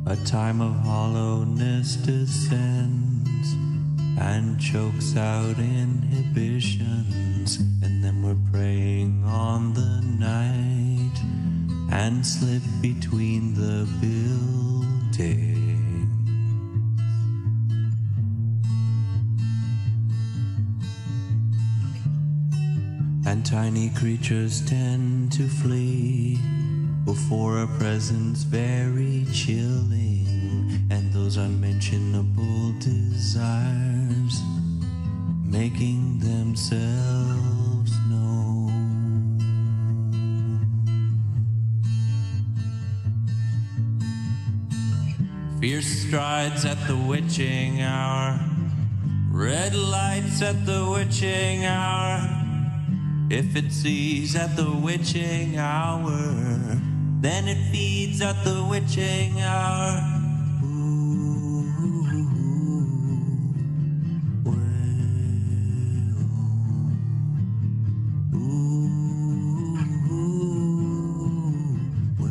A time of hollowness descends and chokes out inhibitions, and then we're preying on the night and slip between the buildings. And tiny creatures tend to flee before a presence very chilling, and those unmentionable desires making themselves known. Fierce strides at the witching hour, red lights at the witching hour. If it sees at the witching hour, then it feeds at the witching hour. Ooh, well, ooh, well.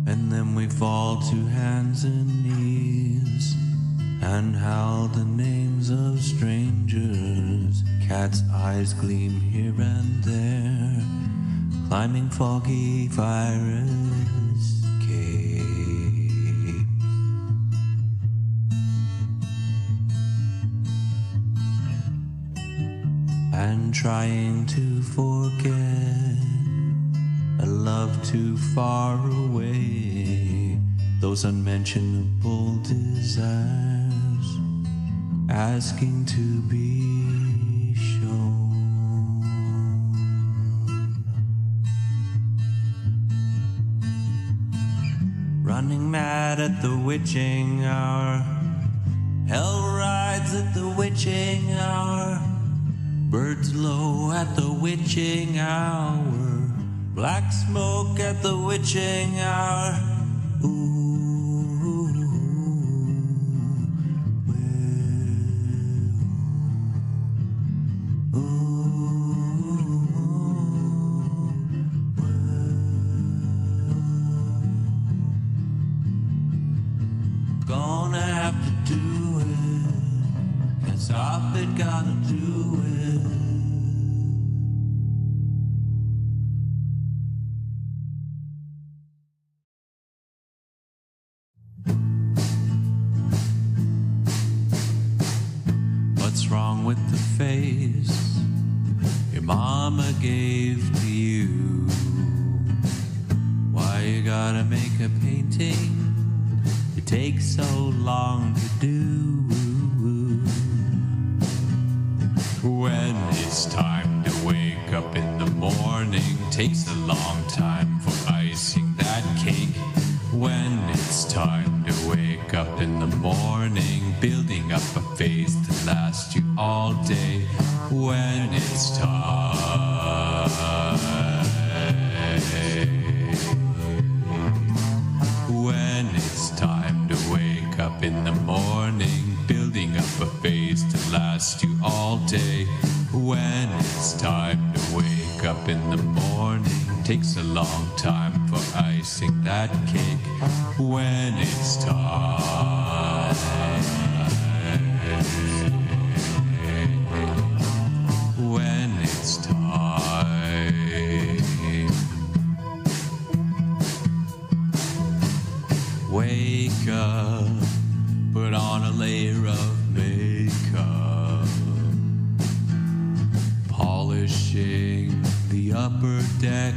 And then we fall to hands and knees and howl the names of strangers. Cat's eyes gleam here and there, climbing foggy fire escapes. And trying to forget a love too far away, those unmentionable desires asking to be shown. Running mad at the witching hour, hell rides at the witching hour, birds low at the witching hour, black smoke at the witching hour. Gonna have to do it, can't stop it, gotta do it. What's wrong with the face your mama gave to you? Why you gotta make a painting it takes so long to do? When it's time to wake up in the morning, takes a long time for icing that cake. When it's time to wake up in the morning, building up a face to last you all day. When it's time, when it's time to wake up in the morning, building up a face to last you all day. When it's time to wake up in the morning, takes a long time for icing that cake. When it's time, when it's time, wake up, put on a layer of makeup, polishing the upper deck,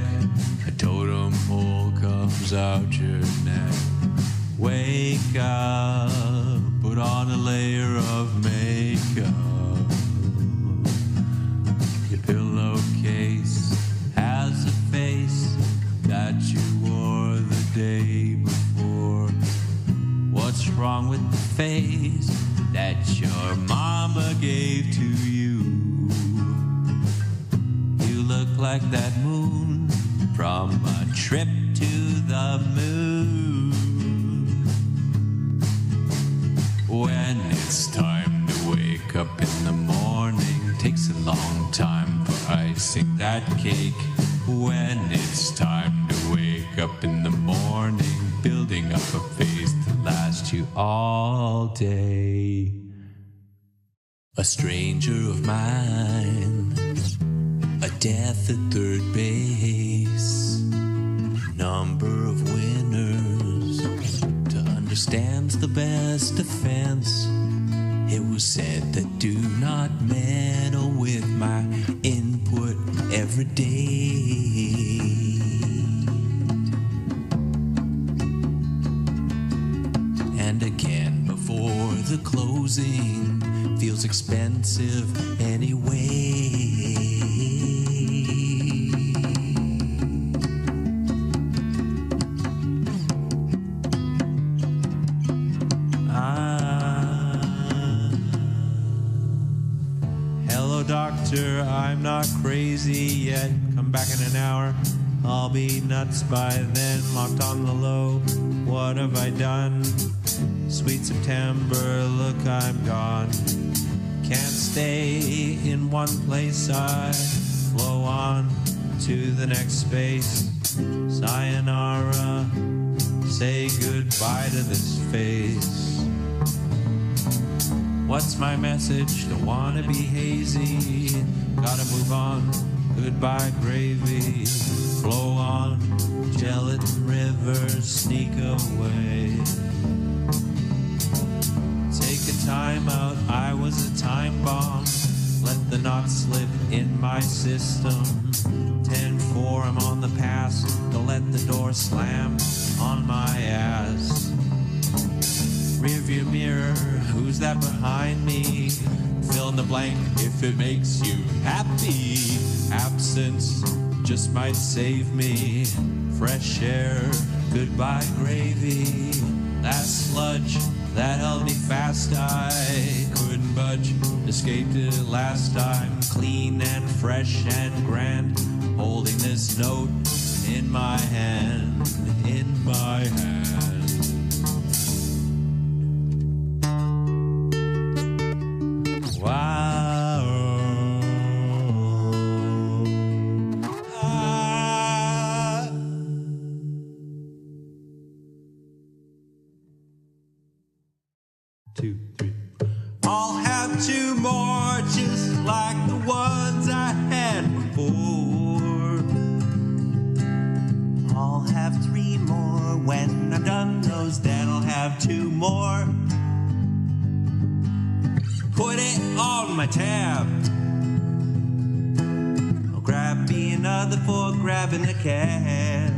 a totem pole comes out your neck. Wake up, put on a layer of makeup, your pillowcase has a face that you wore the day before. What's wrong with the face that your mama gave to you? You look like that moon from a trip to the moon. When up in the morning. Takes a long time for icing that cake. When it's time to wake up in the morning, building up a face to last you all day. A stranger of mine, a death at third base, number of winners to understand's the best defense. It was said that do not meddle with my input every day. And again before the closing feels expensive anyway. Doctor, I'm not crazy yet. Come back in an hour. I'll be nuts by then. Locked on the low. What have I done? Sweet September, look, I'm gone. Can't stay in one place. I flow on to the next space. Sayonara. Say goodbye to this face. What's my message? Don't wanna be hazy. Gotta move on. Goodbye gravy. Flow on. Gelatin rivers sneak away. Take a time out. I was a time bomb. Let the knot slip in my system. 10-4, I'm on the pass. Don't let the door slam on my ass. Rearview mirror, who's that behind me? Fill in the blank if it makes you happy. Absence just might save me. Fresh air, goodbye gravy. That sludge that held me fast, I couldn't budge. Escaped it last time, clean and fresh and grand. Holding this note in my hand, in my hand. Wow. Ah. 2, 3. I'll have 2 more just like the ones I had before. I'll have 3 more when I'm done those, then I'll have 2 more. Put it on my tab. I'll grab me another for grabbing a cab.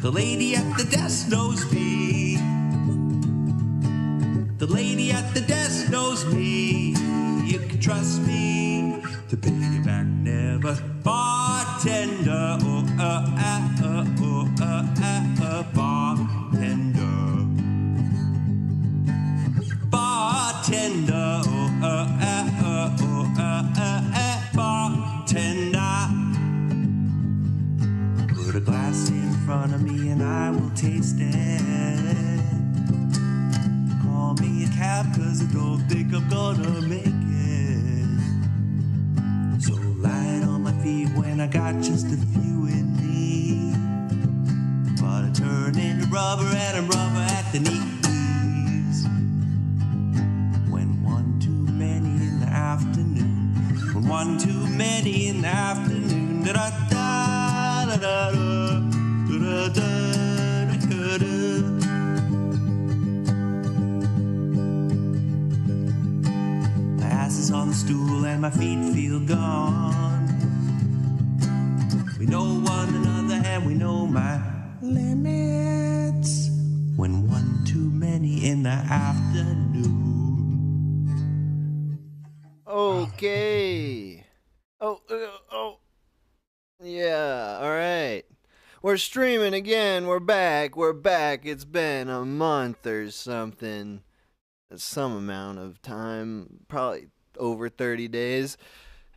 The lady at the desk knows me. The lady at the desk knows me. You can trust me to pay you back never. Bartender, oh, bartender. Bartender, bartender. Put a glass in front of me and I will taste it. Call me a cab cause I don't think I'm gonna make it. So light on my feet when I got just a few in me. But I turn into rubber and I'm rubber at the knees. Afternoon, when 1 too many in the afternoon. Da da da da da da da da. My ass is on the stool and my feet feel gone. We know one another and we know my limits. When 1 too many in the afternoon. Okay. Yeah, alright. We're streaming again. We're back. It's been a month or something. Some amount of time. Probably over 30 days.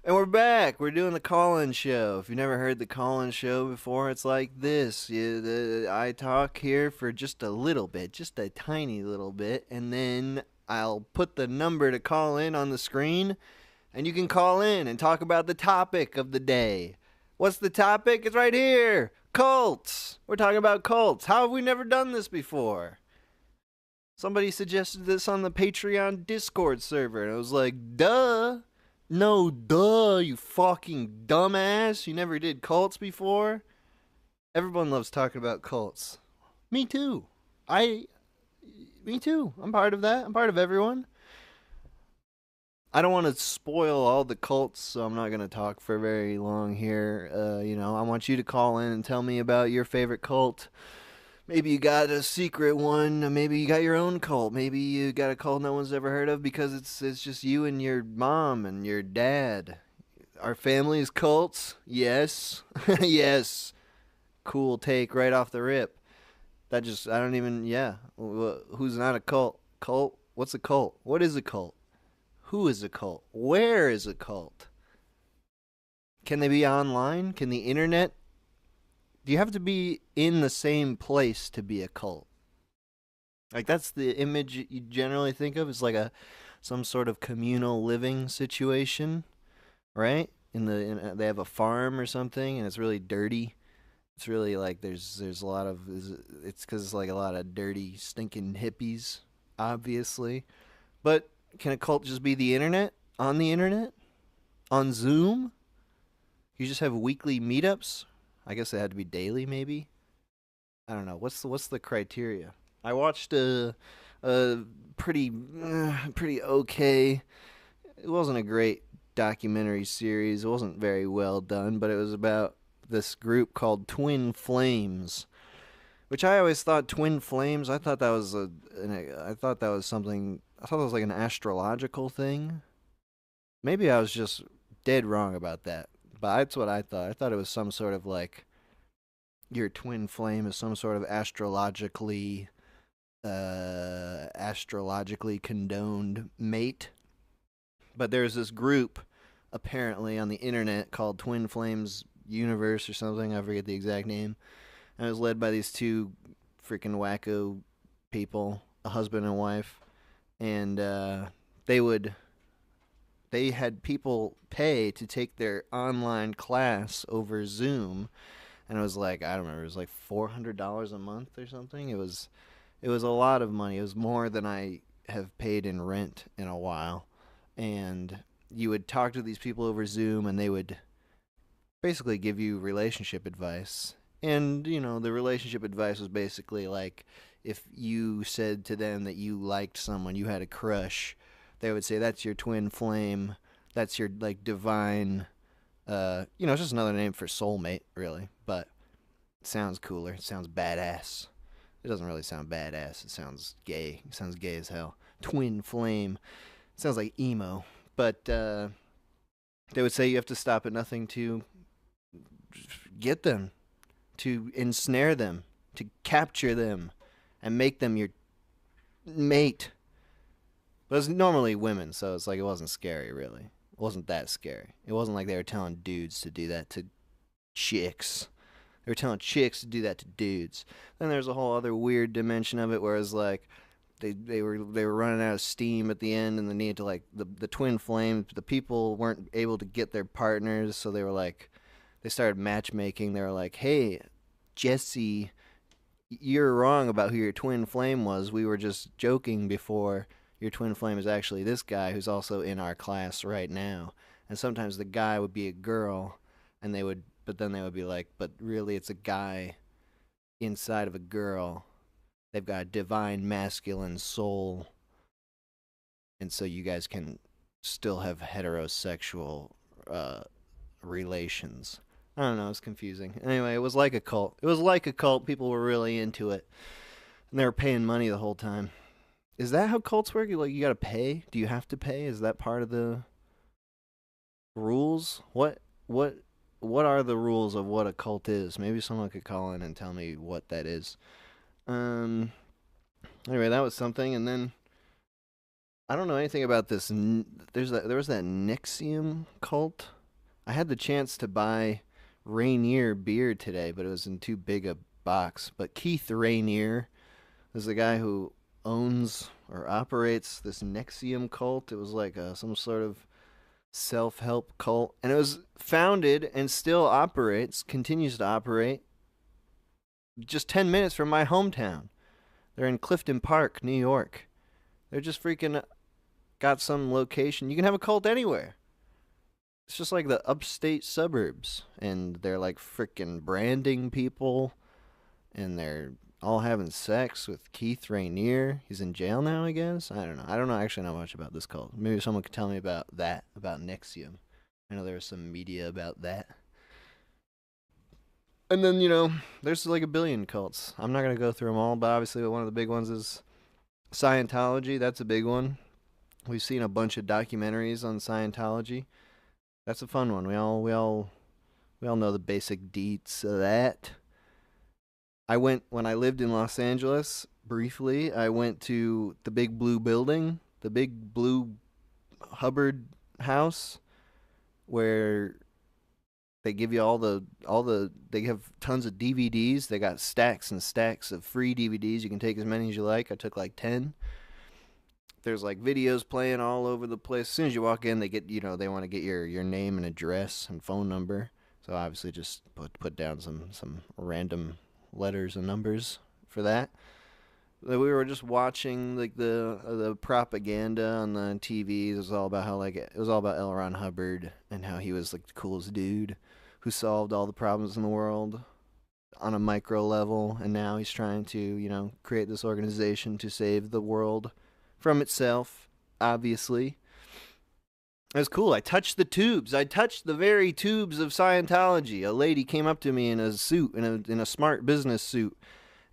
And we're back. We're doing the call-in show. If you've never heard the call-in show before, it's like this. I talk here for just a little bit. Just a tiny little bit. And then I'll put the number to call in on the screen, and you can call in and talk about the topic of the day. What's the topic? It's right here. Cults. We're talking about cults. How have we never done this before? Somebody suggested this on the Patreon Discord server, and I was like, duh. No, duh, you fucking dumbass. You never did cults before? Everyone loves talking about cults. Me too. Me too. I'm part of that. I'm part of everyone. I don't want to spoil all the cults, so I'm not going to talk for very long here. I want you to call in and tell me about your favorite cult. Maybe you got a secret one. Maybe you got your own cult. Maybe you got a cult no one's ever heard of because it's just you and your mom and your dad. Our family is cults? Yes. Yes. Cool take right off the rip. Who's not a cult? Cult? What's a cult? What is a cult? Who is a cult? Where is a cult? Can they be online? Can the internet? Do you have to be in the same place to be a cult? Like, that's the image you generally think of. It's like some sort of communal living situation, right? They have a farm or something, and it's really dirty. It's really like it's because it's like a lot of dirty, stinking hippies, obviously. But can a cult just be the internet? On the internet? On Zoom? You just have weekly meetups? I guess it had to be daily, maybe? I don't know. What's the criteria? I watched a pretty okay. It wasn't a great documentary series. It wasn't very well done, but it was about this group called Twin Flames, which I always thought Twin Flames. I thought that was something. I thought it was like an astrological thing. Maybe I was just dead wrong about that, but that's what I thought. I thought it was some sort of like your twin flame is some sort of astrologically condoned mate. But there's this group apparently on the internet called Twin Flames Universe or something. I forget the exact name. And it was led by these two freaking wacko people, a husband and wife. And they had people pay to take their online class over Zoom. And it was like, I don't remember, it was like $400 a month or something. It was a lot of money. It was more than I have paid in rent in a while. And you would talk to these people over Zoom, and they would basically give you relationship advice. And, the relationship advice was basically like, if you said to them that you liked someone, you had a crush, they would say, that's your twin flame. That's your, like, divine, it's just another name for soulmate, really. But it sounds cooler. It sounds badass. It doesn't really sound badass. It sounds gay. It sounds gay as hell. Twin flame. It sounds like emo. But they would say you have to stop at nothing to get them, to ensnare them, to capture them, and make them your mate. But it's normally women, so it's like it wasn't scary, really. It wasn't that scary. It wasn't like they were telling dudes to do that to chicks. They were telling chicks to do that to dudes. Then there's a whole other weird dimension of it where it's like they were running out of steam at the end, and they needed to, like, the twin flame, the people weren't able to get their partners, so they were like, they started matchmaking. They were like, hey, Jesse, you're wrong about who your twin flame was. We were just joking before. Your twin flame is actually this guy who's also in our class right now. And sometimes the guy would be a girl, and but then they would be like, but really it's a guy inside of a girl. They've got a divine masculine soul. And so you guys can still have heterosexual relations. I don't know, it's confusing. Anyway, it was like a cult. People were really into it. And they were paying money the whole time. Is that how cults work? Like, you gotta pay? Do you have to pay? Is that part of the rules? What are the rules of what a cult is? Maybe someone could call in and tell me what that is. Anyway, that was something. And then I don't know anything about this. There was that NXIVM cult. I had the chance to buy Rainier beer today, but it was in too big a box. But Keith Rainier was the guy who owns or operates this Nexium cult. It was like some sort of self-help cult, and it was founded and still operates, continues to operate, just 10 minutes from my hometown. They're in Clifton Park, New York. They're just freaking got some location. You can have a cult anywhere. It's just like the upstate suburbs, and they're like freaking branding people, and they're all having sex with Keith Rainier. He's in jail now, I guess. I don't know. I don't know actually know much about this cult. Maybe someone could tell me about that, about Nexium. I know there was some media about that. And then, there's like a billion cults. I'm not going to go through them all, but obviously one of the big ones is Scientology. That's a big one. We've seen a bunch of documentaries on Scientology. That's a fun one. We all know the basic deets of that. When I lived in Los Angeles briefly, I went to the Big Blue building, the Big Blue Hubbard house, where they give you they have tons of DVDs. They got stacks and stacks of free DVDs. You can take as many as you like. I took like 10. There's like videos playing all over the place. As soon as you walk in, they get, they want to get your name and address and phone number. So obviously just put down some random letters and numbers for that. We were just watching like the propaganda on the TV. It was all about L. Ron Hubbard and how he was like the coolest dude who solved all the problems in the world on a micro level, and now he's trying to, create this organization to save the world from itself, obviously. It was cool. I touched the tubes. I touched the very tubes of Scientology. A lady came up to me in a suit, in a smart business suit,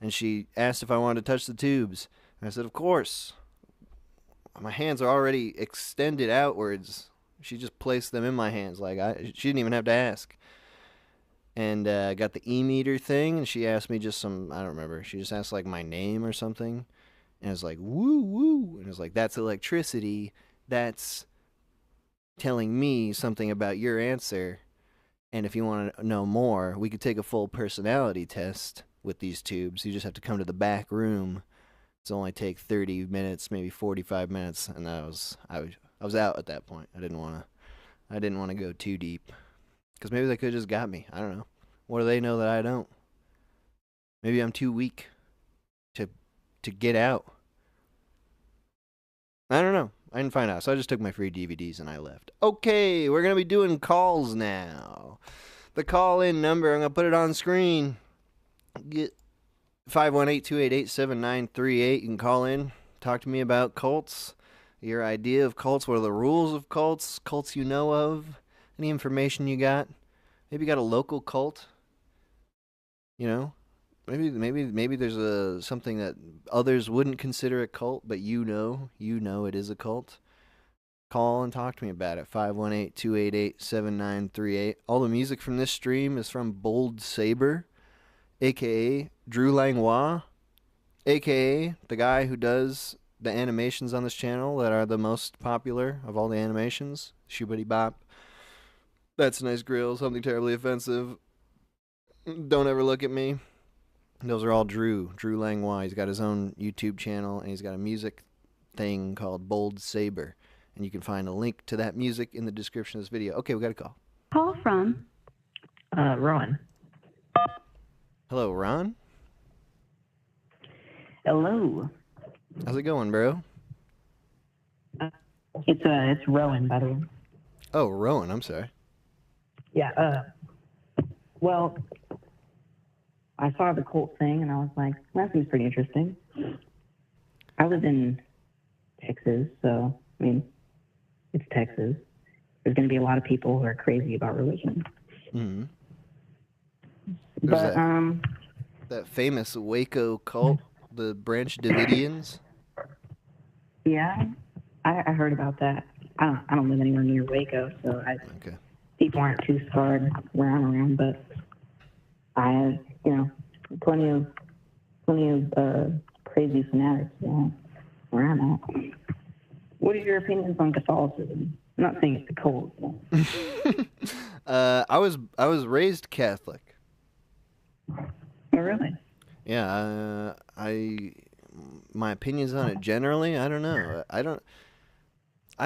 and she asked if I wanted to touch the tubes. And I said, of course. My hands are already extended outwards. She just placed them in my hands. She didn't even have to ask. And got the e-meter thing, and she asked me I don't remember. She just asked like my name or something. And it was like, woo, woo. And it was like, that's electricity. That's telling me something about your answer. And if you want to know more, we could take a full personality test with these tubes. You just have to come to the back room. It's only take 30 minutes, maybe 45 minutes. And I was out at that point. I didn't want to go too deep. Because maybe they could have just got me. I don't know. What do they know that I don't? Maybe I'm too weak to get out. I don't know. I didn't find out, so I just took my free DVDs and I left. Okay, we're going to be doing calls now. The call-in number, I'm going to put it on screen. Get 518-288-7938. You can call in, talk to me about cults, your idea of cults, what are the rules of cults you know of, any information you got. Maybe you got a local cult, Maybe there's something that others wouldn't consider a cult, but you know it is a cult. Call and talk to me about it. 518-288-7938. All the music from this stream is from Bold Saber, a.k.a. Drew Langlois, a.k.a. the guy who does the animations on this channel that are the most popular of all the animations. Shoobity Bop. That's a Nice Grill. Something terribly offensive. Don't ever look at me. Those are all Drew Langlois. He's got his own YouTube channel, and he's got a music thing called Bold Saber. And you can find a link to that music in the description of this video. Okay, we got a call. Call from Ron. Hello, Ron? Hello. How's it going, bro? It's Rowan, by the way. Oh, Rowan, I'm sorry. Yeah, well, I saw the cult thing, and I was like, that seems pretty interesting. I live in Texas, so, it's Texas. There's going to be a lot of people who are crazy about religion. Mm-hmm. But, that famous Waco cult, the Branch Davidians. Yeah, I heard about that. I don't live anywhere near Waco, so Okay. People aren't too scarred where I'm around, but I have, plenty of crazy fanatics where I'm at. What are your opinions on Catholicism? I'm not saying it's a cult. I was raised Catholic. Oh, really? Yeah, my opinions on it generally, I don't know. I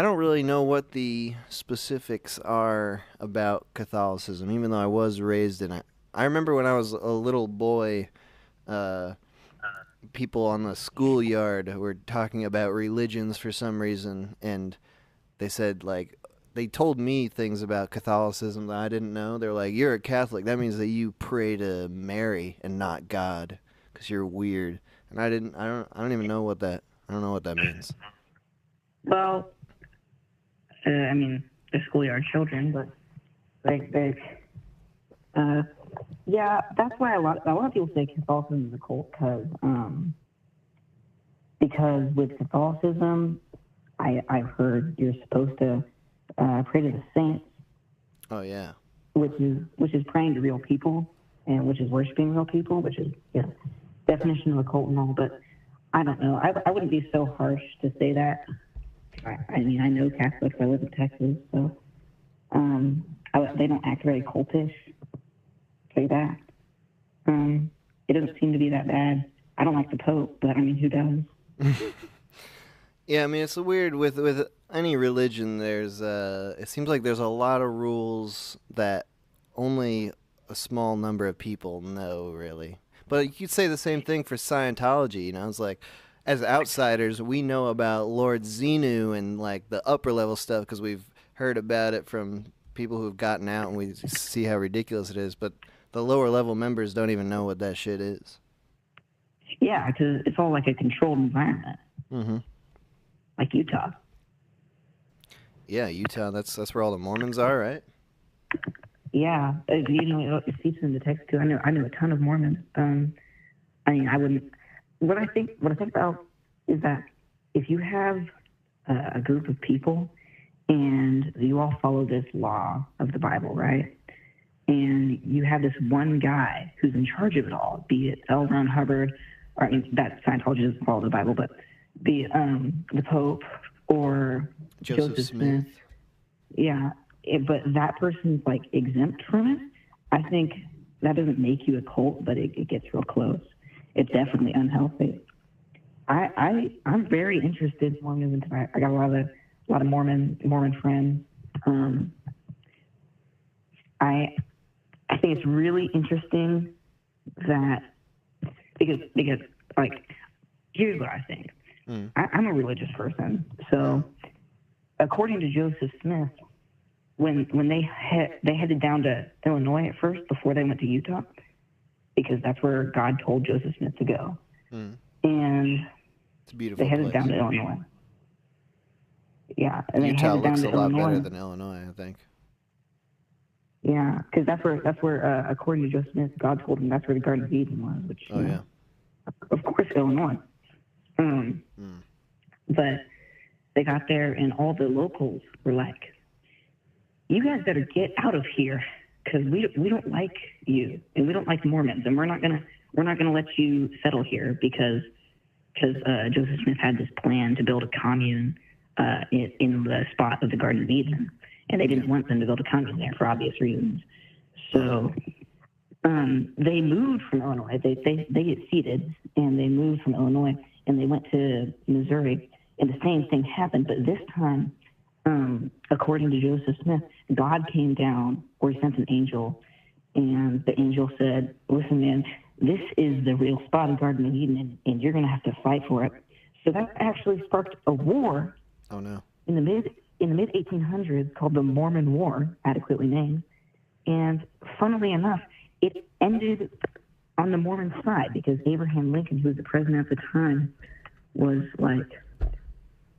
don't really know what the specifics are about Catholicism, even though I was raised in it. I remember when I was a little boy, people on the schoolyard were talking about religions for some reason, and they said, like, they told me things about Catholicism that I didn't know. They're like, "You're a Catholic. That means that you pray to Mary and not God, because you're weird." And I don't even know what that. I don't know what that means. Well, I mean, they're schoolyard children, but yeah, that's why a lot of people say Catholicism is a cult, because with Catholicism, I've heard you're supposed to pray to the saints. Oh yeah. Which is praying to real people, and which is worshiping real people, which is definition of a cult and all. But I don't know. I wouldn't be so harsh to say that. I mean, I know Catholics. I live in Texas, so they don't act very cultish. Say that. It doesn't seem to be that bad. I don't like the Pope, but I mean, who does? Yeah, I mean, it's weird with any religion. There's it seems like there's a lot of rules that only a small number of people know, really. But you could say the same thing for Scientology. You know, it's like, as outsiders, we know about Lord Xenu and like the upper level stuff because we've heard about it from people who've gotten out, and we see how ridiculous it is. But the lower level members don't even know what that shit is. Yeah, because it's all like a controlled environment. Mm-hmm. Like Utah. Yeah, Utah. That's where all the Mormons are, right? Yeah, you know, it seeps into Texas too. I know a ton of Mormons. I mean, I wouldn't. What I think about is that if you have a group of people and you all follow this law of the Bible, right? And you have this one guy who's in charge of it all, be it L. Ron Hubbard, or I mean, that Scientology doesn't follow the Bible, but be it the Pope or Joseph Smith. Yeah, but that person's like exempt from it. I think that doesn't make you a cult, but it gets real close. It's definitely unhealthy. I'm very interested in Mormonism. I got a lot of Mormon friends. I think it's really interesting that because like, here's what I think. I'm a religious person, so according to Joseph Smith, when they headed down to Illinois at first before they went to Utah, because that's where God told Joseph Smith to go, and it's a beautiful they headed place. down to Illinois. Yeah, and Utah looks a lot Illinois. better than Illinois, I think. Yeah, because that's where according to Joseph Smith, God told him that's where the Garden of Eden was. Which, yeah, of course, Illinois. But they got there, and all the locals were like, "You guys better get out of here, because we don't like you, and we don't like Mormons, and we're not gonna let you settle here because Joseph Smith had this plan to build a commune in the spot of the Garden of Eden, and they didn't want them to build a commune there for obvious reasons. So they moved from Illinois. They get seated, and they moved from Illinois, and they went to Missouri, and the same thing happened, but this time, according to Joseph Smith, God came down, or he sent an angel, and the angel said, "Listen, man, this is the real spot of Garden of Eden, and you're going to have to fight for it." So that actually sparked a war. Oh no! In the mid 1800s, called the Mormon War, adequately named, and funnily enough, it ended on the Mormon side because Abraham Lincoln, who was the president at the time, was like,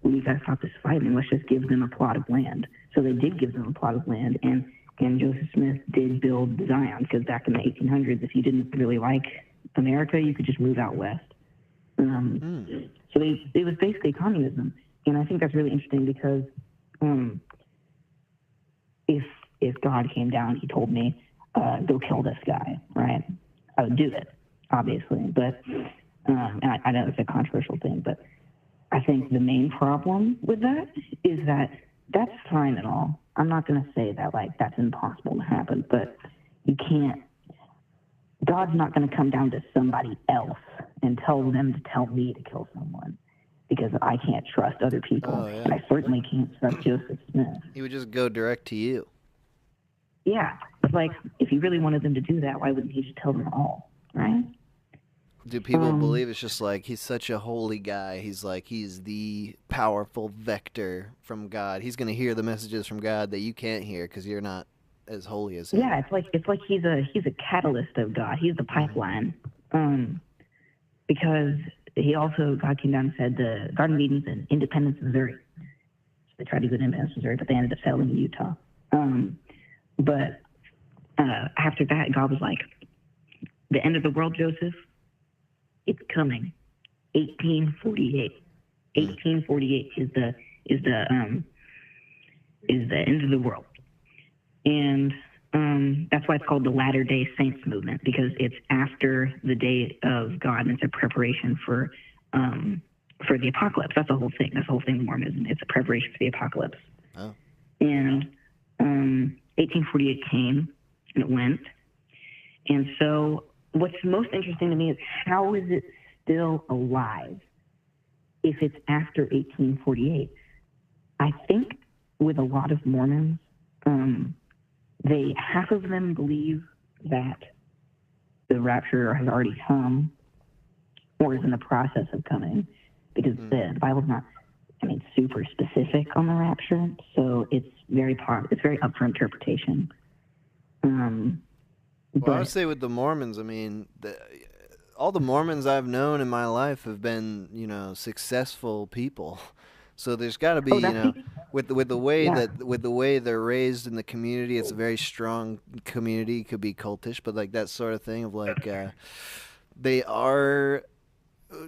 "We got to stop this fighting. Let's just give them a plot of land." So they did give them a plot of land, and Joseph Smith did build Zion, because back in the 1800s, if you didn't really like America, you could just move out west. So it was basically communism, and I think that's really interesting because if God came down, he told me, "Go kill this guy," right? I would do it, obviously, but and I know it's a controversial thing, but I think the main problem with that is that that's fine and all. I'm not going to say that like that's impossible to happen, but you can't. God's not going to come down to somebody else and tell them to tell me to kill someone. because I can't trust other people. Oh, yeah. And I certainly can't trust Joseph Smith. He would just go direct to you. Yeah, like, if he really wanted them to do that, why wouldn't he just tell them all, right? Do people believe it's just like he's such a holy guy? He's the powerful vector from God. He's going to hear the messages from God that you can't hear because you're not as holy as him. Yeah, it's like he's a catalyst of God. He's the pipeline. Because God came down and said the Garden of Eden's in Independence, Missouri. So they tried to go to Independence, Missouri, but they ended up settling in Utah. But after that, God was like, the end of the world, Joseph, it's coming. 1848. 1848 is the end of the world. And that's why it's called the Latter-day Saints movement, because it's after the day of God, and it's a preparation for the apocalypse. That's the whole thing. That's the whole thing of Mormonism. It's a preparation for the apocalypse. Oh. And 1848 came, and it went. And so what's most interesting to me is, how is it still alive if it's after 1848? I think with a lot of Mormons, half of them believe that the rapture has already come or is in the process of coming, because the Bible's not, super specific on the rapture, so it's very up for interpretation. Well, I would say with the Mormons, all the Mormons I've known in my life have been, successful people. So there's got to be, with the way they're raised in the community, it's a very strong community. It could be cultish, but like that sort of thing of like they are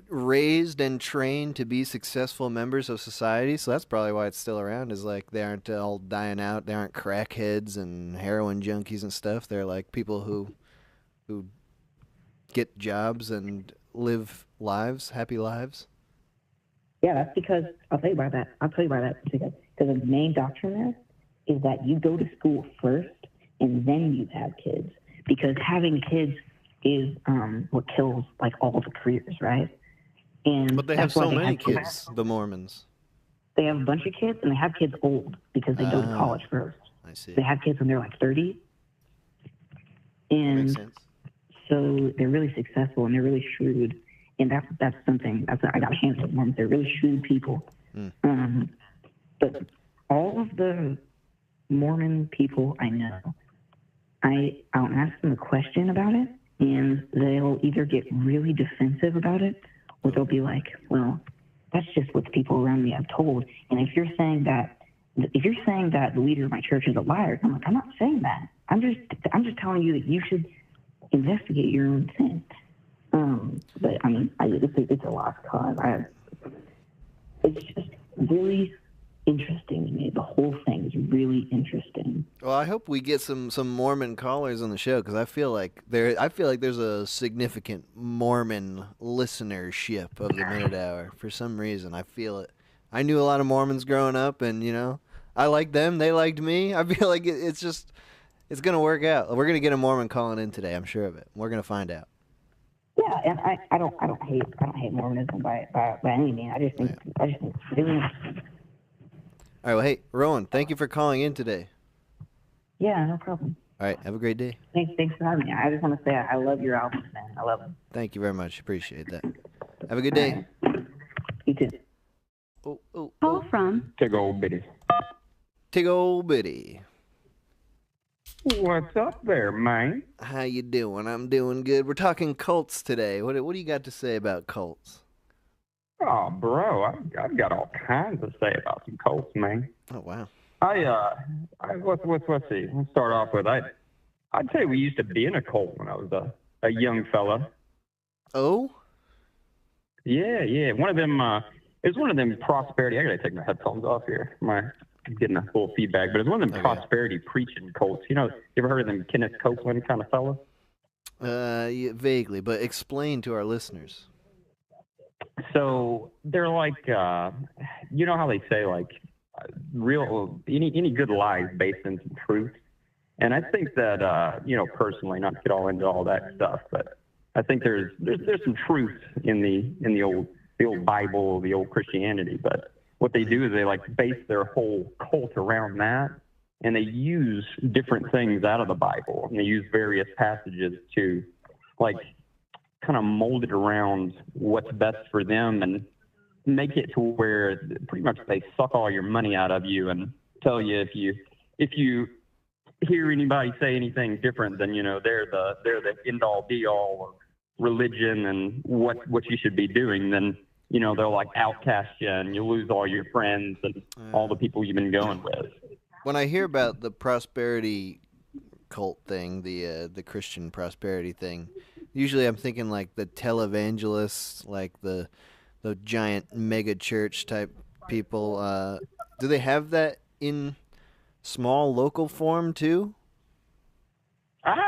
raised and trained to be successful members of society. So that's probably why it's still around. Is like they aren't all dying out. They aren't crackheads and heroin junkies and stuff. They're like people who get jobs and live lives, happy lives. Yeah, that's because, I'll tell you about that. Because the main doctrine there is that you go to school first and then you have kids. Because having kids is what kills like all the careers, right? But they have so many kids, the Mormons. They have a bunch of kids, and they have kids old because they go to college first. I see. They have kids when they're like 30. And makes sense. So they're really successful and they're really shrewd. And that's something, I got a handful of Mormons. They're really shrewd people. But all of the Mormon people I know, I'll ask them a question about it, and they'll either get really defensive about it, or they'll be like, well, that's just what the people around me have told. And if you're saying that the leader of my church is a liar, I'm like, I'm not saying that. I'm just telling you that you should investigate your own sin. But it's a lost cause. It's just really interesting to me. The whole thing is really interesting. Well, I hope we get some Mormon callers on the show, because I feel like there's a significant Mormon listenership of the Minute Hour. For some reason, I feel it. I knew a lot of Mormons growing up, and I liked them. They liked me. I feel like it's gonna work out. We're gonna get a Mormon calling in today. I'm sure of it. We're gonna find out. Yeah, and I don't hate Mormonism by any means. I just think it's really interesting. All right, well, hey, Rowan, thank you for calling in today. Yeah, no problem. All right, have a great day. Thanks for having me. I just want to say I love your albums, man. I love them. Thank you very much. Appreciate that. Have a good day. You too. Call from Tig old bitty. Tig old bitty. What's up there, man? How you doing? I'm doing good. We're talking cults today. What do you got to say about cults? Oh, bro, I've got all kinds to say about some cults, man. Oh, wow. Let's see. Let's start off with I'd say we used to be in a cult when I was a young fella. Oh? Yeah. One of them. It was one of them prosperity. I gotta take my headphones off here. I'm getting a little feedback, but it's one of them prosperity preaching cults. You ever heard of them Kenneth Copeland kind of fella? Yeah, vaguely, but explain to our listeners. So they're like, you know how they say like, any good lie is based in some truth, and I think that personally, not to get all into all that stuff, but I think there's some truth in the old old Bible, the old Christianity. But what they do is they like base their whole cult around that, and they use different things out of the Bible, and they use various passages to like kind of mold it around what's best for them and make it to where pretty much they suck all your money out of you and tell you if you hear anybody say anything different, then they're the end all be all of religion and what you should be doing, then they'll like outcast you and you lose all your friends and all the people you've been going with. When I hear about the prosperity cult thing, the Christian prosperity thing, usually I'm thinking like the televangelists, like the giant mega church type people. Do they have that in small local form too?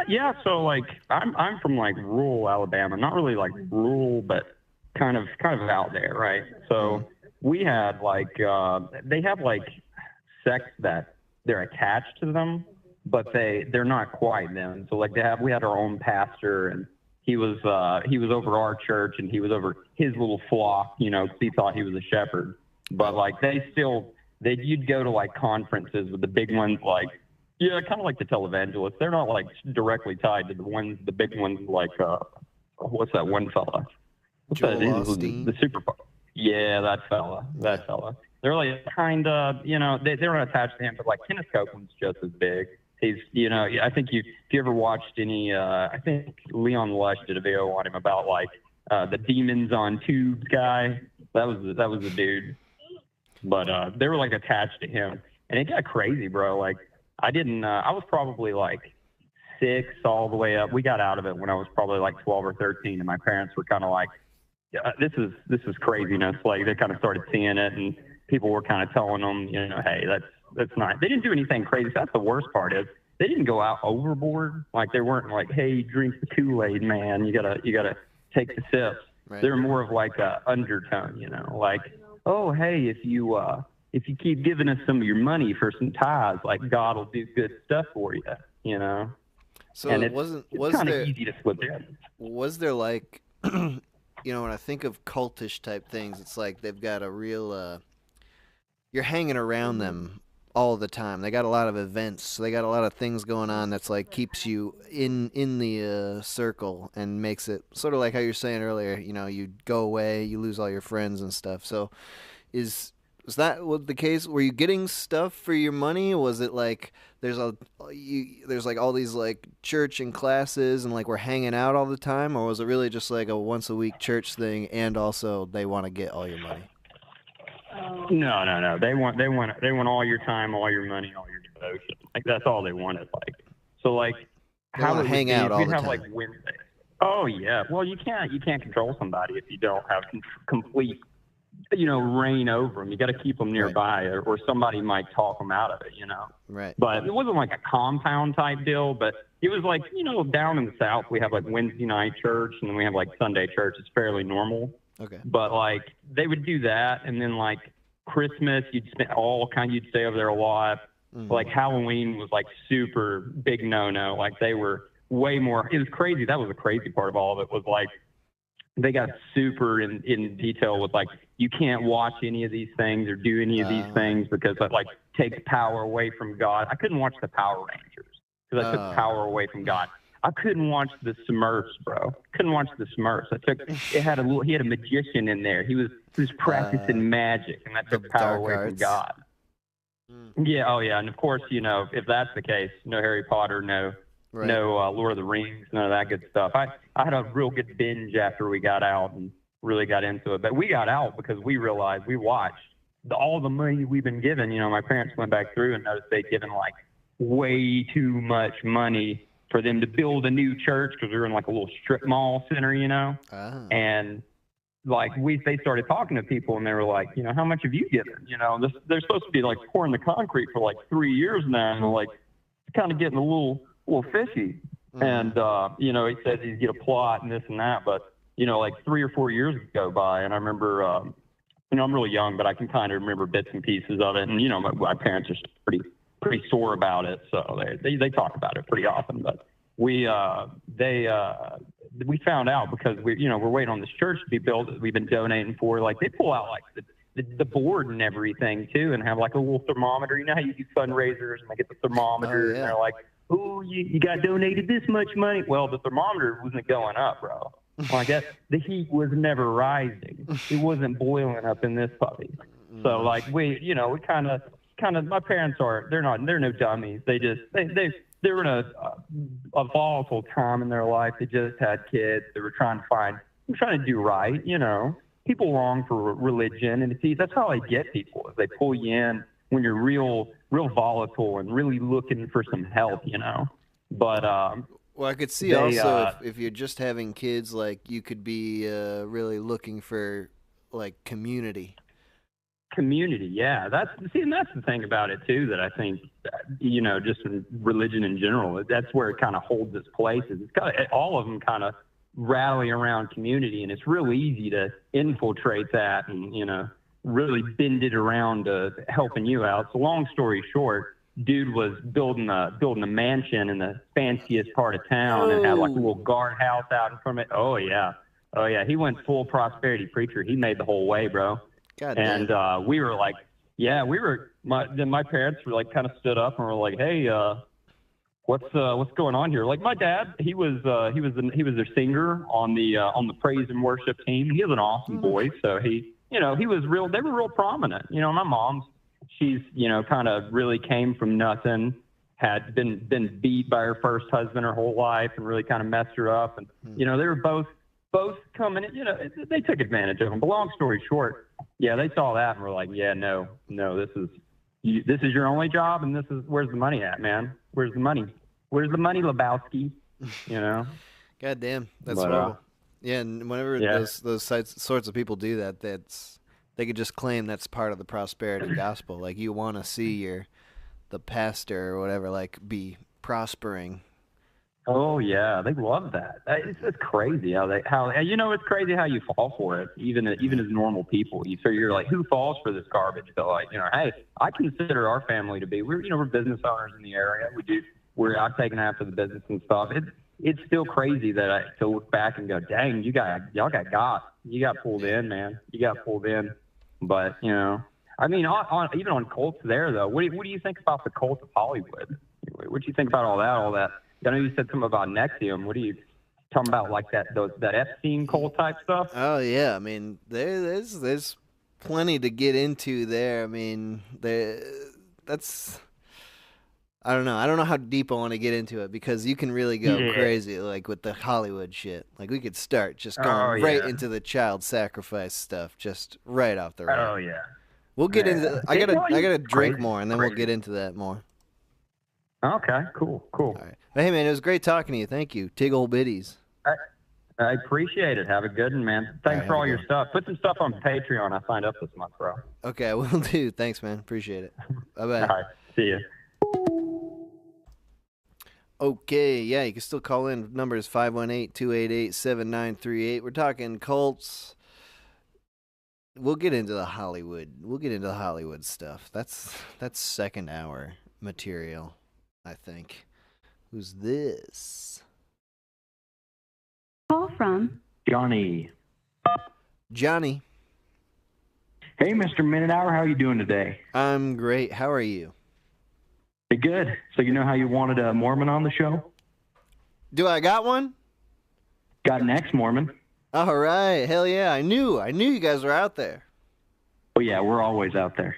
Yeah. So like I'm from like rural Alabama, not really like rural, but kind of out there, right? So we had like they have like sects that they're attached to them, but they're not quite them. So like we had our own pastor, and he was over our church, and he was over his little flock, 'cause he thought he was a shepherd. But like you'd go to like conferences with the big ones, like kind of like the televangelists. They're not like directly tied to the big ones, like what's that one fella? What's Joel that? Osteen? The super. Yeah, that fella. They're like kind of, they're not attached to him, but like Kenneth Copeland's just as big. He's, I think if you ever watched any, I think Leon Lush did a video on him about like the Demons on Tubes guy. That was the dude. But they were like attached to him, and it got crazy, bro. Like I was probably like 6 all the way up. We got out of it when I was probably like 12 or 13, and my parents were kind of like, this is craziness. Like they kind of started seeing it, and people were kind of telling them, hey, that's not. They didn't do anything crazy. That's the worst part is they didn't go out overboard. Like they weren't like, hey, drink the Kool-Aid, man. You gotta take the sips. Right. They're more of like a undertone, like, oh, hey, if you keep giving us some of your money for some tithes, like God will do good stuff for you, So and was kind there of easy to slip in. Was there like when I think of cultish type things, it's like they've got a real you're hanging around them all the time. They got a lot of events, so they got a lot of things going on that's like keeps you in the circle and makes it sort of like how you're saying earlier, you go away, you lose all your friends and stuff. So was that the case? Were you getting stuff for your money? Was it like there's like all these like church and classes and like we're hanging out all the time, or was it really just like a once a week church thing and also they want to get all your money? No. They want all your time, all your money, all your devotion. Like that's all they wanted. Like so, like They want to hang out all the have time. like Wednesday. Oh yeah. Well, you can't control somebody if you don't have complete, reign over them. You got to keep them nearby, or somebody might talk them out of it. Right. But it wasn't like a compound type deal. But it was like down in the South we have like Wednesday night church, and then we have like Sunday church. It's fairly normal. Okay. But like they would do that, and then like Christmas, you'd stay over there a lot. Mm-hmm. Like Halloween was like super big no. Like they were way more. It was crazy. That was the crazy part of all of it was like they got super in detail with like you can't watch any of these things or do any of these things because that like takes power away from God. I couldn't watch the Power Rangers because I took power away from God. I couldn't watch the Smurfs, bro. Couldn't watch the Smurfs. He had a magician in there. He was practicing magic, and that took power away from God. Yeah, oh yeah, and of course, if that's the case, no Harry Potter, no Lord of the Rings, none of that good stuff. I had a real good binge after we got out and really got into it. But we got out because we realized we watched all the money we've been given. My parents went back through and noticed they'd given like way too much money for them to build a new church because we were in like a little strip mall center, and like they started talking to people and they were like, how much have you given? They're supposed to be like pouring the concrete for like 3 years now, and like kind of getting a little fishy. And he says he'd get a plot and this and that, but like 3 or 4 years go by, and I remember, I'm really young, but I can kind of remember bits and pieces of it, and my parents are pretty sore about it, so they talk about it pretty often. But they we found out because we're waiting on this church to be built that we've been donating for. Like they pull out like the board and everything too, and have like a little thermometer. You know how you do fundraisers and they get the thermometer and they're like, "Oh, you got donated this much money." Well, the thermometer wasn't going up, bro. Like the heat was never rising. It wasn't boiling up in this puppy. So like we kind of my parents they're no dummies. They were in a volatile time in their life. They just had kids. They were trying to do right, People long for religion, and that's how they get people. Is they pull you in when you're real volatile and really looking for some help, But well, I could see also if you're just having kids, like you could be really looking for like community. Community, yeah. That's the thing about it too. That I think, just in religion in general, that's where it kind of holds its place. All of them kind of rally around community, and it's real easy to infiltrate that and really bend it around to helping you out. So long story short, dude was building a mansion in the fanciest part of town and had like a little guardhouse out in front of it. Oh yeah, he went full prosperity preacher. He made the whole way, bro. God and we were like, my parents were like kind of stood up and were like, hey, what's going on here? Like my dad, he was their singer on the praise and worship team. He was an awesome voice, so he was real. They were real prominent. My mom's, she's kind of really came from nothing, had been beat by her first husband her whole life, and really kind of messed her up. And they were both coming in, they took advantage of them. But long story short, they saw that and were like, no, this is your only job, and where's the money at, man? Where's the money? Where's the money, Lebowski? God damn, that's horrible. Yeah, and whenever those sorts of people do that, they could just claim that's part of the prosperity gospel. Like you want to see the pastor or whatever be prospering. Oh yeah, they love that. It's crazy how it's crazy how you fall for it, even as normal people. So you're like, who falls for this garbage? But like, hey, I consider our family to be we're business owners in the area. I've taken after the business and stuff. It's still crazy that to look back and go, dang, y'all got pulled in, man. You got pulled in. But I mean, even on cults there though, what do you think about the cult of Hollywood? What do you think about all that? I know you said something about NXIVM. What are you talking about, like that Epstein cult type stuff? Oh yeah, I mean there's plenty to get into there. I mean that's I don't know how deep I want to get into it because you can really go crazy like with the Hollywood shit. Like we could start just going right into the child sacrifice stuff, just right off the rip. Oh yeah. We'll get into. I gotta drink more, and then we'll get into that more. Okay, cool. All right. Hey, man, it was great talking to you. Thank you. Tig old biddies. I appreciate it. Have a good one, man. Thanks for all your stuff. Put some stuff on Patreon. I signed up this month, bro. Okay, will do. Thanks, man. Appreciate it. Bye-bye. All right, see you. Okay, yeah, you can still call in. Number is 518-288-7938. We're talking cults. We'll get into the Hollywood. We'll get into the Hollywood stuff. That's second hour material, I think. Who's this? Call from Johnny. Johnny. Hey, Mr. Minute Hour, how are you doing today? I'm great. How are you? Hey, good. So you know how you wanted a Mormon on the show? Do I got one? Got an ex-Mormon. All right. Hell yeah. I knew you guys were out there. Oh yeah, we're always out there.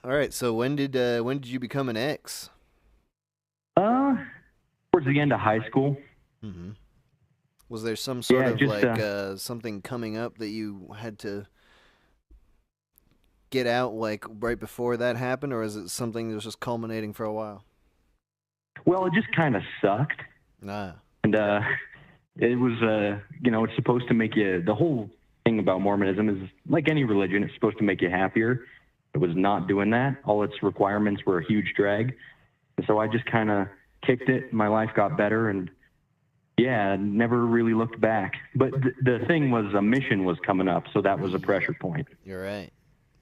All right. So when did you become an ex? Towards the end of high school. Mm-hmm. Was there some sort of something coming up that you had to get out like right before that happened, or is it something that was just culminating for a while? Well, it just kind of sucked. And it was it's supposed to make you, the whole thing about Mormonism is like any religion, it's supposed to make you happier. It was not doing that. All its requirements were a huge drag. And so I just kind of kicked it. My life got better, and never really looked back. But the thing was, a mission was coming up, so that was a pressure point. You're right.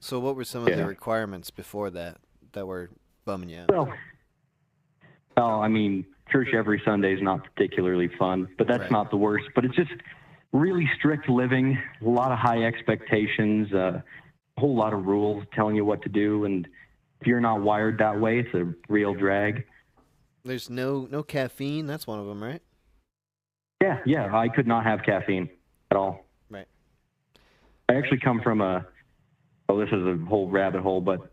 So what were some of the requirements before that were bumming you out? Well, I mean, church every Sunday is not particularly fun, but that's not the worst. But it's just really strict living, a lot of high expectations, a whole lot of rules telling you what to do. And if you're not wired that way, it's a real drag. There's no caffeine. That's one of them, right? Yeah. I could not have caffeine at all. Right. I actually come from this is a whole rabbit hole, but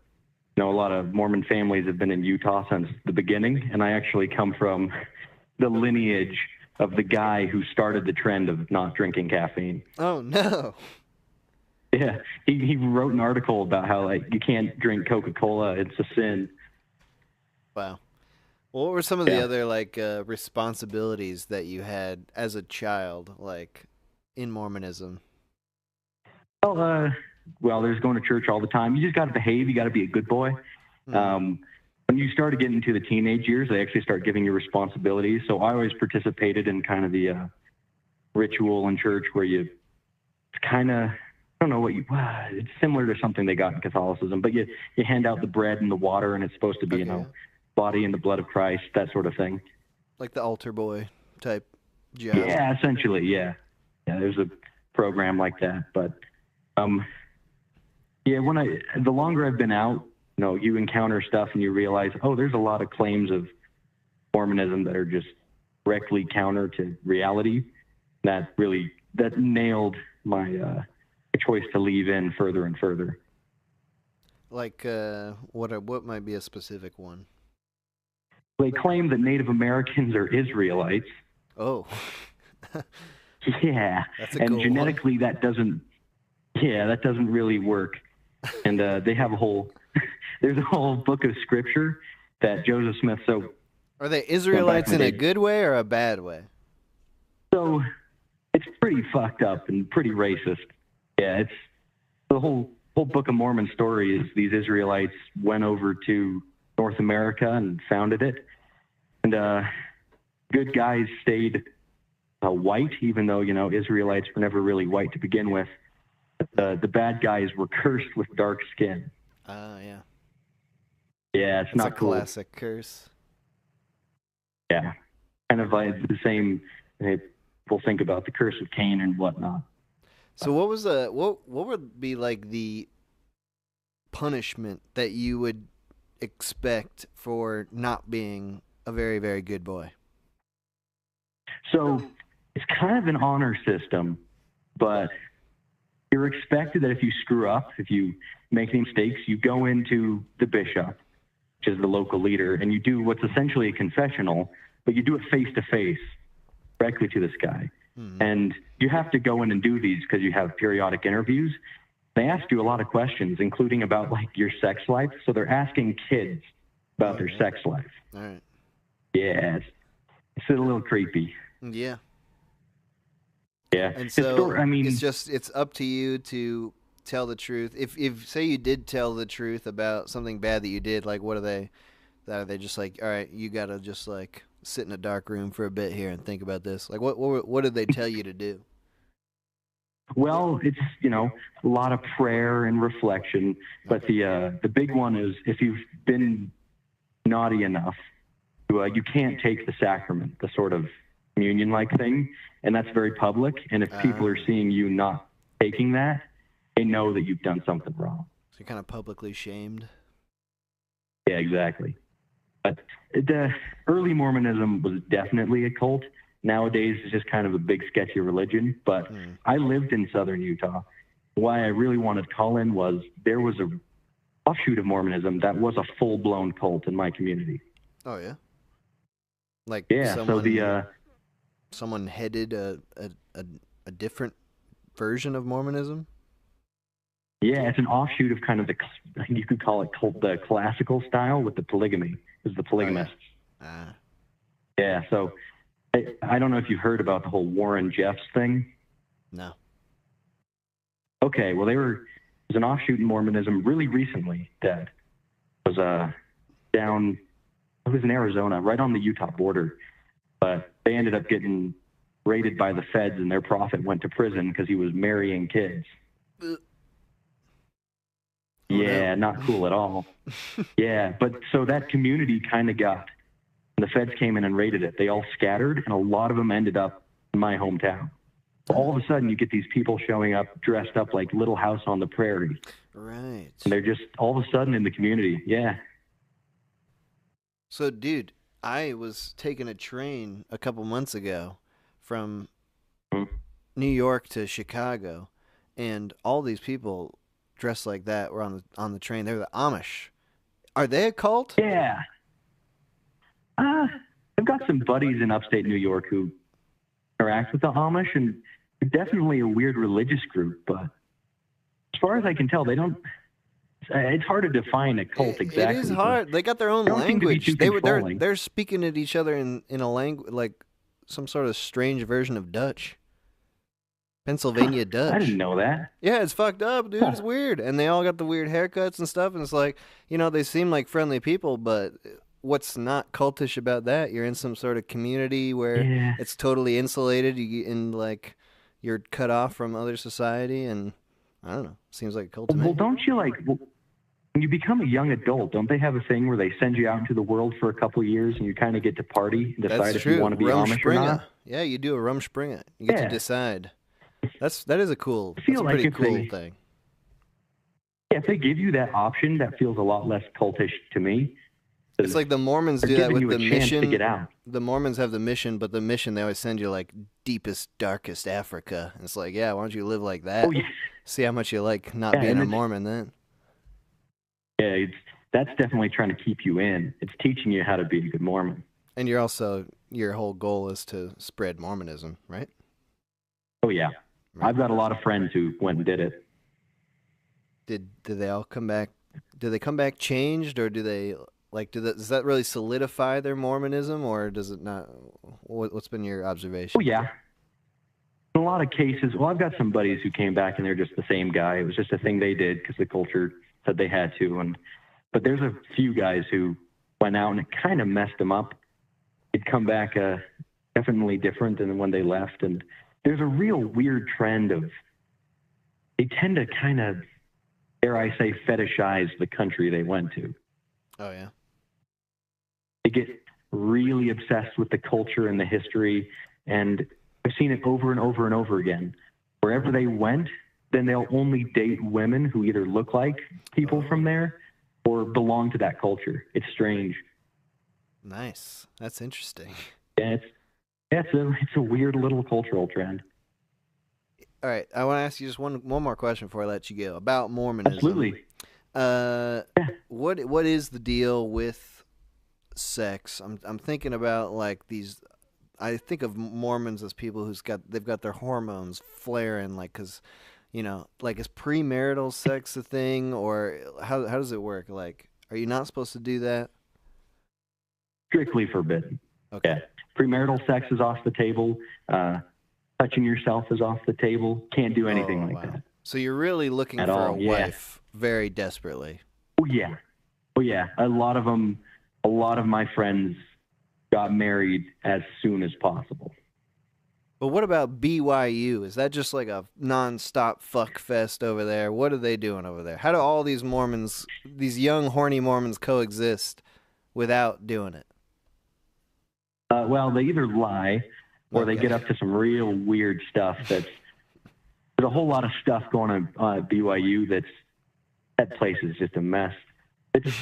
a lot of Mormon families have been in Utah since the beginning, and I actually come from the lineage of the guy who started the trend of not drinking caffeine. Oh, no. Yeah, he wrote an article about how you can't drink Coca-Cola, it's a sin. Wow. Well, what were some of the other responsibilities that you had as a child, in Mormonism? Well, there's going to church all the time. You just got to behave. You got to be a good boy. When you started getting into the teenage years, they actually start giving you responsibilities. So I always participated in kind of the ritual in church where you kind of, I don't know what it's similar to something they got in Catholicism, but you hand out the bread and the water, and it's supposed to be, body and the blood of Christ, that sort of thing. Like the altar boy type job. Yeah, essentially, yeah. Yeah, there's a program like that, but the longer I've been out, you encounter stuff and you realize, there's a lot of claims of Mormonism that are just directly counter to reality. That nailed my choice to leave in further and further. What might be a specific one? They claim that Native Americans are Israelites. Oh. Yeah. That's a and genetically that doesn't really work. And they have there's a whole book of scripture that Joseph Smith, are they Israelites in a good way or a bad way? So it's pretty fucked up and pretty racist. Yeah, it's the whole Book of Mormon story is these Israelites went over to North America and founded it. And good guys stayed white, even though, Israelites were never really white to begin with. The bad guys were cursed with dark skin. Yeah. Yeah, it's not cool. It's a classic curse. Yeah. Kind of like the same, people think about the curse of Cain and whatnot. So what would be the punishment that you would expect for not being a very, very good boy? So it's kind of an honor system, but you're expected that if you screw up, if you make any mistakes, you go into the bishop, which is the local leader, and you do what's essentially a confessional, but you do it face to face, directly to this guy. Mm-hmm. And you have to go in and do these because you have periodic interviews. They ask you a lot of questions, including about your sex life. So they're asking kids about their sex life. All right. Yeah, it's a little creepy. Yeah. Yeah. And so it's up to you to tell the truth. If say you did tell the truth about something bad that you did, what are they just all right, you got to just sit in a dark room for a bit here and think about this. What did they tell you to do? Well, it's, a lot of prayer and reflection, but the big one is if you've been naughty enough, you can't take the sacrament, the sort of communion-like thing, and that's very public, and if people are seeing you not taking that, they know that you've done something wrong. So you're kind of publicly shamed? Yeah, exactly. But the early Mormonism was definitely a cult. Nowadays, it's just kind of a big, sketchy religion, but I lived in southern Utah. Why I really wanted to call in was there was a offshoot of Mormonism that was a full-blown cult in my community. Oh, yeah? Someone headed a different version of Mormonism? Yeah, it's an offshoot of kind of you could call it the classical style with the polygamy. It was the polygamists. Oh, yeah. Yeah, so I don't know if you've heard about the whole Warren Jeffs thing. No. Okay, well, there's an offshoot in Mormonism really recently that was it was in Arizona, right on the Utah border, but they ended up getting raided by the feds and their prophet went to prison because he was marrying kids. Yeah, not cool at all. Yeah, but so that community kind of got And the feds came in and raided it. They all scattered, and a lot of them ended up in my hometown. All of a sudden, you get these people showing up dressed up like Little House on the Prairie. Right. And they're just all of a sudden in the community. Yeah. So, dude, I was taking a train a couple months ago from New York to Chicago, and all these people dressed like that were on the train. They were the Amish. Are they a cult? Yeah. I've got some buddies in upstate New York who interact with the Amish, and they're definitely a weird religious group, but as far as I can tell, they don't. It's hard to define a cult exactly. It is hard. They got their own language. They're speaking at each other in a language like some sort of strange version of Dutch. Pennsylvania Dutch. I didn't know that. Yeah, it's fucked up, dude. It's weird. And they all got the weird haircuts and stuff, and it's like, they seem like friendly people, but what's not cultish about that? You're in some sort of community where it's totally insulated, you're cut off from other society, and I don't know. Seems like a cult to me. Well, don't you when you become a young adult, don't they have a thing where they send you out into the world for a couple of years and you kind of get to party and decide if you want to be Amish or not? Yeah, you do a Rumspringa. You get to decide. That is a pretty cool thing. Yeah, if they give you that option, that feels a lot less cultish to me. It's like the Mormons do that with the mission. To get out. The Mormons have the mission, but the mission they always send you like deepest, darkest Africa. And it's like, yeah, why don't you live like that? Oh, yeah. See how much you like not being a Mormon then. Yeah, that's definitely trying to keep you in. It's teaching you how to be a good Mormon. And your whole goal is to spread Mormonism, right? Oh yeah, right. I've got a lot of friends who went and did it. Did they all come back? Do they come back changed, or do they does that really solidify their Mormonism, or does it not? What's been your observation? Oh yeah, in a lot of cases. Well, I've got some buddies who came back and they're just the same guy. It was just a thing they did because the culture said they had to. But there's a few guys who went out and it kind of messed them up. They'd come back definitely different than when they left. And there's a real weird trend of they tend to kind of, dare I say, fetishize the country they went to. Oh, yeah. They get really obsessed with the culture and the history. And I've seen it over and over and over again. Wherever they went, then they'll only date women who either look like people from there or belong to that culture. It's strange. Nice. That's interesting. Yeah, it's a weird little cultural trend. All right, I want to ask you just one more question before I let you go about Mormonism. Absolutely. What is the deal with sex? I'm thinking about like these. I think of Mormons as people they've got their hormones flaring, like because. Is premarital sex a thing, or how does it work? Like, are you not supposed to do that? Strictly forbidden. Okay. Yeah. Premarital sex is off the table. Touching yourself is off the table. Can't do anything like that. So you're really looking at for all. a wife very desperately. Oh yeah. A lot of my friends got married as soon as possible. But what about BYU? Is that just like a non-stop fuck fest over there? What are they doing over there? How do all these Mormons, these young horny Mormons, coexist without doing it? Well, they either lie or they get up to some real weird stuff. There's a whole lot of stuff going on at BYU that place is just a mess.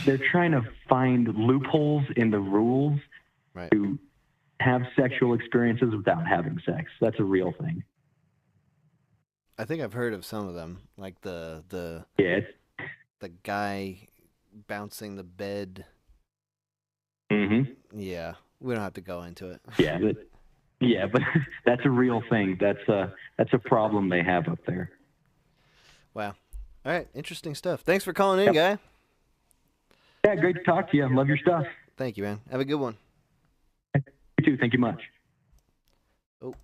They're trying to find loopholes in the rules to have sexual experiences without having sex. That's a real thing. I think I've heard of some of them, like the guy bouncing the bed. Mm-hmm. Yeah, we don't have to go into it. But that's a real thing. That's a problem they have up there. Wow. All right, interesting stuff. Thanks for calling in, guy. Yeah, great to talk to you. Love your stuff. Thank you, man. Have a good one. You too. Thank you much. Oh,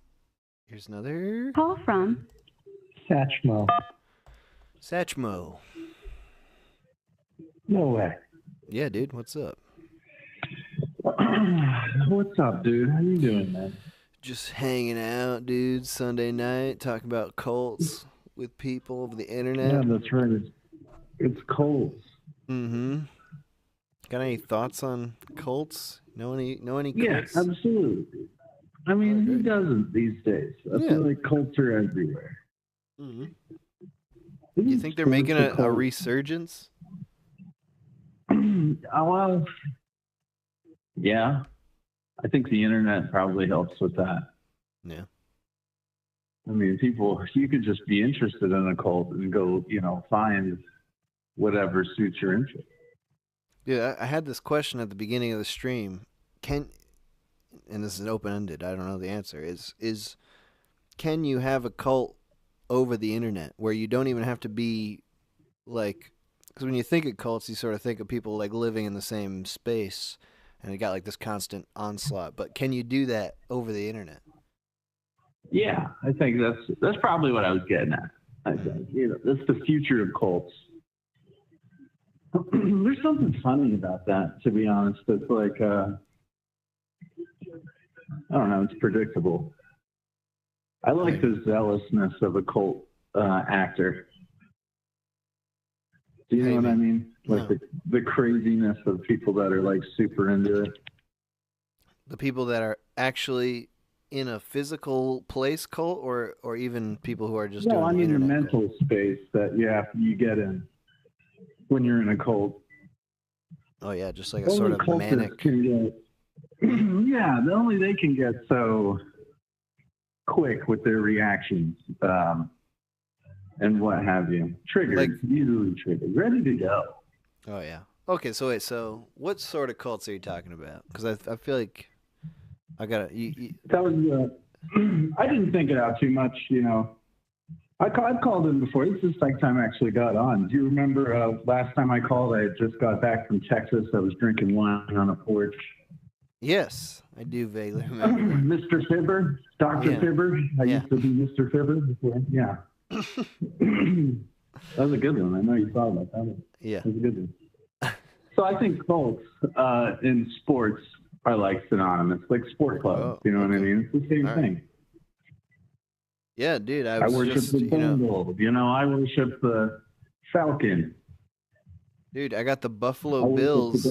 here's another call from Satchmo. Satchmo. No way. Yeah, dude. What's up? What's up, dude? How you doing, man? Just hanging out, dude. Sunday night, talking about cults with people over the internet. Yeah, that's right. It's cults. Mm-hmm. Got any thoughts on cults? Know any Yeah, cults? absolutely. I mean, who doesn't these days? I feel like cults are everywhere. Mm-hmm. Do you think they're making a resurgence? Well, yeah. I think the internet probably helps with that. Yeah. I mean, you could just be interested in a cult and go, find whatever suits your interest. Yeah, I had this question at the beginning of the stream. And this is open-ended, I don't know the answer, is can you have a cult over the internet where you don't even have to be like, because when you think of cults, you sort of think of people like living in the same space and you got like this constant onslaught, but can you do that over the internet? Yeah, I think that's probably what I was getting at. I think, that's the future of cults. There's something funny about that, to be honest. It's like, I don't know, it's predictable. I like the zealousness of a cult actor. Do you know what I mean? Like the craziness of people that are like super into it. The people that are actually in a physical place cult, or even people who are just doing I mean the mental cult? space that you get in when you're in a cult. Oh yeah, just like a sort of manic. Only they can get so quick with their reactions and what have you. Triggered, easily triggered, ready to go. Oh yeah. Okay, so wait, what sort of cults are you talking about? Because I feel like I gotta. That was. I didn't think it out too much, I've called in before. This is the second time I actually got on. Do you remember last time I called? I had just got back from Texas. I was drinking wine on a porch. Yes, I do vaguely remember. Mr. Fibber, Dr. Fibber. I used to be Mr. Fibber before. Yeah. That was a good one. I know you thought about that. Yeah. That was a good one. So I think cults in sports are like synonymous, like sport clubs. You know what I mean? It's the same thing. Yeah, dude. I worship just, the Bengal. I worship the Falcon. Dude, I got the Buffalo Bills.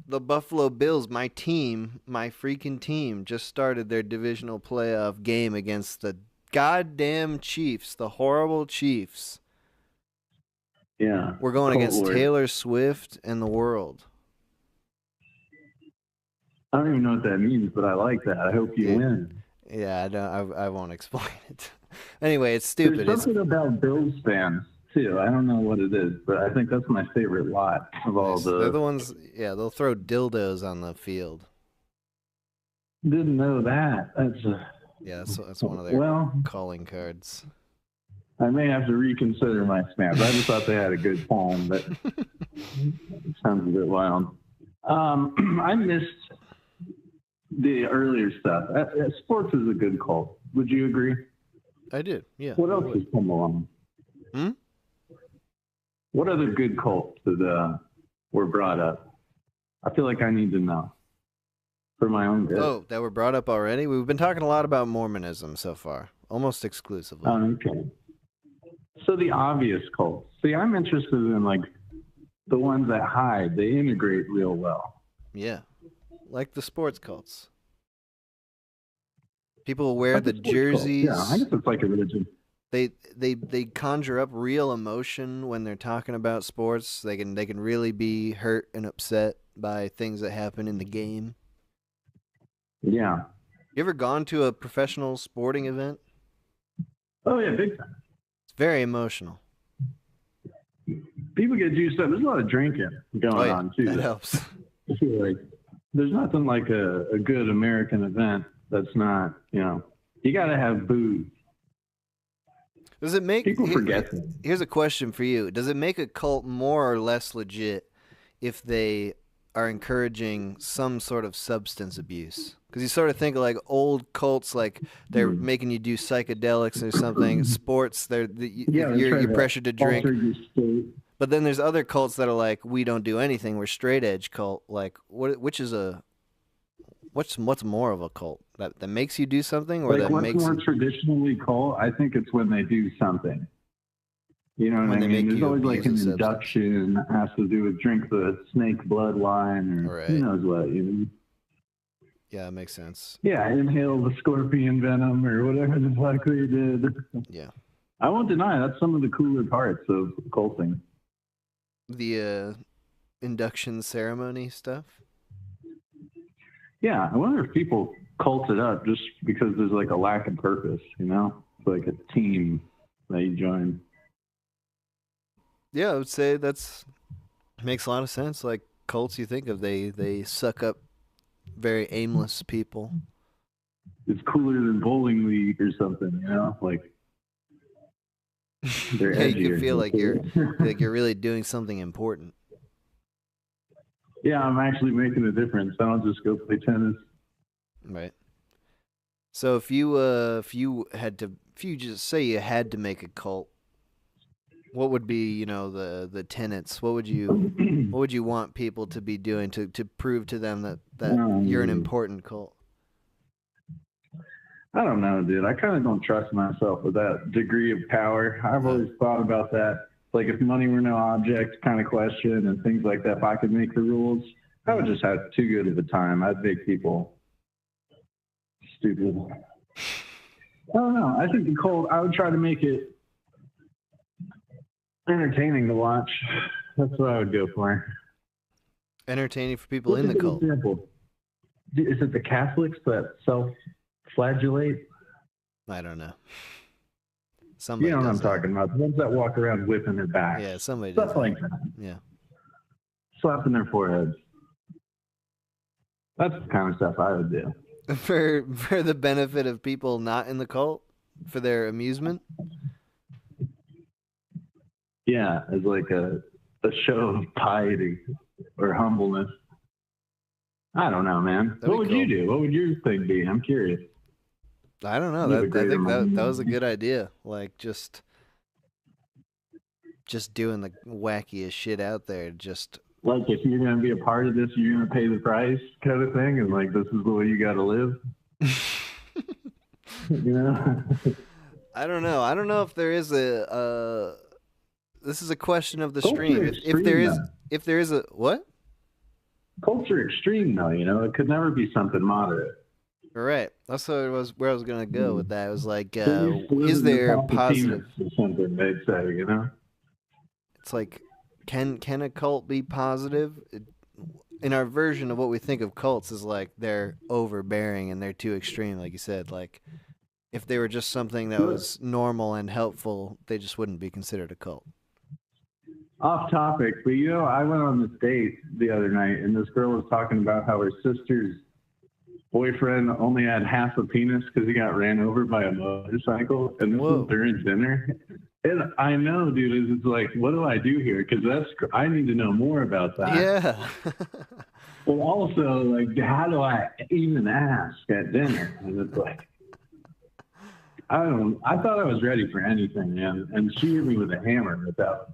The Buffalo Bills, my team, my freaking team, just started their divisional playoff game against the goddamn Chiefs, the horrible Chiefs. Yeah. We're going against Taylor Swift and the world. I don't even know what that means, but I like that. I hope you win. Yeah, I won't explain it. Anyway, it's stupid. There's something about Bills fans, too. I don't know what it is, but I think that's my favorite lot of all the... They're the ones, they'll throw dildos on the field. Didn't know that. That's one of their calling cards. I may have to reconsider my stance. I just thought they had a good poem, but it sounds a bit wild. I missed the earlier stuff. Sports is a good cult. Would you agree? I did, yeah. What else has come along? What other good cults that were brought up? I feel like I need to know for my own good. Oh, that were brought up already? We've been talking a lot about Mormonism so far, almost exclusively. Okay. So the obvious cults. See, I'm interested in like the ones that hide. They integrate real well. Yeah, like the sports cults. People wear the jerseys. Yeah, I guess it's like a religion. They conjure up real emotion when they're talking about sports. They can really be hurt and upset by things that happen in the game. Yeah. You ever gone to a professional sporting event? Oh yeah, big time. It's very emotional. People get juiced up. There's a lot of drinking going on too. That helps. I feel like there's nothing like a good American event that's not, you got to have booze. Does it make people forget? Here's a question for you: does it make a cult more or less legit if they are encouraging some sort of substance abuse? Because you sort of think of like old cults, like they're making you do psychedelics or something. Sports, you're pressured to drink. But then there's other cults that are like, we don't do anything. We're straight edge cult. Like, what's more of a cult that makes you do something, or like that what's makes more traditionally cult? I think it's when they do something. You know what I mean? There's always like an induction that has to do with drink the snake bloodline or who knows what. Yeah, that makes sense. Yeah, inhale the scorpion venom or whatever the fuck they did. Yeah. I won't deny that's some of the cooler parts of culting. The induction ceremony stuff? Yeah, I wonder if people cult it up just because there's like a lack of purpose, you know? It's like a team that you join. Yeah, I would say makes a lot of sense. Like cults you think of, they suck up very aimless people. It's cooler than bowling league or something, you know? Like they're yeah, you edgier. can feel like you're really doing something important. Yeah, I'm actually making a difference. I don't just go play tennis. Right. So if you just say you had to make a cult, what would be, the tenets? What would you want people to be doing to prove to them that you're an important cult? I don't know, dude. I kind of don't trust myself with that degree of power. I've always thought about that. Like if money were no object kind of question and things like that, if I could make the rules, I would just have too good of a time. I'd make people stupid. I don't know. I think the cult, I would try to make it entertaining to watch. That's what I would go for. Entertaining for people in the cult. Example. Is it the Catholics that self-flagellate? I don't know. Somebody you know what I'm that. talking about. The ones that walk around whipping their back. Yeah, somebody Stuff does like that. that. Yeah. Slapping their foreheads. That's the kind of stuff I would do. For the benefit of people not in the cult? For their amusement? Yeah, as like a show of piety or humbleness. I don't know, man. That'd what be would cool. you do? What would your thing be? I'm curious. I don't know. You have a I greater think mind that than was a me. good idea. Like just doing the wackiest shit out there. Just Like if you're going to be a part of this, you're going to pay the price kind of thing. And like, this is the way you got to live. You know? I don't know. I don't know if there is this is a question of the Culture stream. extreme, If there is a what? Culture extreme, though, you know? It could never be something moderate. Right. That's what it was. Where I was gonna go with that. It was like, Then you're is splitting there the top of positive? penis or something, they'd say, you know? It's like, can a cult be positive? In our version of what we think of cults is like they're overbearing and they're too extreme, like you said. Like if they were just something that was normal and helpful, they just wouldn't be considered a cult. Off topic, but you know, I went on this date the other night, and this girl was talking about how her sister's boyfriend only had half a penis because he got ran over by a motorcycle, and this was during dinner. And I know, dude, it's like, what do I do here? Because I need to know more about that. Yeah. But also, like, how do I even ask at dinner? And it's like, I thought I was ready for anything, man. And she hit me with a hammer without.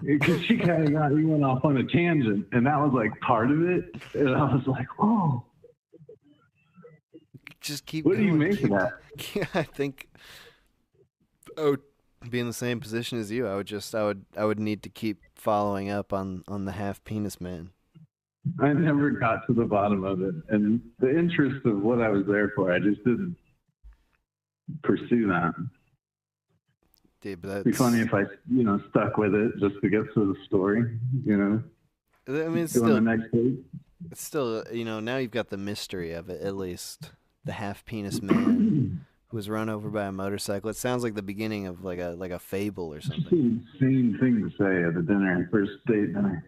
Because she kind of went off on a tangent, and that was like part of it. And I was like, "Oh, Just keep. what do you going. make of that?" Yeah, I think I would be in the same position as you. I would need to keep following up on the half penis man. I never got to the bottom of it, and the interest of what I was there for, I just didn't pursue that. Dude, but It'd be funny if I, stuck with it just to get to the story, I mean, it's Go on still, the next page. it's still, now you've got the mystery of it, at least. The half penis man who was run over by a motorcycle. It sounds like the beginning of like a fable or It's something. an insane thing to say at the dinner, first date dinner.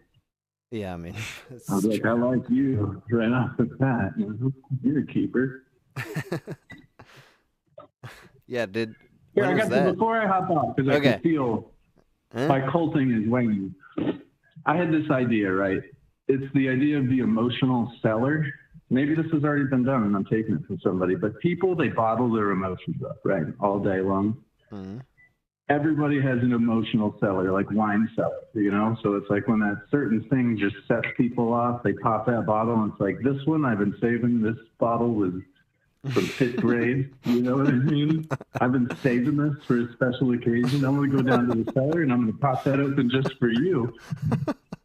Yeah, I mean, it's I was like, true. I like you right off the bat. You're a keeper. Yeah, Here, when I was got that? to, before I hop off, because I Okay. can feel Huh? my culting is waning. I had this idea, right? It's the idea of the emotional seller. Maybe this has already been done and I'm taking it from somebody, but people, they bottle their emotions up, right? All day long. Mhm. Everybody has an emotional seller, like wine cellar, So it's like when that certain thing just sets people off, they pop that bottle and it's like, this one I've been saving. This bottle was from 5th grade. You know what I mean? I've been saving this for a special occasion. I'm going to go down to the cellar and I'm going to pop that open just for you.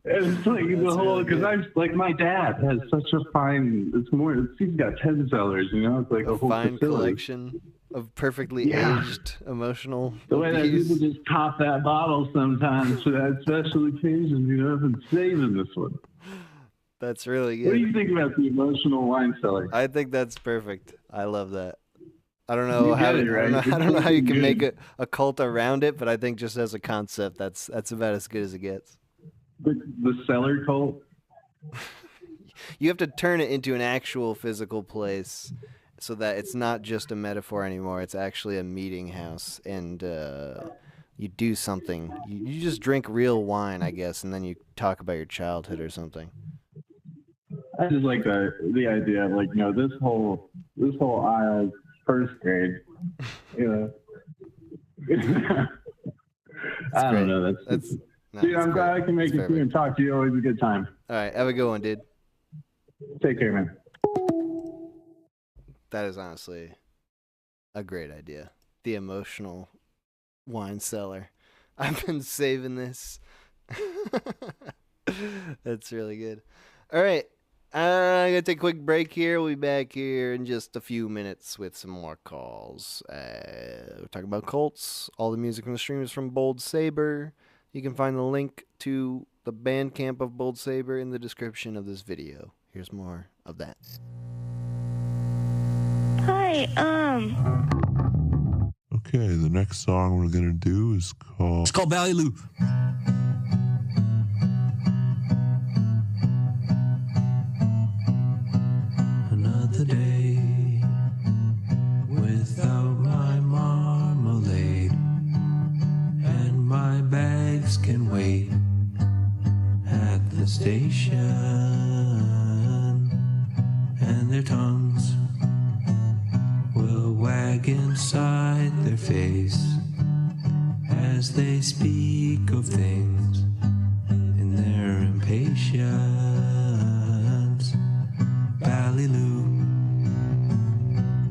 it's like the whole, because I'm like, my dad has such a fine, he's got 10 sellers, you know, it's like a whole fine facility. collection of perfectly aged emotional. The way that people just pop that bottle sometimes for that special occasion, you know, I've been saving this one. That's really good. What do you think about the emotional wine cellar? I think that's perfect. I love that. I don't know how right? I don't know how you can make a cult around it, but I think just as a concept, that's about as good as it gets. The cellar cult? You have to turn it into an actual physical place so that it's not just a metaphor anymore. It's actually a meeting house, and you do something. You just drink real wine, I guess, and then you talk about your childhood or something. I just like the idea of, like, you know, this whole aisle, first grade, you know. I don't know. That's dude, I'm glad I can make it through and talk to you. Always a good time. All right, have a good one, dude. Take care, man. That is honestly a great idea. The emotional wine cellar. I've been saving this. That's really good. All right. I'm going to take a quick break here. We'll be back here in just a few minutes with some more calls. We're talking about Colts. All the music from the stream is from Bold Saber. You can find the link to the Bandcamp of Bold Saber in the description of this video. Here's more of that. Hi, Okay, the next song we're going to do is called... It's called Ballylu. Another day without my marmalade, and my bags can wait at the station, and their tongues will wag inside their face as they speak of things in their impatience. Ballylu,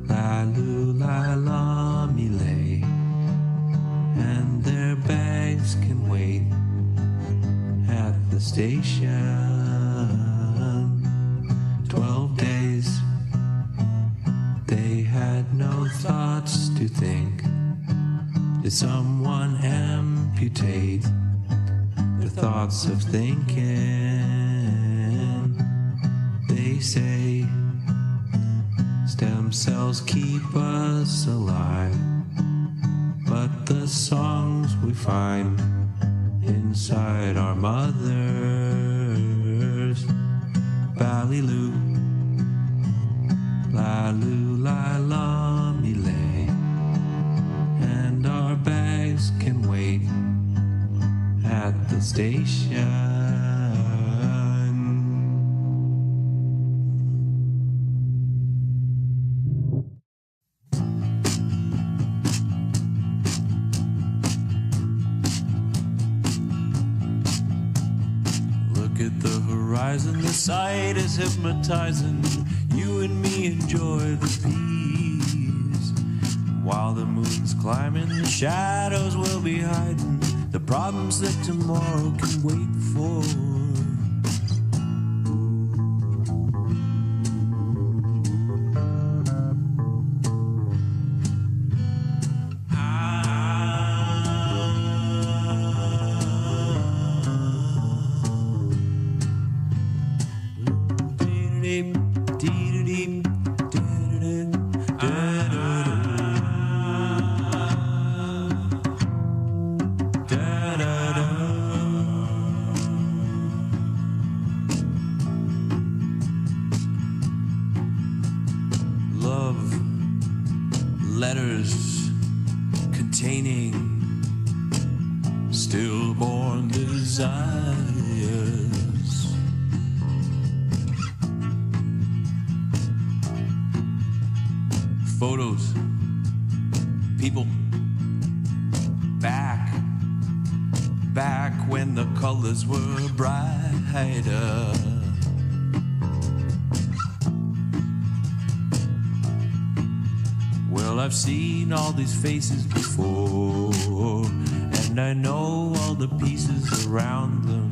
la lu la la me lay, and their bags can wait at the station. 12 days they had no thoughts to think. Did someone amputate their thoughts of thinking? They say stem cells keep us alive, but the songs we find inside our mothers. Ballylu, la lu la la me lay, and our bags can wait at the station. The sight is hypnotizing. You and me enjoy the peace. While the moon's climbing, the shadows will be hiding the problems that tomorrow can wait for. Letters containing stillborn desires. Photos, people, back when the colors were brighter. Well, I've seen all these faces before, and I know all the pieces around them.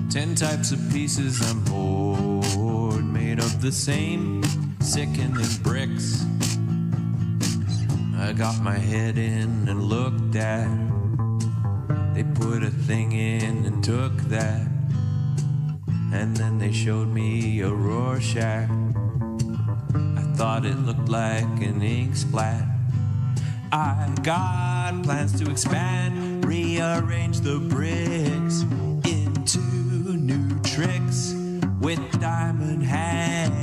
10 types of pieces I'm bored, made of the same sickening bricks. I got my head in and looked at. They put a thing in and took that. And then they showed me a Rorschach. I thought it looked like an ink splat. I got plans to expand, rearrange the bricks into new tricks with diamond hands.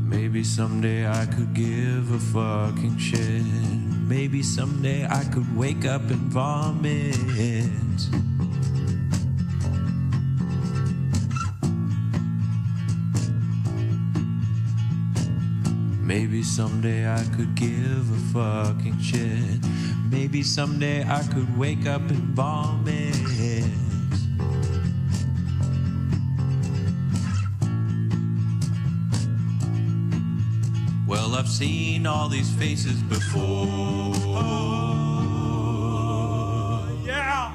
Maybe someday I could give a fucking shit. Maybe someday I could wake up and vomit. Maybe someday I could give a fucking shit. Maybe someday I could wake up and vomit. Well, I've seen all these faces before. Yeah!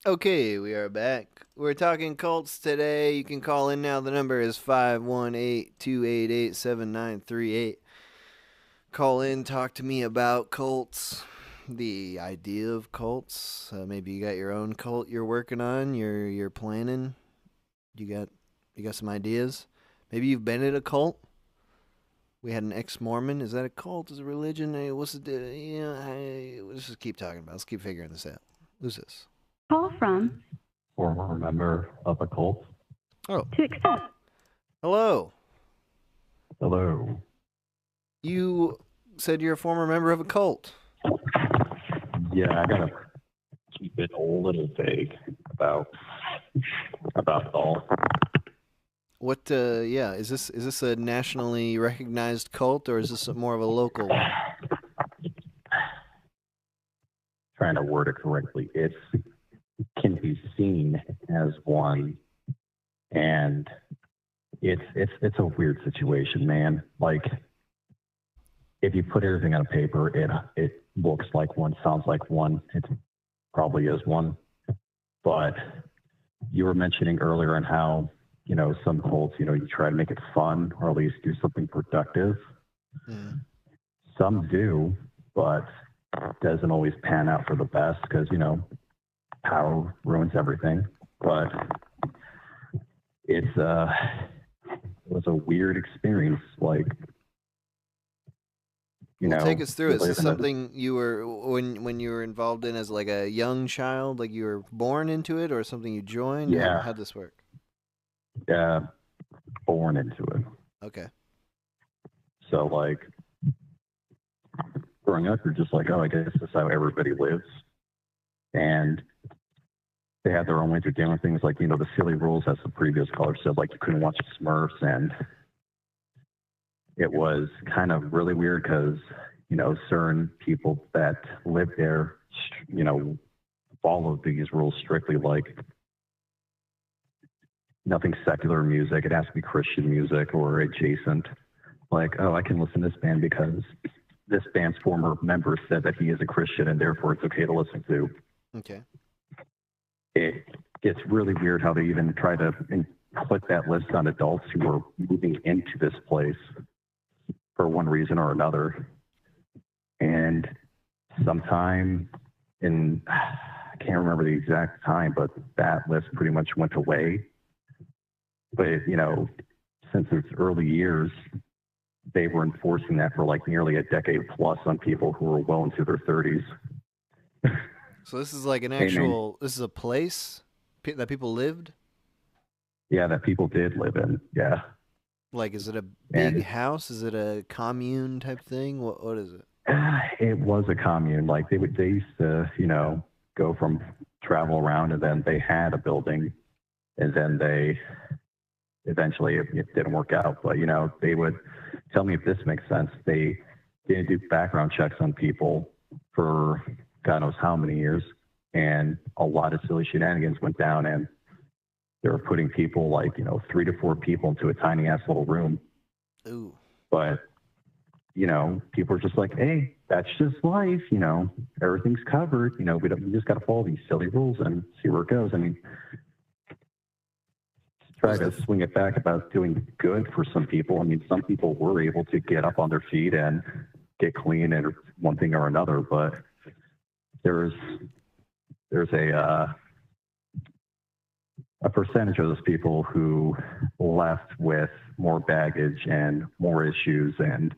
Okay, we are back. We're talking cults today. You can call in now. The number is 518-288-7938. Call in, talk to me about cults, the idea of cults. Maybe you got your own cult you're working on, you're planning. You got some ideas. Maybe you've been in a cult. We had an ex-Mormon. Is that a cult? Is it a religion? Hey, what's it? Let's just keep talking about it. Let's keep figuring this out. Who's this? Call from. Former member of a cult. Oh. To accept. Hello. Hello. You said you're a former member of a cult. Yeah, I gotta keep it a little vague about it all. What? Yeah. Is this a nationally recognized cult, or is this more of a local one? Trying to word it correctly. It can be seen as one, and it's a weird situation, man. Like, if you put everything on paper, it looks like one, sounds like one. It probably is one. But you were mentioning earlier on how, some cults, you try to make it fun or at least do something productive. Mm. Some do, but doesn't always pan out for the best because, power ruins everything. But it was a weird experience. Like, take us through it. Is this something you were when you were involved in as like a young child, like you were born into it, or something you joined? Yeah. How'd this work? Born into it. Okay. So, like, growing up, you're just like, oh, I guess this is how everybody lives. And they had their own ways of doing things, like, the silly rules, as the previous caller said, like you couldn't watch Smurfs. And it was kind of really weird because, certain people that lived there, followed these rules strictly, like nothing secular music. It has to be Christian music or adjacent. Like, oh, I can listen to this band because this band's former member said that he is a Christian and therefore it's okay to listen to. Okay. It gets really weird how they even try to put that list on adults who are moving into this place for one reason or another. And sometime I can't remember the exact time, but that list pretty much went away. But, since its early years, they were enforcing that for like nearly a decade plus on people who were well into their 30s. So this is like this is a place that people lived? Yeah, that people did live in, yeah. Like, is it a big house? Is it a commune type thing? What is it? It was a commune. Like they used to, go from travel around, and then they had a building, and then they eventually it didn't work out. But they would tell me if this makes sense. They didn't do background checks on people for God knows how many years, and a lot of silly shenanigans went down, and they were putting people like 3 to 4 people into a tiny ass little room. Ooh. But people are just like, hey, that's just life. Everything's covered. We just got to follow these silly rules and see where it goes. I mean, try to swing it back about doing good for some people. I mean, some people were able to get up on their feet and get clean and one thing or another, but there's a percentage of those people who left with more baggage and more issues and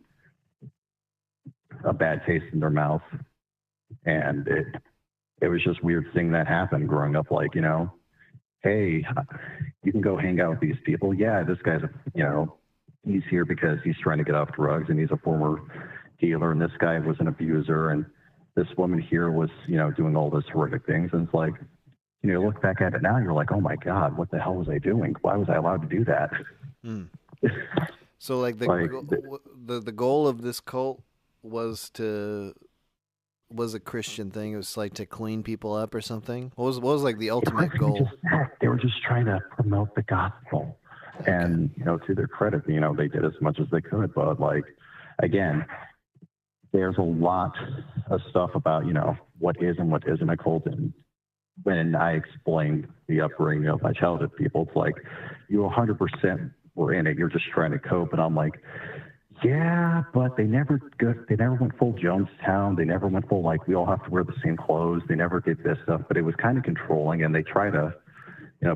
a bad taste in their mouth. And it was just weird seeing that happen growing up. Like, hey, you can go hang out with these people. Yeah, this guy's, he's here because he's trying to get off drugs and he's a former dealer. And this guy was an abuser. And this woman here was, doing all this horrific things. And it's like, look back at it now, you're like, oh my God, what the hell was I doing? Why was I allowed to do that? So like the goal of this cult was a Christian thing. It was like to clean people up or something. What was like the ultimate goal? They were just trying to promote the gospel. Okay. And, to their credit, they did as much as they could. But like, again, there's a lot of stuff about, what is and what isn't a cult. And when I explained the upbringing of my childhood people, it's like, you 100% were in it. You're just trying to cope. And I'm like, yeah, but they never went full Jonestown. They never went full, like, we all have to wear the same clothes. They never did this stuff, but it was kind of controlling. And they try to,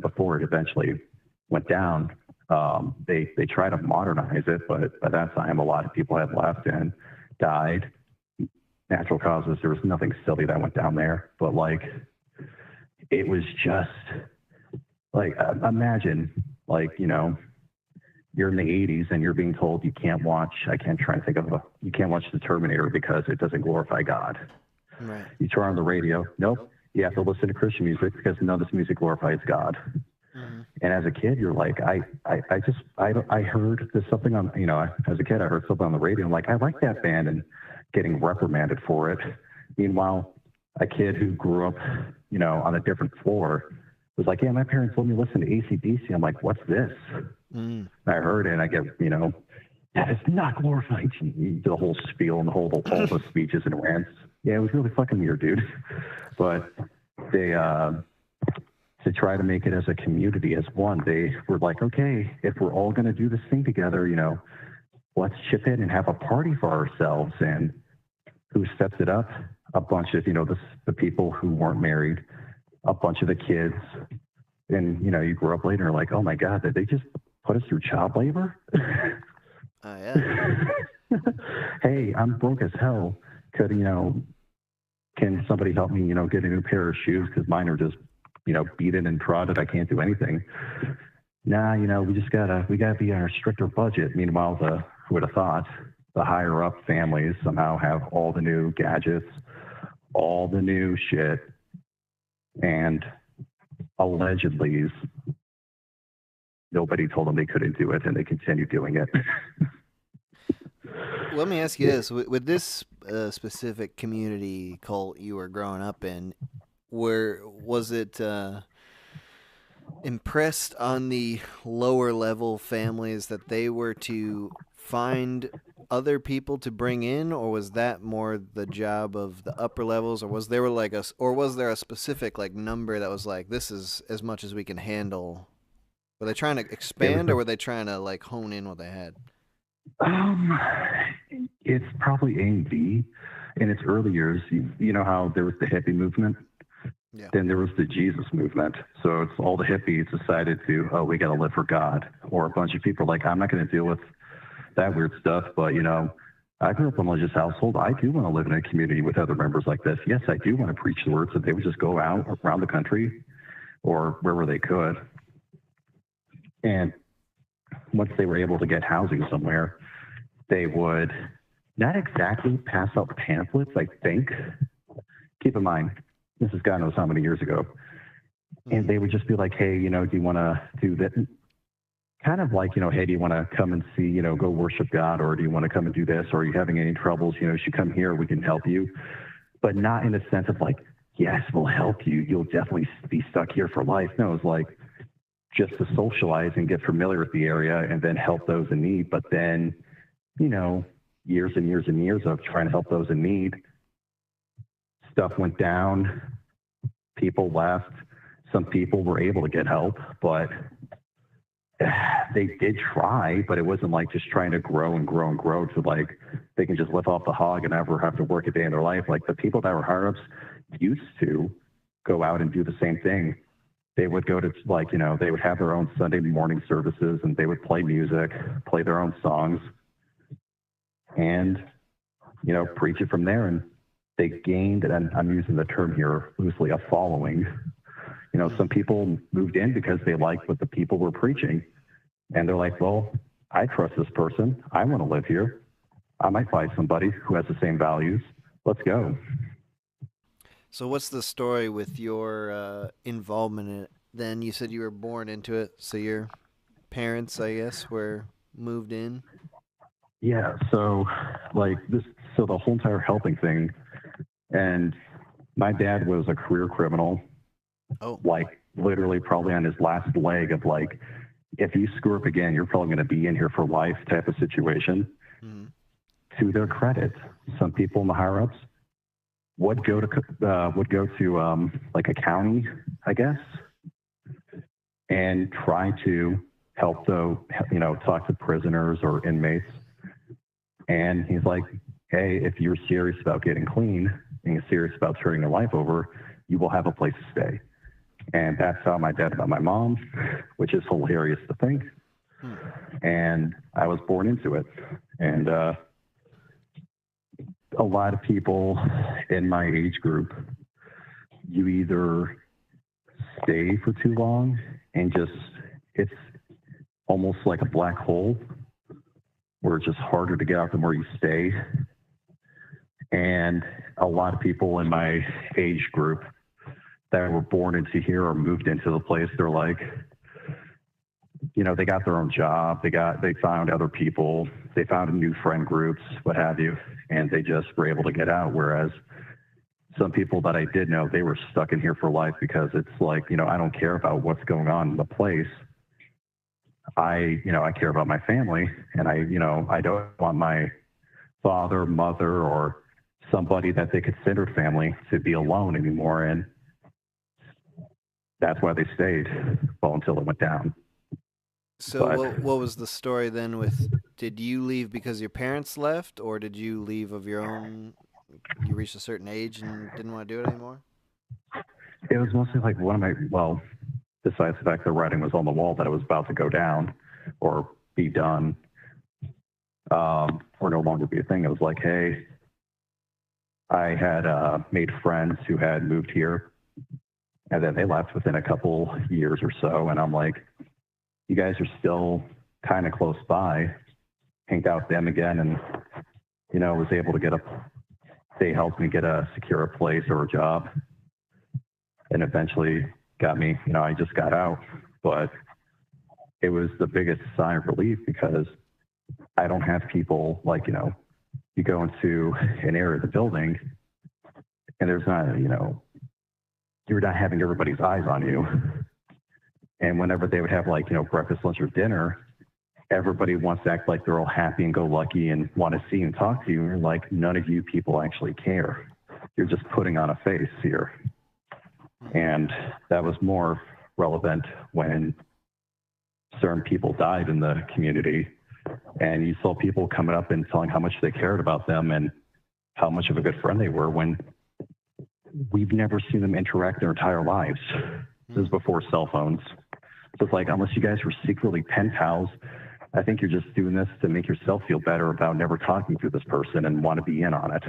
before it eventually went down, they try to modernize it. But by that time, a lot of people had left and died. Natural causes. There was nothing silly that went down there. But like, it was just like, imagine, like, you're in the 80s and you're being told you can't watch, you can't watch The Terminator because it doesn't glorify God. Right. You turn on the radio, nope, you have to listen to Christian music because none of this music glorifies God. Mm-hmm. And as a kid, you're like, I heard there's something on, as a kid, I heard something on the radio. I'm like, I like that band, and getting reprimanded for it. Meanwhile, a kid who grew up, on a different floor was like, yeah, my parents let me listen to AC/DC. I'm like, what's this? Mm. I heard it, and I get, that is not glorifying. The whole spiel and all the speeches and rants. Yeah, it was really fucking weird, dude. But they, to try to make it as a community, as one, they were like, okay, if we're all going to do this thing together, let's chip in and have a party for ourselves. And who steps it up? A bunch of, the people who weren't married, a bunch of the kids. And, you grow up later and like, oh my God, did they just put us through child labor? Oh, yeah. Hey, I'm broke as hell. Can somebody help me, get a new pair of shoes? Because mine are just, beaten and trodden. I can't do anything. Nah, we gotta be on a stricter budget. Meanwhile, who would have thought, the higher up families somehow have all the new gadgets, all the new shit, and allegedly nobody told them they couldn't do it, and they continue doing it. Let me ask you this. With this specific community cult you were growing up in, was it impressed on the lower level families that they were to find other people to bring in, or was that more the job of the upper levels, or was there a specific like number that was like, this is as much as we can handle? Were they trying to expand, or were they trying to like hone in what they had? It's probably A and B. In its early years, you know how there was the hippie movement? Yeah. Then there was the Jesus movement. So it's all the hippies decided to, we got to live for God. Or a bunch of people like, I'm not going to deal with that weird stuff. But, I grew up in a religious household. I do want to live in a community with other members like this. Yes, I do want to preach the word. So they would just go out around the country or wherever they could. And, once they were able to get housing somewhere, they would not exactly pass out pamphlets, I think. Keep in mind, this is God knows how many years ago. And they would just be like, hey, do you want to do that? Kind of like, hey, do you want to come and see, go worship God, or do you want to come and do this, or are you having any troubles? You should come here, we can help you. But not in a sense of like, yes, we'll help you. You'll definitely be stuck here for life. No, it's like just to socialize and get familiar with the area and then help those in need. But then, years and years and years of trying to help those in need, stuff went down, people left. Some people were able to get help, but they did try, but it wasn't like just trying to grow and grow and grow to like they can just live off the hog and never have to work a day in their life. Like the people that were higher ups used to go out and do the same thing. They would go to like, they would have their own Sunday morning services and they would play music, play their own songs and, preach it from there. And they gained, and I'm using the term here loosely, a following. Some people moved in because they liked what the people were preaching. And they're like, well, I trust this person. I want to live here. I might find somebody who has the same values. Let's go. So what's the story with your involvement in it? Then you said you were born into it. So your parents, I guess, were moved in? Yeah. So the whole entire helping thing. And my dad was a career criminal. Oh. Like literally probably on his last leg of like, if you screw up again, you're probably going to be in here for life type of situation. Mm-hmm. To their credit, some people in the higher ups would go to like a county, I guess, and try to help talk to prisoners or inmates. And he's like, hey, if you're serious about getting clean and you're serious about turning your life over, you will have a place to stay. And that's how my dad met my mom, which is hilarious to think. And I was born into it. And a lot of people in my age group, you either stay for too long and it's almost like a black hole where it's just harder to get out the more you stay. And a lot of people in my age group that were born into here or moved into the place, they're like, they got their own job, they found other people, they found new friend groups, what have you, and they just were able to get out. Whereas some people that I did know, they were stuck in here for life because it's like, I don't care about what's going on in the place. I care about my family, and I don't want my father, mother, or somebody that they considered family to be alone anymore. And that's why they stayed until it went down. So what was the story then with, did you leave because your parents left, or did you leave of your own, you reached a certain age and didn't want to do it anymore? It was mostly like besides the fact the writing was on the wall that it was about to go down or be done, or no longer be a thing. It was like, hey, I had made friends who had moved here, and then they left within a couple years or so. And I'm like, you guys are still kind of close by. Hanged out with them again, and was able to they helped me secure a place or a job, and eventually got me, I just got out. But it was the biggest sign of relief because I don't have people like, you go into an area of the building and there's not, you're not having everybody's eyes on you. And whenever they would have breakfast, lunch, or dinner, everybody wants to act like they're all happy and go lucky and want to see and talk to you. And you're like, none of you people actually care. You're just putting on a face here. And that was more relevant when certain people died in the community, and you saw people coming up and telling how much they cared about them and how much of a good friend they were, when we've never seen them interact their entire lives. This is before cell phones. So it's like, unless you guys were secretly pen pals, I think you're just doing this to make yourself feel better about never talking to this person and want to be in on it.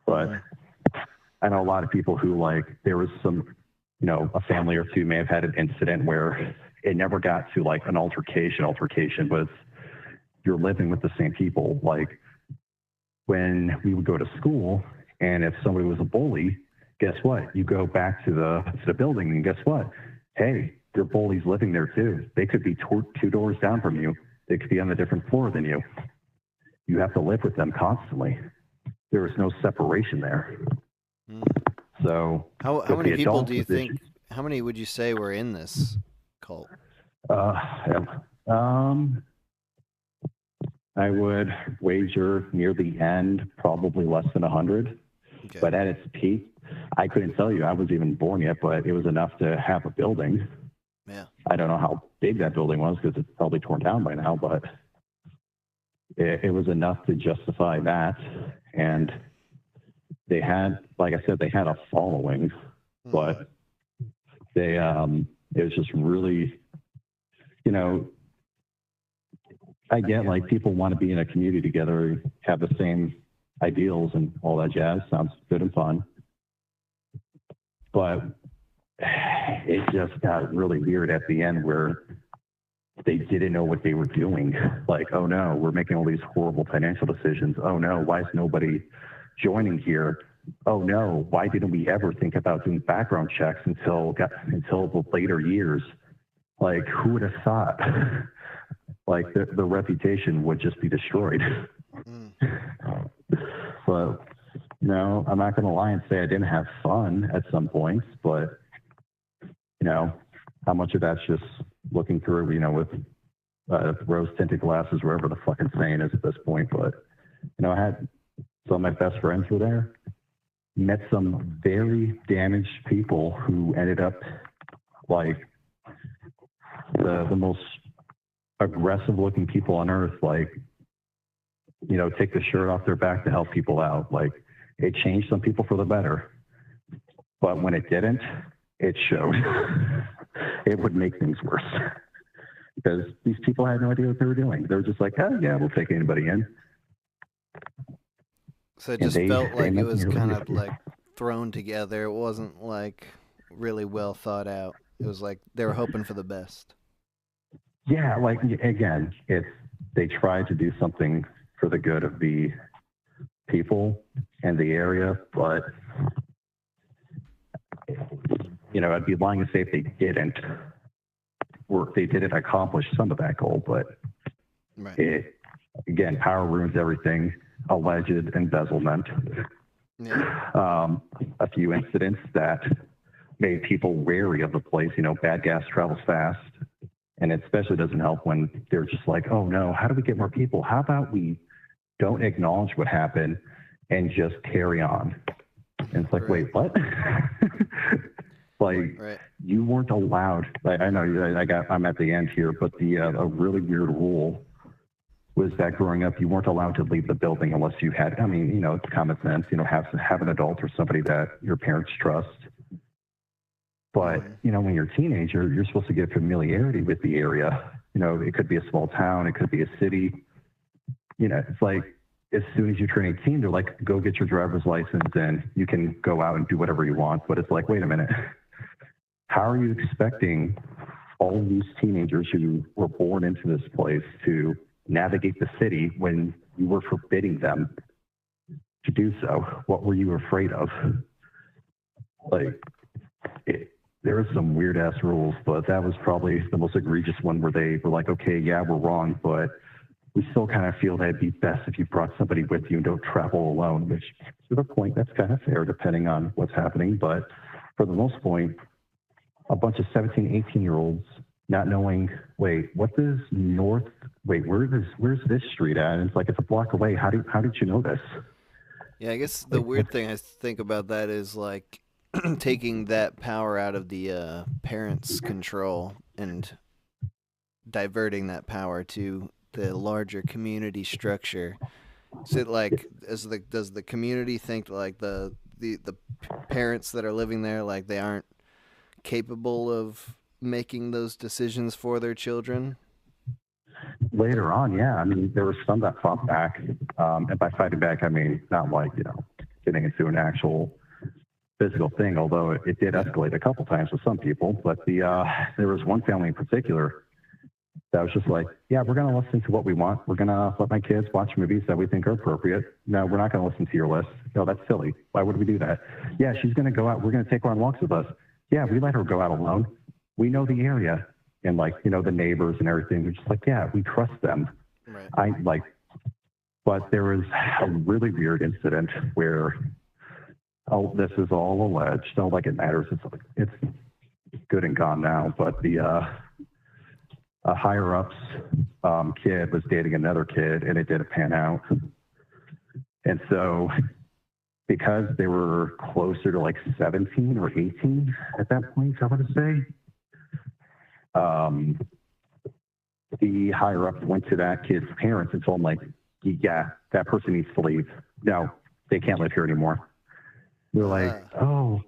But I know a lot of people who there was some, a family or two may have had an incident where it never got to like an altercation with you're living with the same people. Like when we would go to school, and if somebody was a bully, guess what? You go back to the building, and guess what? Hey, your bully's living there too. They could be two doors down from you. They could be on a different floor than you. You have to live with them constantly. There is no separation there. So how many people do you think? How many would you say were in this cult? I would wager near the end, probably less than 100. Okay. But at its peak, I couldn't tell you. I wasn't even born yet, but it was enough to have a building. Yeah. I don't know how big that building was because it's probably torn down by now, but it was enough to justify that. And they had, like I said, they had a following, but they, it was just really, you know, I get like people want to be in a community together, have the same ideals and all that jazz. Sounds good and fun. But it just got really weird at the end where they didn't know what they were doing. Like, oh no, we're making all these horrible financial decisions. Oh no, why is nobody joining here? Oh no, why didn't we ever think about doing background checks until the later years? Like, who would have thought? Like the reputation would just be destroyed. But you know, I'm not going to lie and say I didn't have fun at some points, but you know, how much of that's just looking through, you know, with rose-tinted glasses, wherever the fucking saying is at this point. But you know, I had some of my best friends were there. Met some very damaged people who ended up like the most aggressive looking people on earth, like, you know, take the shirt off their back to help people out. Like, it changed some people for the better, but when it didn't, it showed. It would make things worse because these people had no idea what they were doing. They were just like, oh yeah, we'll take anybody in. So it just felt like it was kind of like thrown together. It wasn't like really well thought out. It was like they were hoping for the best. Yeah, like, again, they tried to do something for the good of the people and the area, but, you know, I'd be lying to say if they didn't, or if they didn't accomplish some of that goal, but it, again, power ruins everything, alleged embezzlement, a few incidents that made people wary of the place. You know, bad gas travels fast. And it especially doesn't help when they're just like, oh no, how do we get more people? How about we don't acknowledge what happened and just carry on? And it's like, wait, what? Like, you weren't allowed. Like, I know I'm at the end here, but a really weird rule was that growing up, you weren't allowed to leave the building unless you had, I mean, you know, it's common sense, you know, have an adult or somebody that your parents trust. But, you know, when you're a teenager, you're supposed to get familiarity with the area. You know, it could be a small town. It could be a city. You know, it's like as soon as you turn 18, they're like, go get your driver's license and you can go out and do whatever you want. But it's like, wait a minute. How are you expecting all of these teenagers who were born into this place to navigate the city when you were forbidding them to do so? What were you afraid of? Like, there was some weird ass rules, but that was probably the most egregious one where they were like, okay, yeah, we're wrong, but we still kind of feel that it'd be best if you brought somebody with you and don't travel alone, which to the point, that's kind of fair depending on what's happening. But for the most point, a bunch of 17, 18-year-olds not knowing, wait, where's this street at? And it's like, it's a block away. How did you know this? Yeah, I guess the weird thing I think about that is like, taking that power out of the parents' control and diverting that power to the larger community structure. Is it like, does the community think like the parents that are living there, like they aren't capable of making those decisions for their children? Later on, yeah. I mean, there were some that fought back, and by fighting back, I mean not like, you know, getting into an actual physical thing, although it did escalate a couple times with some people. But there was one family in particular that was just like, yeah, we're going to listen to what we want. We're going to let my kids watch movies that we think are appropriate. No, we're not going to listen to your list. No, that's silly. Why would we do that? Yeah, she's going to go out. We're going to take her on walks with us. Yeah, we let her go out alone. We know the area and the neighbors and everything. We're just like, yeah, we trust them. Right. But there was a really weird incident where, this is all alleged. Don't like it matters. It's good and gone now. But the higher ups kid was dating another kid, and it didn't pan out. And so, because they were closer to like 17 or 18 at that point, I want to say, the higher ups went to that kid's parents and told them, like, yeah, that person needs to leave. No, they can't live here anymore. They're like, oh.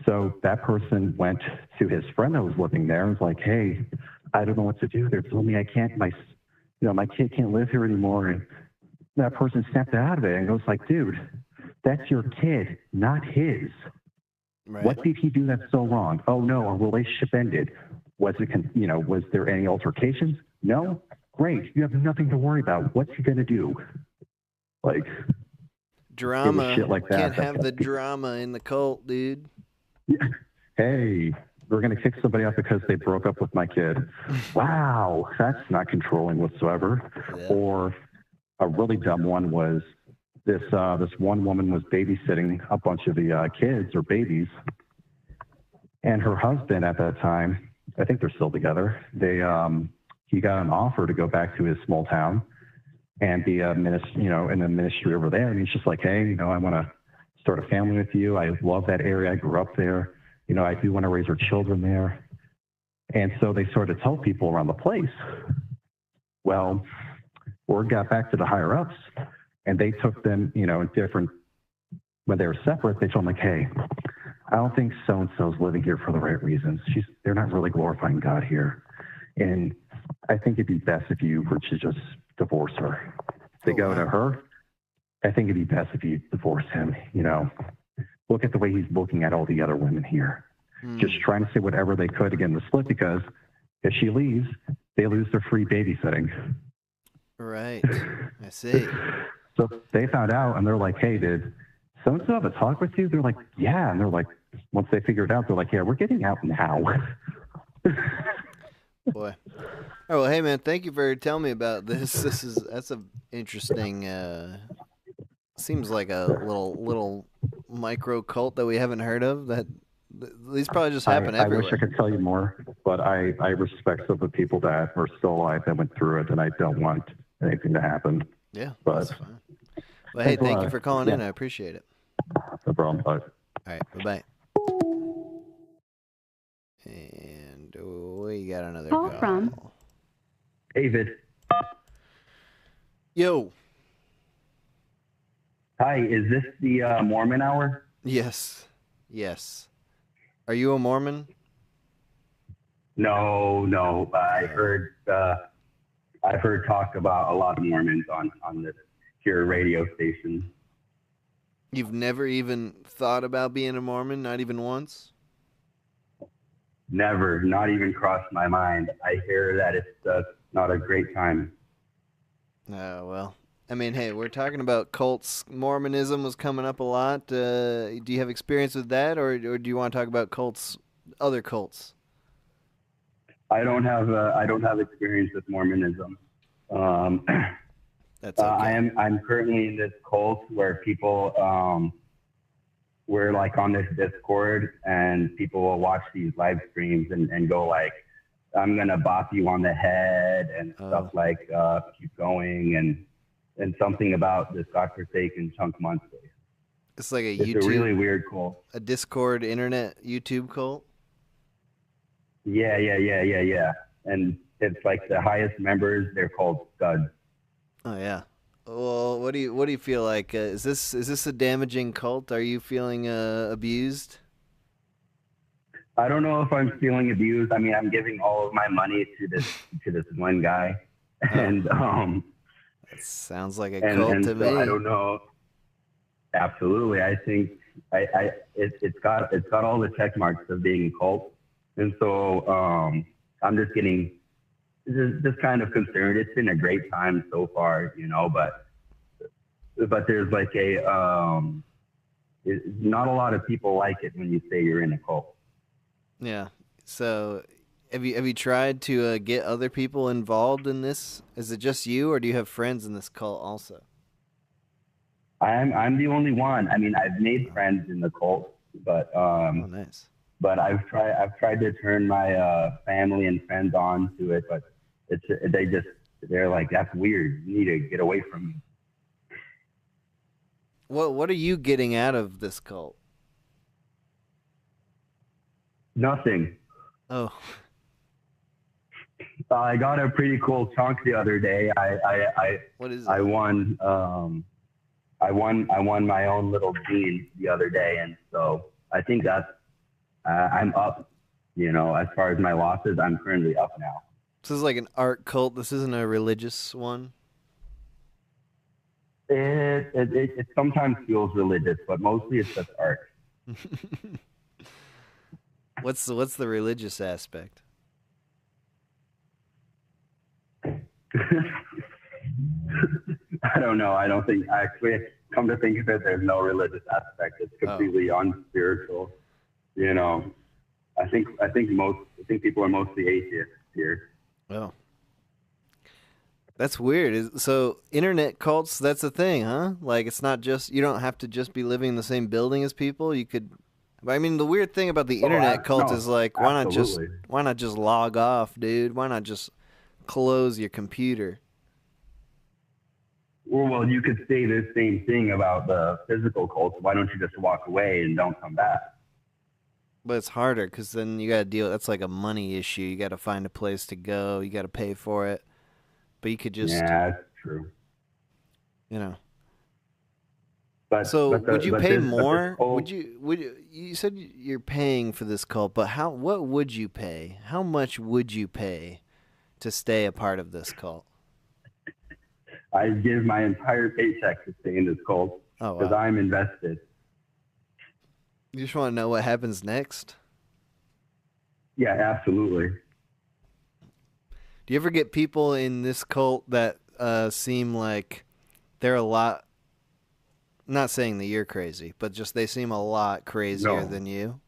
So that person went to his friend that was living there and was like, hey, I don't know what to do. They're telling me I can't, my kid can't live here anymore. And that person snapped out of it and goes like, dude, that's your kid, not his. Right. What did he do that's so wrong? Oh no, our relationship ended. Was there any altercations? No? Great. You have nothing to worry about. What's he going to do? Like, drama. Shit like that. Can't have the drama in the cult, dude. Hey, we're going to kick somebody out because they broke up with my kid. Wow, that's not controlling whatsoever. Yeah. Or a really dumb one was this one woman was babysitting a bunch of the kids or babies, and her husband at that time, I think they're still together, he got an offer to go back to his small town and be in the ministry over there. And he's just like, hey, I want to start a family with you. I love that area. I grew up there. I do want to raise our children there. And so they started to tell people around the place. Well, word got back to the higher ups, and they took them, in different, when they were separate, they told them like, hey, I don't think so-and-so's living here for the right reasons. They're not really glorifying God here. And I think it'd be best if you were to just divorce her. They go to her. I think it'd be best if you divorce him. Look at the way he's looking at all the other women here. Just trying to say whatever they could to get in the split, because if she leaves, they lose their free babysitting. Right. I see. So they found out, and they're like, hey, did so-and-so have a talk with you? They're like, yeah. And they're like, once they figure it out, they're like, yeah, we're getting out now. Boy. Oh, well, hey, man, thank you for telling me about this. That's a interesting, seems like a little micro cult that we haven't heard of. That these probably just happen everywhere. I wish I could tell you more, but I respect some of the people that are still alive that went through it, and I don't want anything to happen. Yeah, but that's fine. Well, hey, thank you for calling in. I appreciate it. No problem. Bye. All right, bye-bye. And we got another call. From David. Yo. Hi, is this the Mormon Hour? Yes. Are you a Mormon? No. I've heard talk about a lot of Mormons on this here radio station. You've never even thought about being a Mormon, not even once? Never, not even crossed my mind. I hear that it's not a great time. Oh, well. I mean, hey, we're talking about cults. Mormonism was coming up a lot. Do you have experience with that, or do you want to talk about cults, other cults? I don't have experience with Mormonism. That's okay. I'm currently in this cult where people we're like on this Discord, and people will watch these live streams and go like, I'm gonna bop you on the head and stuff like keep going and something about this godforsaken chunk monster. It's like it's a really weird cult. A Discord internet YouTube cult? Yeah. And it's like the highest members, they're called studs. Oh yeah. Well, what do you feel like? Is this a damaging cult? Are you feeling abused? I don't know if I'm feeling abused. I mean, I'm giving all of my money to this one guy, and that sounds like a cult to me. I don't know. Absolutely, I think It's got all the check marks of being a cult, and so I'm just getting just kind of concerned. It's been a great time so far, you know, but there's like not a lot of people like it when you say you're in a cult. Yeah. So have you tried to get other people involved in this? Is it just you, or do you have friends in this cult also? I'm the only one. I mean, I've made friends in the cult, but nice. But I've tried to turn my family and friends on to it, but they're like, that's weird. You need to get away from me. What are you getting out of this cult? Nothing. Oh. I got a pretty cool chunk the other day. What is it? I won my own little gene the other day, and so I think that's I'm up. You know, as far as my losses, I'm currently up now. This is like an art cult. This isn't a religious one. It sometimes feels religious, but mostly it's just art. What's the religious aspect? I don't know. I don't think, actually, come to think of it, there's no religious aspect. It's completely unspiritual. You know, I think people are mostly atheists here. Oh. That's weird. So internet cults, that's a thing, huh? Like, it's not just, you don't have to just be living in the same building as people. You could, I mean, the weird thing about the internet cult is like, why not just log off, dude? Why not just close your computer? Well, you could say the same thing about the physical cults. Why don't you just walk away and don't come back? But it's harder because then you got to deal, that's like a money issue. You got to find a place to go. You got to pay for it. But you could just... Yeah, that's true. You know. But would you pay more? Would you said you're paying for this cult, but what would you pay? How much would you pay to stay a part of this cult? I'd give my entire paycheck to stay in this cult because I'm invested. You just want to know what happens next? Yeah, absolutely. Do you ever get people in this cult that seem like they're a lot, not saying that you're crazy, but just they seem a lot crazier than you?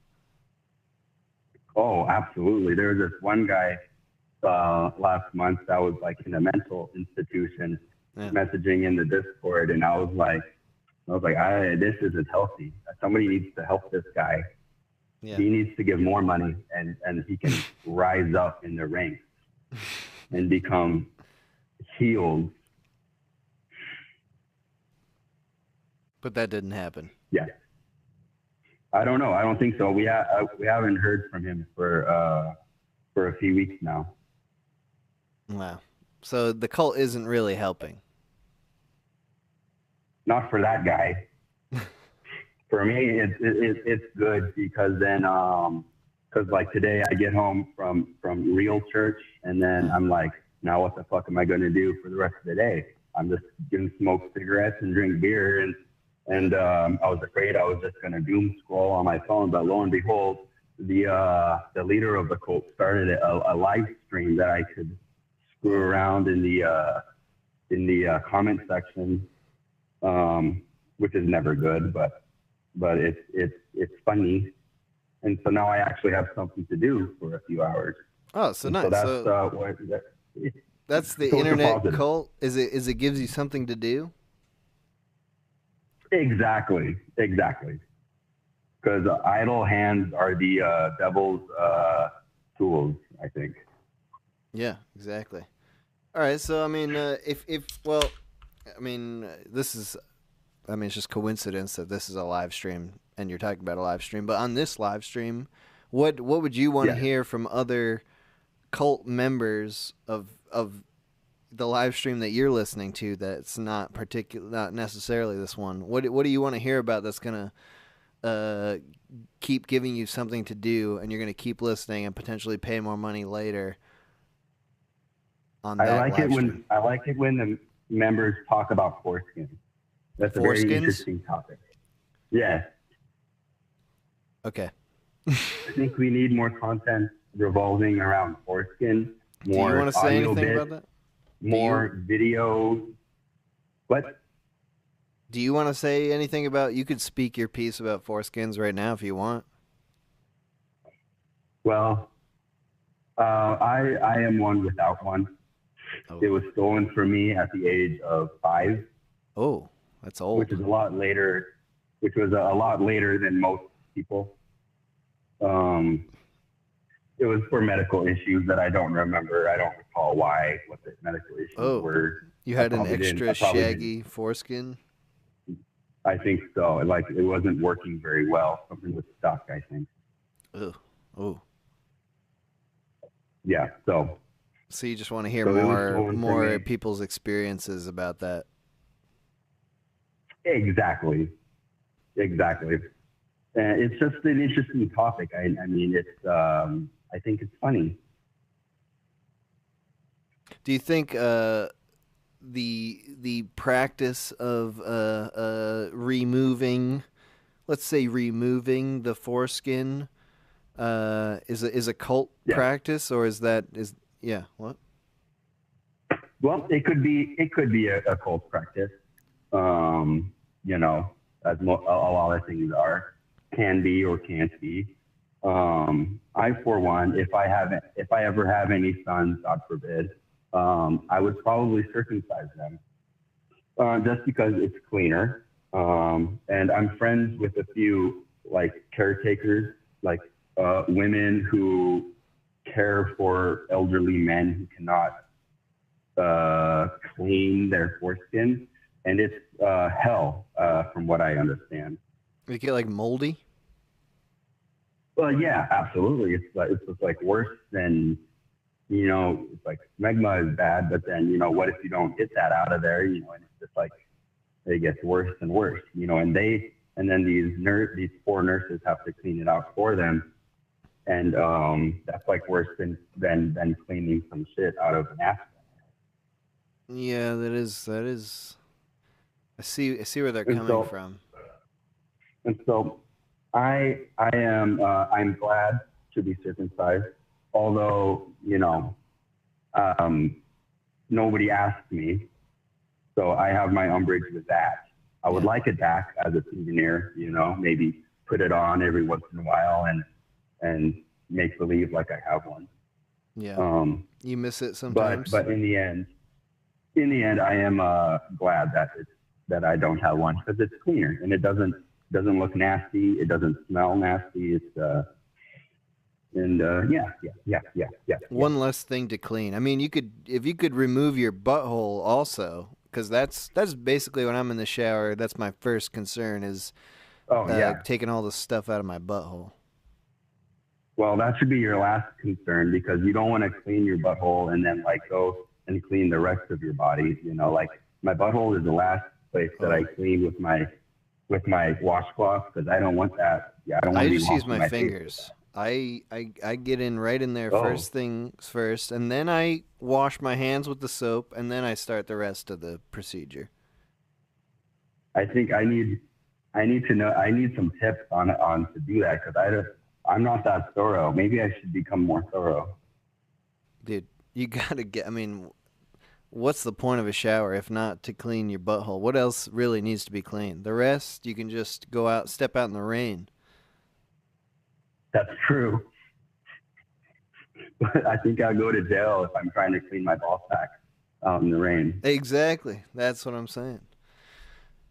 Oh, absolutely. There was this one guy last month that was like in a mental institution messaging in the Discord, and I was like, this isn't healthy. Somebody needs to help this guy. Yeah. He needs to give more money, and he can rise up in the ranks and become healed. But that didn't happen. Yeah. I don't know. I don't think so. We haven't heard from him for a few weeks now. Wow. So the cult isn't really helping. Not for that guy. For me, it's good because then, because like today I get home from real church, and then I'm like, now what the fuck am I going to do for the rest of the day? I'm just going to smoke cigarettes and drink beer, and I was afraid I was just going to doom scroll on my phone, but lo and behold, the leader of the cult started a live stream that I could screw around in the comment section, which is never good, but it's funny, and so now I actually have something to do for a few hours. Oh, so nice. So that's the internet cult. Is it gives you something to do? Exactly. Because idle hands are the devil's tools, I think. Yeah, exactly. All right, so I mean, it's just coincidence that this is a live stream and you're talking about a live stream. But on this live stream, what would you want to hear from other cult members of the live stream that you're listening to that's not necessarily this one? What do you want to hear about that's gonna keep giving you something to do, and you're gonna keep listening and potentially pay more money later? I like it when the members talk about foreskin. That's a very interesting topic. Yeah. Okay. I think we need more content revolving around foreskin. More Do you want to say audio anything bits, about that? more videos. What? Do you want to say anything about? You could speak your piece about foreskins right now if you want. Well, I am one without one. Oh. It was stolen from me at the age of 5. Oh, that's old. Which is a lot later. Which was a lot later than most people. It was for medical issues that I don't remember. I don't recall what the medical issues were. You had an extra shaggy foreskin? I think so. Like, it wasn't working very well. Something was stuck, I think. Oh. Yeah, so you just want to hear So it was stolen from more me. people's experiences about that. Exactly. It's just an interesting topic. I mean, it's. I think it's funny. Do you think the practice of removing the foreskin is a cult practice, or is what? Well, it could be a cult practice. You know, as a lot of things can be or can't be. I, for one, if I ever have any sons, God forbid, I would probably circumcise them, just because it's cleaner. And I'm friends with a few like caretakers, like women who care for elderly men who cannot clean their foreskin, and it's hell, from what I understand. You get like moldy? Well, yeah, absolutely. It's just like worse than, you know, it's like smegma is bad, but then, you know, what if you don't get that out of there, you know, and it's just like, it gets worse and worse, you know, and then these poor nurses have to clean it out for them. And that's like worse than cleaning some shit out of an aspirin. Yeah, that is. I see where they're coming from. And so I'm glad to be circumcised, although, you know, nobody asked me, so I have my umbrage with that. I would like it back as a souvenir, you know, maybe put it on every once in a while and make believe like I have one. Yeah. You miss it sometimes. But in the end, I am glad that I don't have one, because it's cleaner and it doesn't look nasty. It doesn't smell nasty. It's yeah. One less thing to clean. I mean, if you could remove your butthole also, because that's basically when I'm in the shower. That's my first concern is taking all the stuff out of my butthole. Well, that should be your last concern, because you don't want to clean your butthole and then like go and clean the rest of your body. You know, like my butthole is the last place that I clean with my washcloth, because I don't want that. Yeah, I don't want to just use my fingers. I get in right in there first things first, and then I wash my hands with the soap, and then I start the rest of the procedure. I think I need to know. I need some tips on to do that, because I'm not that thorough. Maybe I should become more thorough. Dude, you gotta get. I mean, what's the point of a shower if not to clean your butthole? What else really needs to be cleaned? The rest, you can just step out in the rain. That's true. But I think I'll go to jail if I'm trying to clean my ball sack out in the rain. Exactly. That's what I'm saying.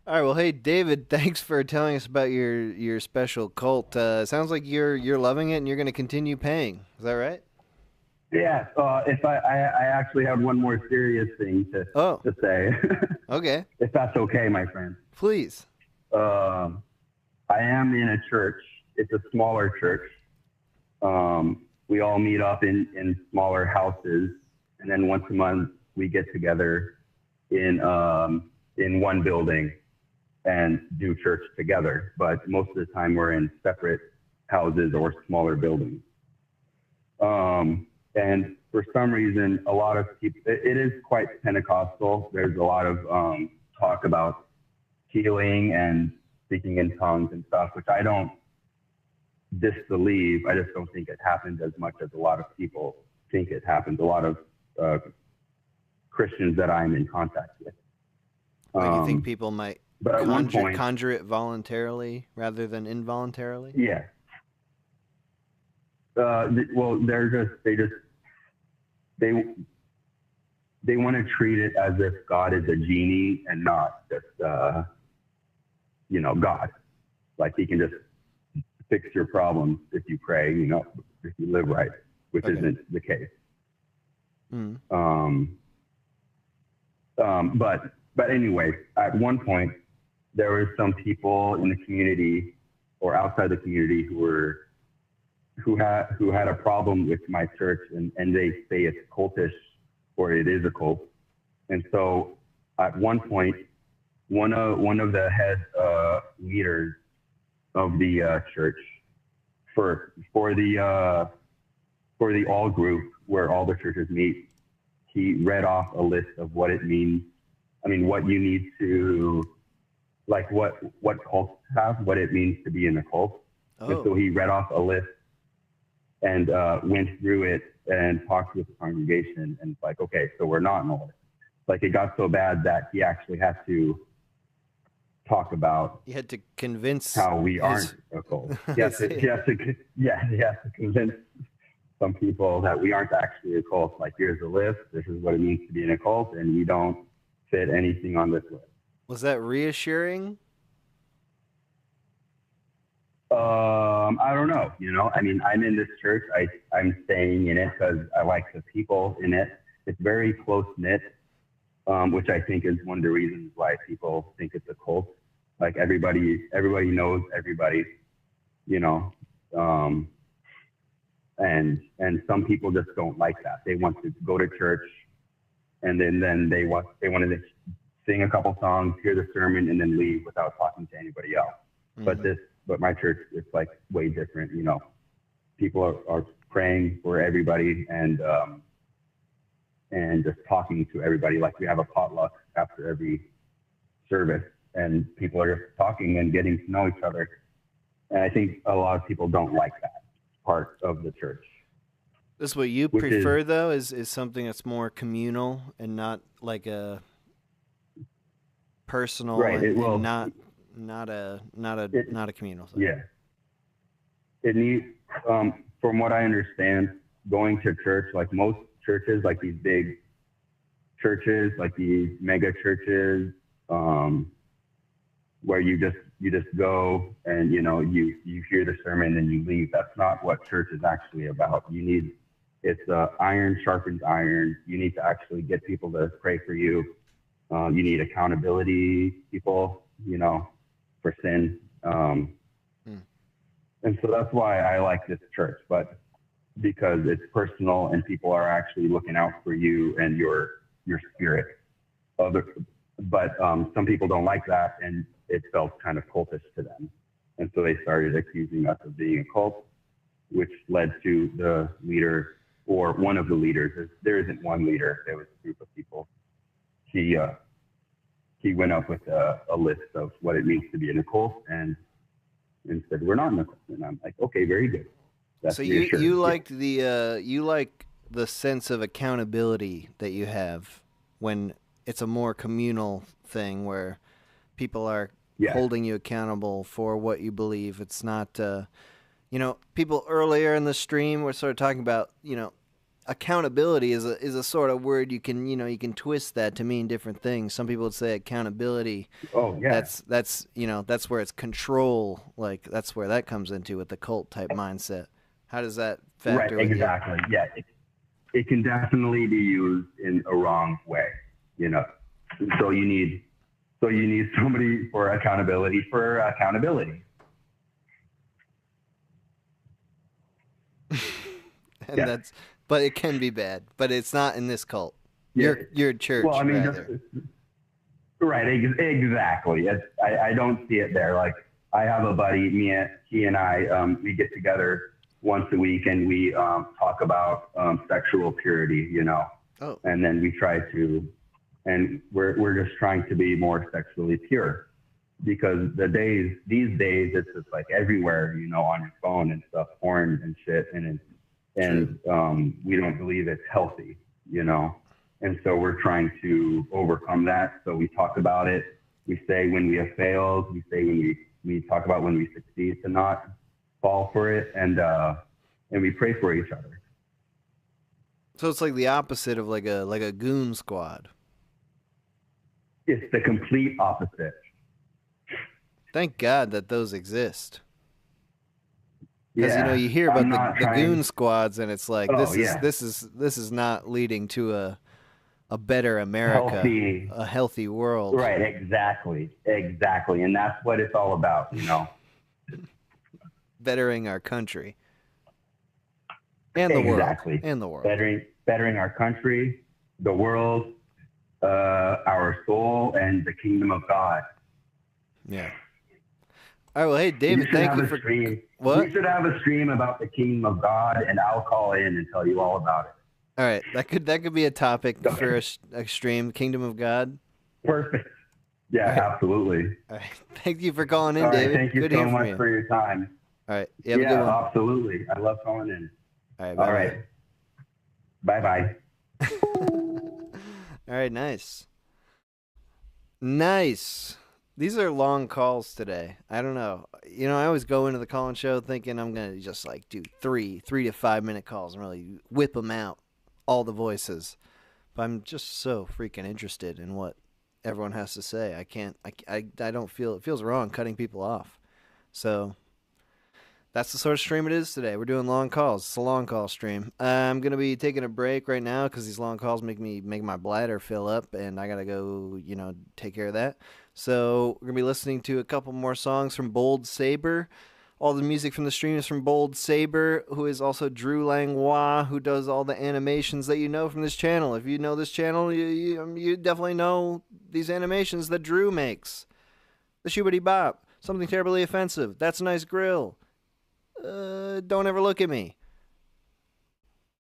All right. Well, hey, David, thanks for telling us about your special cult. Sounds like you're loving it and you're going to continue paying. Is that right? Yeah. If I actually have one more serious thing to say. Okay. If that's okay, my friend. Please. I am in a church. It's a smaller church. We all meet up in smaller houses, and then once a month we get together in one building and do church together. But most of the time we're in separate houses or smaller buildings. And for some reason, a lot of people, it is quite Pentecostal. There's a lot of talk about healing and speaking in tongues and stuff, which I don't disbelieve. I just don't think it happened as much as a lot of people think it happened. A lot of Christians that I'm in contact with. You think people might but at one point, conjure it voluntarily rather than involuntarily? Yeah. Well, they want to treat it as if God is a genie and not just, God. Like he can just fix your problems if you pray, if you live right, which isn't the case. But anyway, at one point, there were some people in the community or outside the community who had a problem with my church, and they say it's cultish or it is a cult. And so at one point, one of the head leaders of the church for the all group where all the churches meet, he read off a list of what it means. I mean, what you need to, like what cults have, what it means to be in a cult. And so he read off a list and went through it and talked with the congregation, and it's like, okay, so we're not in a cult. Like it got so bad that he actually had to talk about. He had to convince how we aren't a cult. He has to convince some people that we aren't actually a cult. Like, here's a list. This is what it means to be in a cult, and we don't fit anything on this list. Was that reassuring? I don't know. I mean, I'm in this church. I'm staying in it because I like the people in it. It's very close knit, which I think is one of the reasons why people think it's a cult. Like everybody knows everybody, and some people just don't like that. They want to go to church, and then they want to sing a couple songs, hear the sermon, and then leave without talking to anybody else. Mm-hmm. But my church, it's like way different. People are praying for everybody and just talking to everybody. Like we have a potluck after every service, and people are just talking and getting to know each other. And I think a lot of people don't like that part of the church. This is what you prefer, though, is something that's more communal and not like a personal, right? And not a communal thing. Yeah. It needs, from what I understand, going to church, like most churches, like these big churches, like these mega churches, where you just go and you hear the sermon and you leave. That's not what church is actually about. It's iron sharpens iron. You need to actually get people to pray for you. You need accountability, people, for sin. And so that's why I like this church, but because it's personal and people are actually looking out for you and your spirit. But some people don't like that, and it felt kind of cultish to them. And so they started accusing us of being a cult, which led to the leader, or one of the leaders. There isn't one leader. There was a group of people. He went up with a list of what it means to be in a cult, and said, we're not in a cult. And I'm like, okay, very good. That's so you like the sense of accountability that you have when it's a more communal thing where people are holding you accountable for what you believe. It's not, people earlier in the stream were sort of talking about, accountability is a sort of word you can twist that to mean different things. Some people would say accountability. Oh yeah. That's where it's control. Like that's where that comes into with the cult type mindset. How does that factor? Right. Exactly. You? Yeah. It can definitely be used in a wrong way. So you need somebody for accountability And but it can be bad, but it's not in this cult. Yeah. Your church. Well, I mean, right. Exactly. I don't see it there. Like I have a buddy, he and I, we get together once a week and we talk about sexual purity, and then we try to, and we're just trying to be more sexually pure. because these days, it's just like everywhere, you know, on your phone and stuff, porn and shit. And we don't believe it's healthy, you know? And so we're trying to overcome that. So we talk about it. We say when we have failed, we say when we talk about when we succeed to not fall for it. And we pray for each other. So it's like the opposite of like a goon squad. It's the complete opposite. Thank God that those exist. Because you know you hear about the goon squads, and it's like this is not leading to a better America, a healthy world. Right, exactly, and that's what it's all about, you know. Bettering our country and the world, bettering our country, the world, our soul, and the kingdom of God. Yeah. All right, well, hey, David, thank you for... What? We should have a stream about the kingdom of God, and I'll call in and tell you all about it. All right, that could be a topic for a stream, Kingdom of God. Perfect. Yeah, absolutely. All right, thank you for calling in, David. Thank you so much for your time. All right, you have a good one. Absolutely. I love calling in. All right, all right. Bye-bye. All right, nice. Nice. These are long calls today. I don't know. You know, I always go into the call-in show thinking I'm going to just like do 3 to 5 minute calls and really whip them out, all the voices. But I'm just so freaking interested in what everyone has to say. I don't feel, it feels wrong cutting people off. So that's the sort of stream it is today. We're doing long calls. It's a long call stream. I'm going to be taking a break right now because these long calls make my bladder fill up, and I got to go, you know, take care of that. So we're going to be listening to a couple more songs from Bold Saber. All the music from the stream is from Bold Saber, who is also Drew Langlois, who does all the animations that you know from this channel. If you know this channel, you definitely know these animations that Drew makes. The Shoobity Bop, Something Terribly Offensive, That's a Nice Grill, Don't Ever Look at Me.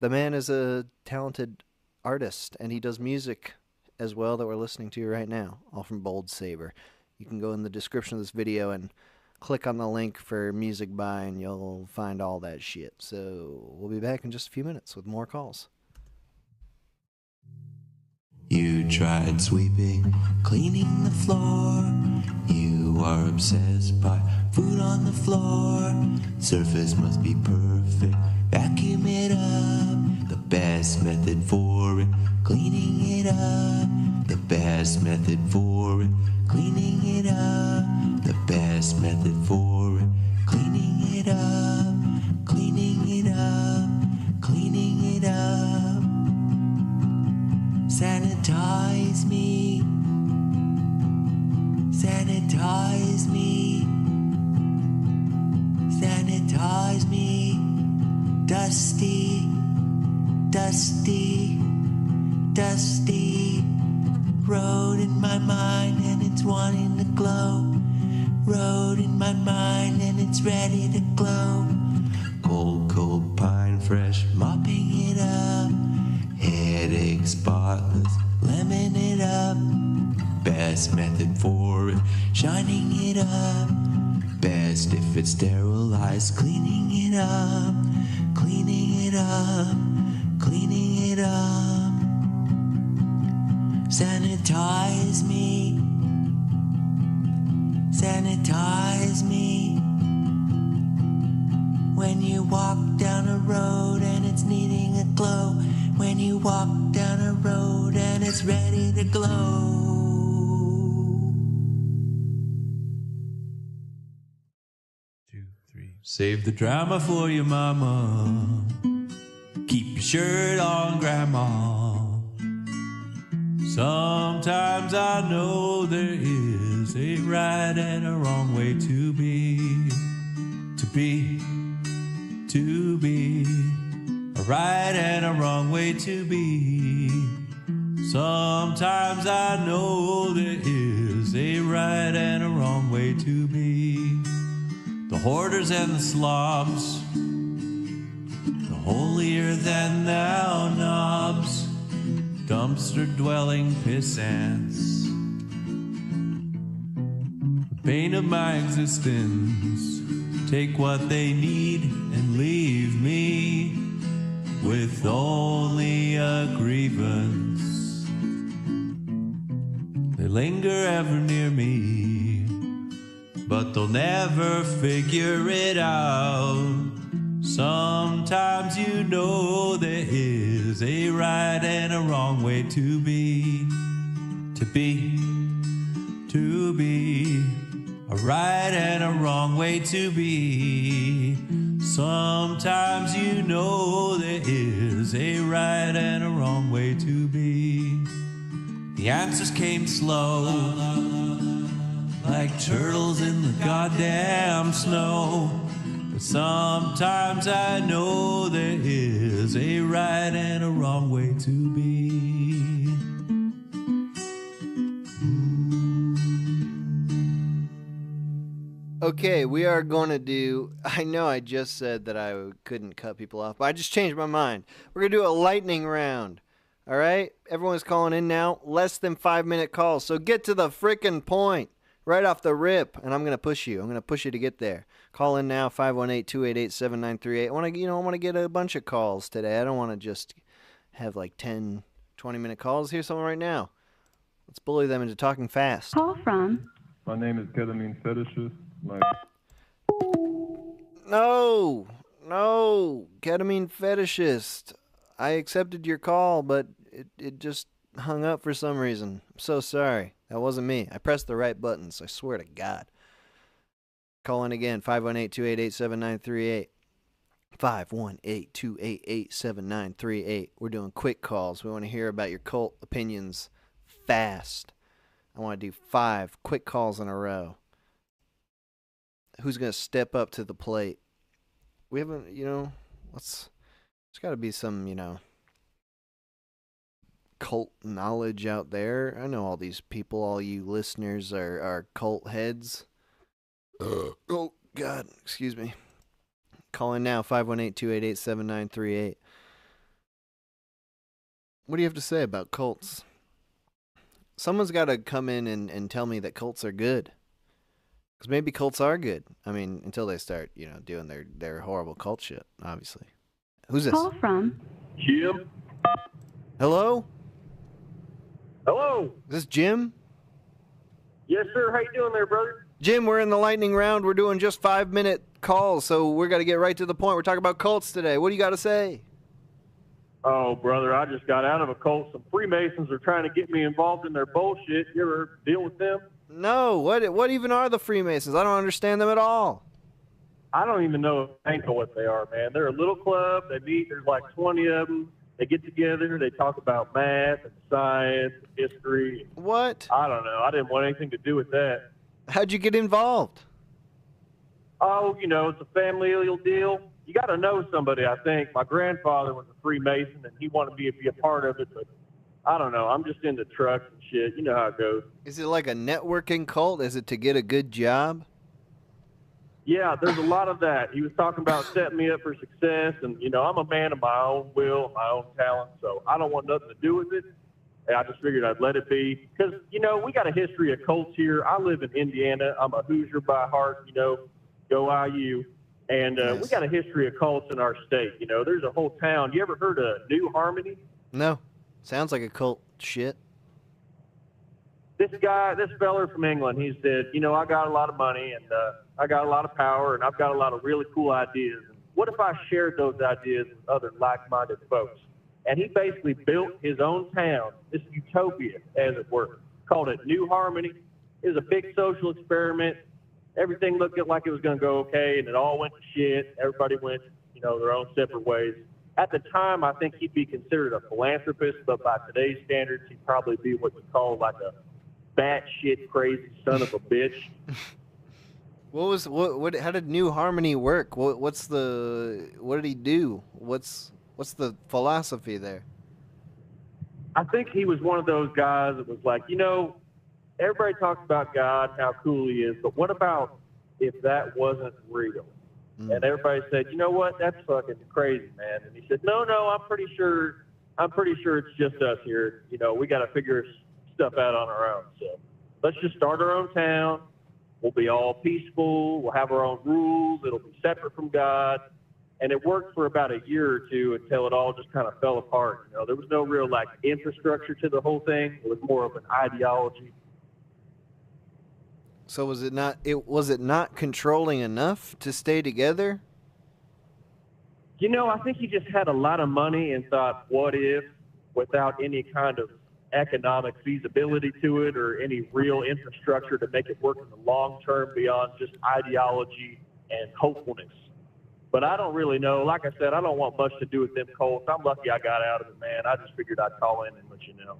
The man is a talented artist, and he does music as well that we're listening to right now, all from Bold Saber. You can go in the description of this video and click on the link for music by, and you'll find all that shit. So we'll be back in just a few minutes with more calls. You tried sweeping, cleaning the floor. You are obsessed by food on the floor. Surface must be perfect, vacuum it up. The best method for it, cleaning it up. The best method for it, cleaning it up. The best method for it, cleaning it up. Cleaning it up, cleaning it up. Sanitize me, sanitize me, sanitize me. Dusty, dusty, dusty. Road in my mind and it's wanting to glow. Road in my mind and it's ready to glow. Cold, cold pine fresh, mopping it up. Headache spotless, lemon it up. Best method for it, shining it up. Best if it's sterilized, cleaning it up. Cleaning it up, cleaning it up. Sanitize me, sanitize me. When you walk down a road and it's needing a glow. When you walk down a road and it's ready to glow. Save the drama for your mama. Keep your shirt on, grandma. Sometimes I know there is a right and a wrong way to be. To be. To be. A right and a wrong way to be. Sometimes I know there is a right and a wrong way to be. The hoarders and the slobs, the holier than thou knobs, dumpster dwelling pissants, pain of my existence. Take what they need and leave me with only a grievance. They linger ever near me, but they'll never figure it out. Sometimes you know there is a right and a wrong way to be. A right and a wrong way to be. Sometimes you know there is a right and a wrong way to be. The answers came slow, like turtles in the goddamn snow. But sometimes I know there is a right and a wrong way to be. Okay, we are going to do... I know I just said that I couldn't cut people off, but I just changed my mind. We're going to do a lightning round. All right? Everyone's calling in now. Less than 5-minute calls. So get to the frickin' point right off the rip, and I'm going to push you. I'm going to push you to get there. Call in now, 518-288-7938. I want to get a bunch of calls today. I don't want to just have like 10, 20-minute calls. Here's someone right now. Let's bully them into talking fast. Call from. My name is Ketamine Fetishist. No, Ketamine Fetishist. I accepted your call, but it just hung up for some reason. I'm so sorry. That wasn't me. I pressed the right buttons. I swear to God. Call in again, 518-288-7938. 518-288-7938. We're doing quick calls. We want to hear about your cult opinions fast. I want to do 5 quick calls in a row. Who's going to step up to the plate? We haven't, there's got to be some, cult knowledge out there. I know all these people, all you listeners are cult heads. Oh, God, excuse me. Call in now, 518-288-7938. What do you have to say about cults? Someone's got to come in and tell me that cults are good. Because maybe cults are good. I mean, until they start, doing their horrible cult shit, obviously. Who's this? Call from. Jim. Hello? Hello. Is this Jim? Yes, sir. How you doing there, brother? Jim, we're in the lightning round. We're doing just 5-minute calls, so we're got to get right to the point. We're talking about cults today. What do you got to say? Oh, brother, I just got out of a cult. Some Freemasons are trying to get me involved in their bullshit. You ever deal with them? No. What even are the Freemasons? I don't understand them at all. I don't even know what they are, man. They're a little club. They meet. There's like 20 of them. They get together. They talk about math and science and history. What? I don't know. I didn't want anything to do with that. How'd you get involved? Oh, it's a familial deal. You got to know somebody, I think. My grandfather was a Freemason, and he wanted me to be a part of it, but I don't know. I'm just into trucks and shit. You know how it goes. Is it like a networking cult? Is it to get a good job? Yeah, there's a lot of that. He was talking about setting me up for success, and, I'm a man of my own will, my own talent, so I don't want nothing to do with it. And I just figured I'd let it be. Because, we got a history of cults here. I live in Indiana. I'm a Hoosier by heart, go IU. And Nice. We got a history of cults in our state. There's a whole town. You ever heard of New Harmony? No. Sounds like a cult shit. This feller from England, he said, I got a lot of money and I got a lot of power and I've got a lot of really cool ideas. What if I shared those ideas with other like-minded folks? And he basically built his own town, this utopia, as it were, called it New Harmony. It was a big social experiment. Everything looked like it was going to go okay, and it all went to shit. Everybody went, their own separate ways. At the time, I think he'd be considered a philanthropist, but by today's standards, he'd probably be what you call like a batshit crazy son of a bitch. How did New Harmony work? What did he do? What's the philosophy there? I think he was one of those guys that was like, everybody talks about God, how cool he is, but what about if that wasn't real? And everybody said, you know what, that's fucking crazy, man. And he said, no, I'm pretty sure it's just us here. We got to figure stuff out on our own. So let's just start our own town. we'll be all peaceful. We'll have our own rules. It'll be separate from God. And it worked for about a year or two until it all just kind of fell apart. You know, there was no real like infrastructure to the whole thing. It was more of an ideology. So was it not controlling enough to stay together? You know, I think he just had a lot of money and thought, what if, without any kind of economic feasibility to it or any real infrastructure to make it work in the long term beyond just ideology and hopefulness. But I don't really know. Like I said, I don't want much to do with them Colts. I'm lucky I got out of it, man. I just figured I'd call in and let you know.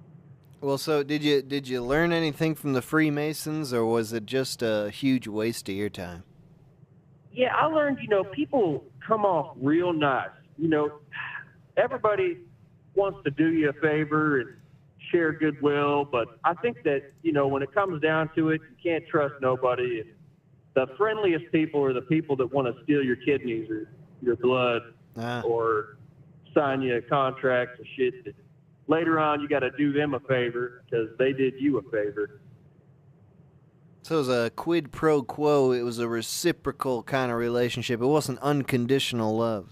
Well, so did you learn anything from the Freemasons, or was it just a huge waste of your time? Yeah, I learned, you know, people come off real nice. You know, everybody wants to do you a favor and share goodwill, but I think that, you know, when it comes down to it, you can't trust nobody. And the friendliest people are the people that want to steal your kidneys or your blood or sign you a contract or shit that later on you got to do them a favor because they did you a favor. So it was a quid pro quo. It was a reciprocal kind of relationship. It wasn't unconditional love.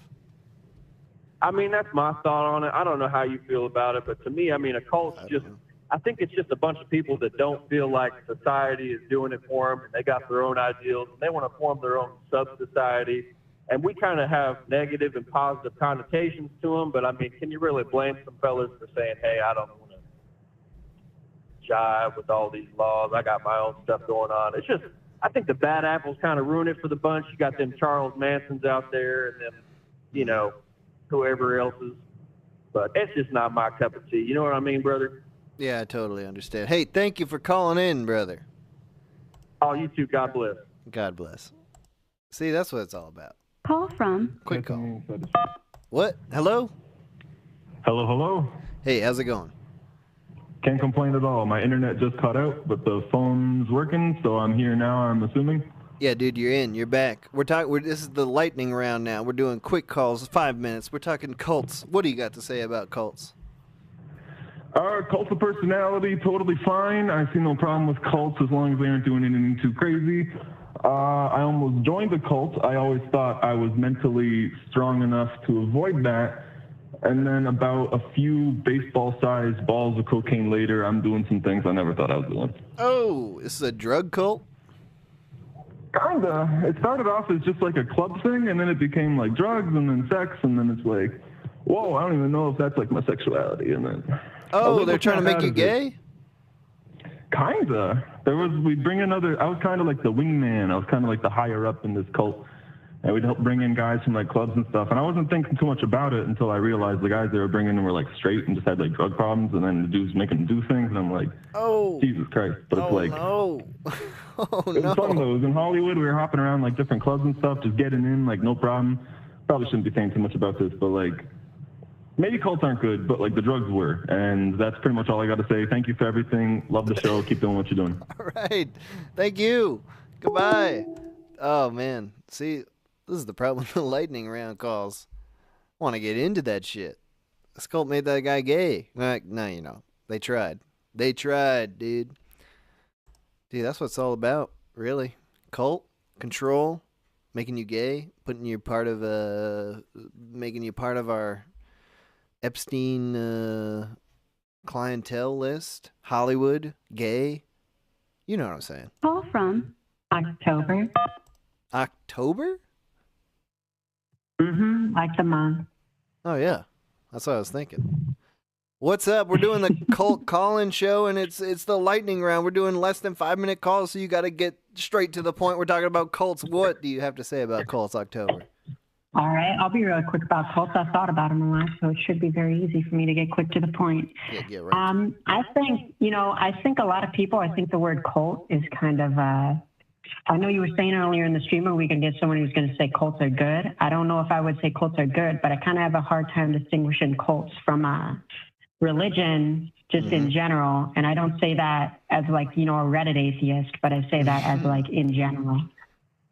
I mean, that's my thought on it. I don't know how you feel about it, but to me, I mean, a cult's just, I think it's just a bunch of people that don't feel like society is doing it for them, and they got their own ideals, and they want to form their own sub-society. And we kind of have negative and positive connotations to them, but I mean, can you really blame some fellas for saying, hey, I don't want to jive with all these laws. I got my own stuff going on. It's just, I think the bad apples kind of ruin it for the bunch. You got them Charles Mansons out there and them, you know, whoever else is. But it's just not my cup of tea. You know what I mean, brother? Yeah, I totally understand. Hey, thank you for calling in, brother. Oh, you too. God bless. God bless. See, that's what it's all about. Call from. Quick call. What? Hello? Hello, hello. Hey, how's it going? Can't complain at all. My internet just cut out, but the phone's working, so I'm here now, I'm assuming. Yeah, dude, you're in. You're back. This is the lightning round now. We're doing quick calls, 5 minutes. We're talking cults. What do you got to say about cults? Cults of personality, totally fine. I see no problem with cults as long as they aren't doing anything too crazy. I almost joined a cult. I always thought I was mentally strong enough to avoid that. And then about a few baseball-sized balls of cocaine later, I'm doing some things I never thought I was doing. Oh, this is a drug cult? Kinda. It started off as just like a club thing, and then it became like drugs, and then sex, and then it's like, whoa, I don't even know if that's like my sexuality. And then oh, they're trying to make you gay? Kinda. We'd bring in I was kind of like the wingman. I was kind of like the higher up in this cult. And we'd help bring in guys from like clubs and stuff. And I wasn't thinking too much about it until I realized the guys they were bringing in were like straight and just had like drug problems. And then the dudes making them do things. And I'm like, oh, Jesus Christ. But it's like, no. Oh, it was fun though. It was in Hollywood. We were hopping around like different clubs and stuff, just getting in, like no problem. Probably shouldn't be saying too much about this, but like, maybe cults aren't good, but like the drugs were. And that's pretty much all I got to say. Thank you for everything. Love the show. Keep doing what you're doing. All right. Thank you. Goodbye. Oh, man. See, this is the problem with the lightning round calls. I want to get into that shit. This cult made that guy gay. Like, no, you know. They tried. They tried, dude. Dude, that's what it's all about, really. Cult, control, making you gay, making you part of our Epstein clientele list, Hollywood, gay. You know what I'm saying. Call from October. October? Like the month. Oh, yeah. That's what I was thinking. What's up? We're doing the cult call-in show, and it's the lightning round. We're doing less than 5-minute calls, so you got to get straight to the point. We're talking about cults. What do you have to say about cults, October? All right, I'll be really quick about cults. I've thought about them a lot, so it should be very easy for me to get quick to the point. Yeah, get right. I think a lot of people, I think the word cult is kind of, I know you were saying earlier in the stream, we can get someone who's going to say cults are good. I don't know if I would say cults are good, but I kind of have a hard time distinguishing cults from religion just in general. And I don't say that as like, you know, a Reddit atheist, but I say that as like in general.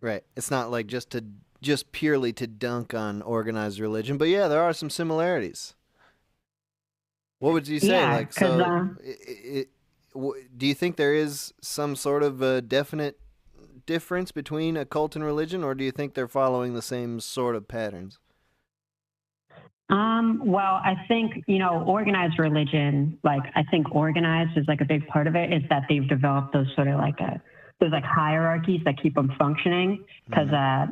Right. It's not like just purely to dunk on organized religion, but yeah, there are some similarities. What would you say? Yeah, like, so do you think there is some sort of a definite difference between a cult and religion, or do you think they're following the same sort of patterns? Well, I think, organized religion, I think organized is a big part of it, is that they've developed those sort of those hierarchies that keep them functioning. Because, I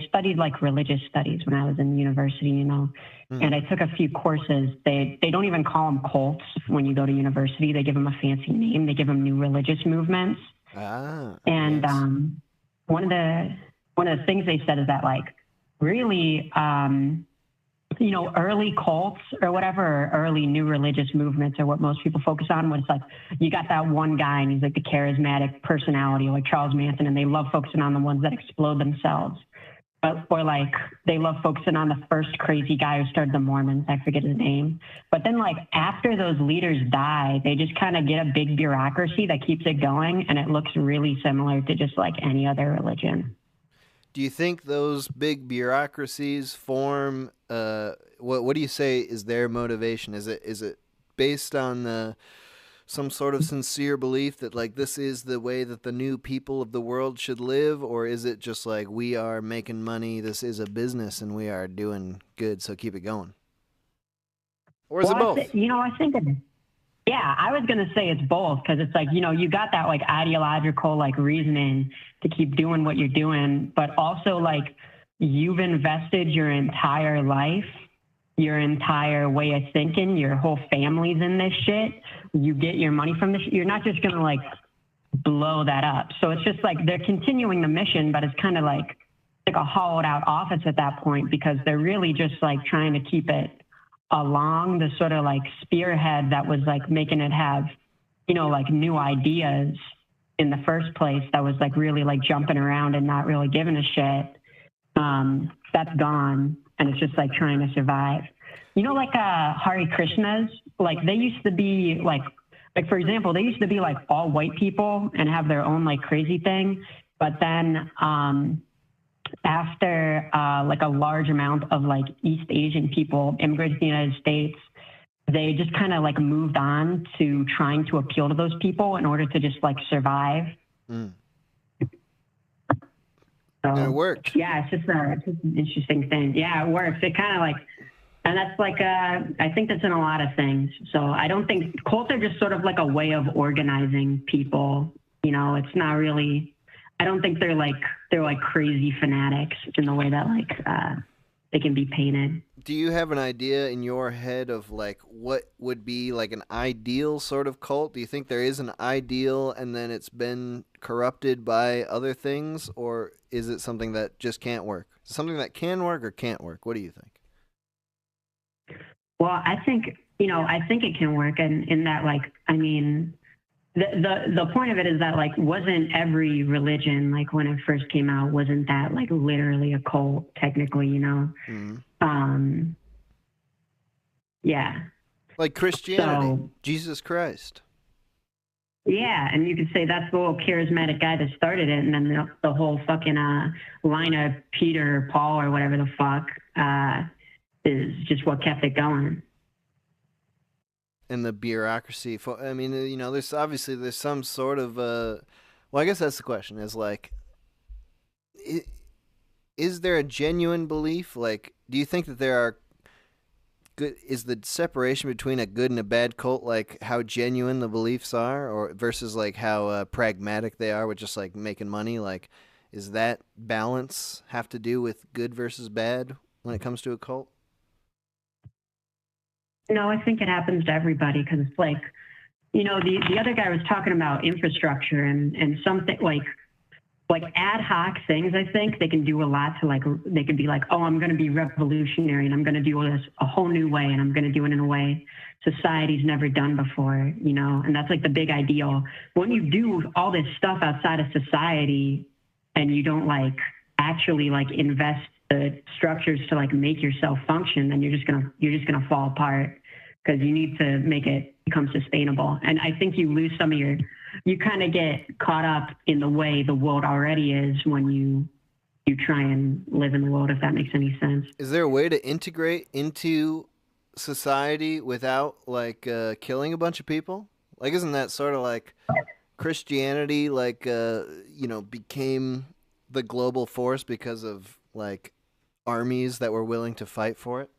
studied religious studies when I was in university, and I took a few courses. They don't even call them cults when you go to university. They give them a fancy name. They give them new religious movements. And yes. One of the things they said is that really, early cults or whatever, early new religious movements are what most people focus on. When it's you got that one guy and he's the charismatic personality, like Charles Manson, and they love focusing on the ones that explode themselves. Or they love focusing on the first crazy guy who started the Mormons. I forget his name. But then after those leaders die, they just kind of get a big bureaucracy that keeps it going, and it looks really similar to just any other religion. Do you think those big bureaucracies form? What do you say is their motivation? Is it based on some sort of sincere belief that this is the way that the new people of the world should live, or is it just we are making money? This is a business, and we are doing good, so keep it going. Or is it both? I think I was going to say it's both, because it's you got that ideological reasoning to keep doing what you're doing, but also you've invested your entire life, your entire way of thinking, your whole family's in this shit. You get your money from this. You're not just going to blow that up. So it's just they're continuing the mission, but it's kind of like a hollowed out office at that point, because they're really just trying to keep it along the sort of spearhead that was making it have, new ideas in the first place, that was really jumping around and not really giving a shit. That's gone, and it's just trying to survive. Hare Krishnas, they used to be for example, they used to be all white people and have their own crazy thing. But then after a large amount of East Asian people immigrated to the United States, they just kind of moved on to trying to appeal to those people in order to just survive. Mm. So, and it worked. Yeah, it's just an interesting thing. Yeah, it works. It kind of and that's I think that's in a lot of things. So I don't think cults are just sort of a way of organizing people. It's not really, I don't think they're crazy fanatics in the way that they can be painted. Do you have an idea in your head of what would be an ideal sort of cult? Do you think there is an ideal and then it's been corrupted by other things, or is it something that just can't work? Something that can work or can't work? What do you think? Well, I think it can work, and in that the point of it is that wasn't every religion when it first came out, wasn't that literally a cult technically, Mm-hmm. Yeah, Christianity, so, Jesus Christ. Yeah, and you could say that's the little charismatic guy that started it, and then the whole fucking line of Peter, Paul, or whatever the fuck is just what kept it going. And the bureaucracy. There's some sort of well, I guess that's the question, is there a genuine belief? Do you think that there are good, is the separation between a good and a bad cult how genuine the beliefs are, or versus how pragmatic they are with just making money? Is that balance have to do with good versus bad when it comes to a cult? No, I think it happens to everybody, because it's the other guy was talking about infrastructure and something ad hoc things. I think they can do a lot to they can be oh, I'm going to be revolutionary and I'm going to do this a whole new way, and I'm going to do it in a way society's never done before, and that's the big ideal. When you do all this stuff outside of society and you don't actually invest the structures to make yourself function, then you're just gonna fall apart, because you need to make it become sustainable. And I think you lose some of you kind of get caught up in the way the world already is when you try and live in the world, if that makes any sense. Is there a way to integrate into society without killing a bunch of people? Isn't that sort of Christianity became the global force because of like armies that were willing to fight for it?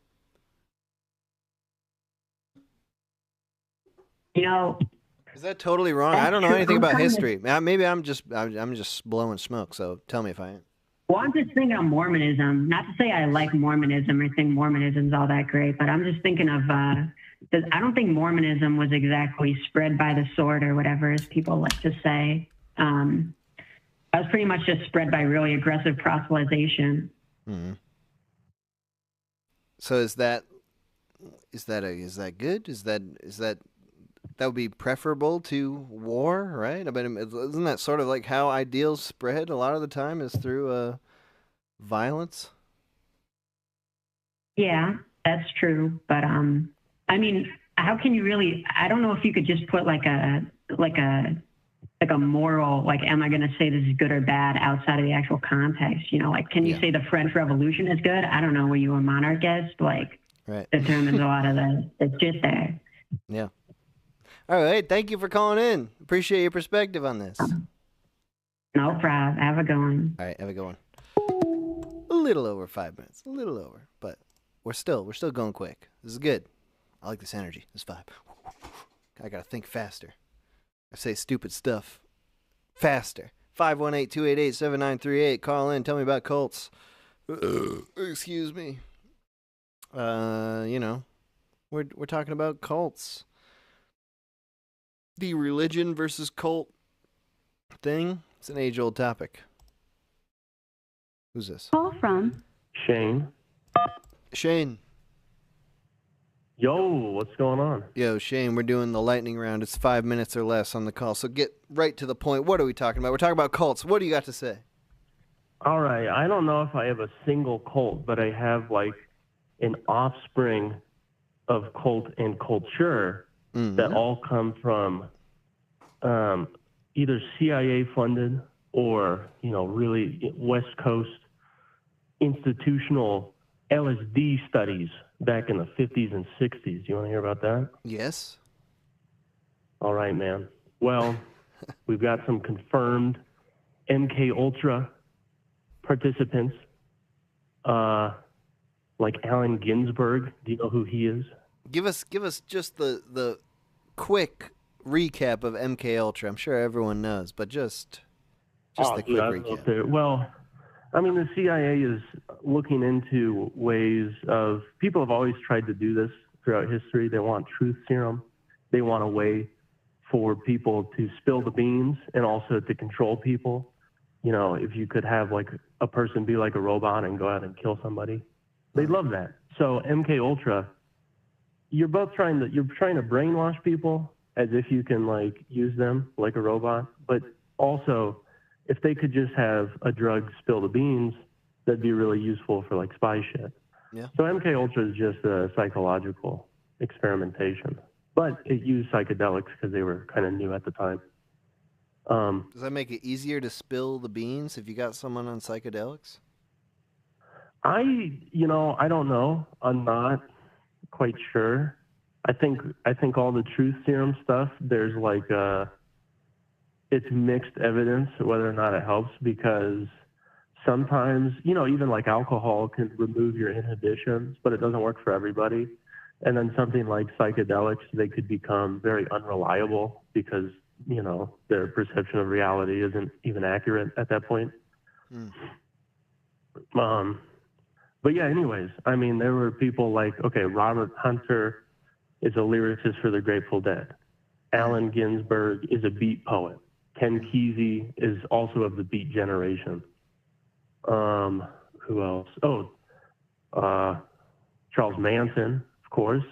Is that totally wrong? I don't know anything about history. Maybe I'm just blowing smoke. So tell me if I am. Well, I'm just thinking of Mormonism. Not to say I like Mormonism or think Mormonism's all that great, but I'm just thinking of, I don't think Mormonism was exactly spread by the sword or whatever, as people like to say. That was pretty much just spread by really aggressive proselytization. Mm-hmm. So is that good? Is that would be preferable to war, right? I mean, isn't that sort of like how ideals spread a lot of the time is through violence? Yeah, that's true. But I mean, how can you really? I don't know if you could just put like a moral, like, am I going to say this is good or bad outside of the actual context? Like, can you say the French Revolution is good? I don't know. Were you a monarchist? Like, right. Determines a lot of the shit there. Yeah. All right. Thank you for calling in. Appreciate your perspective on this. No problem. Have a good one. All right. Have a good one. A little over 5 minutes. A little over, but we're still going quick. This is good. I like this energy. This vibe. I gotta think faster. I say stupid stuff faster. 518-288-7938. Call in. Tell me about cults. Excuse me. We're talking about cults. The religion versus cult thing. It's an age-old topic. Who's this? Call from Shane. Shane. Yo, what's going on? Yo, Shane, we're doing the lightning round. It's 5 minutes or less on the call, so get right to the point. What are we talking about? We're talking about cults. What do you got to say? All right. I don't know if I have a single cult, but I have like an offspring of cult and culture that all come from either CIA funded or, really West Coast institutional LSD studies back in the 50s and 60s. You want to hear about that? Yes. All right, man. Well, we've got some confirmed MK Ultra participants, like Allen Ginsberg. Do you know who he is? Give us just the quick recap of MK Ultra. I'm sure everyone knows, but just the quick recap. Well, I mean, the CIA is looking into ways of, people have always tried to do this throughout history. They want truth serum. They want a way for people to spill the beans and also to control people. If you could have like a person be like a robot and go out and kill somebody, they'd love that. So MK Ultra, you're trying to brainwash people as if you can like use them like a robot, but also if they could just have a drug spill the beans, that'd be really useful for like spy shit. Yeah. So MK Ultra is just a psychological experimentation, but it used psychedelics because they were kind of new at the time. Does that make it easier to spill the beans if you got someone on psychedelics? I don't know. I'm not quite sure. I think all the truth serum stuff, there's like it's mixed evidence whether or not it helps, because sometimes, even like alcohol can remove your inhibitions, but it doesn't work for everybody. And then something like psychedelics, they could become very unreliable because, their perception of reality isn't even accurate at that point. But yeah, anyways, I mean, there were people like, Robert Hunter is a lyricist for the Grateful Dead. Allen Ginsberg is a beat poet. Ken Kesey is also of the beat generation. Who else? Charles Manson, of course.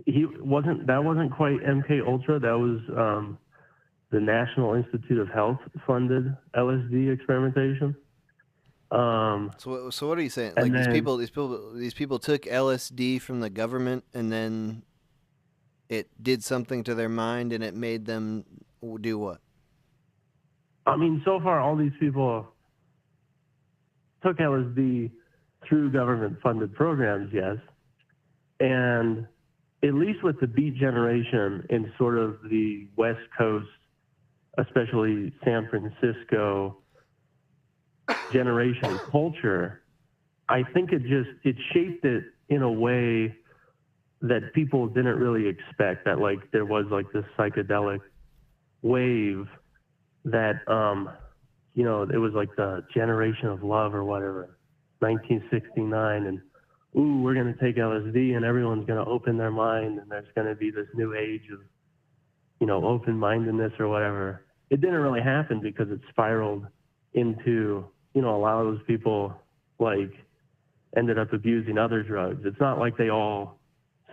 That wasn't quite MK Ultra. That was the National Institute of Health funded LSD experimentation. So what are you saying? Like these people took LSD from the government and then it did something to their mind and it made them do what? I mean, so far all these people took LSD through government-funded programs, yes. And at least with the beat generation in sort of the West Coast especially San Francisco generation culture, I think it shaped it in a way that people didn't really expect, that like there was like this psychedelic wave that, it was like the generation of love or whatever, 1969, and ooh, we're going to take LSD and everyone's going to open their mind and there's going to be this new age of, open-mindedness or whatever. It didn't really happen because it spiraled into, a lot of those people like ended up abusing other drugs. It's not like they all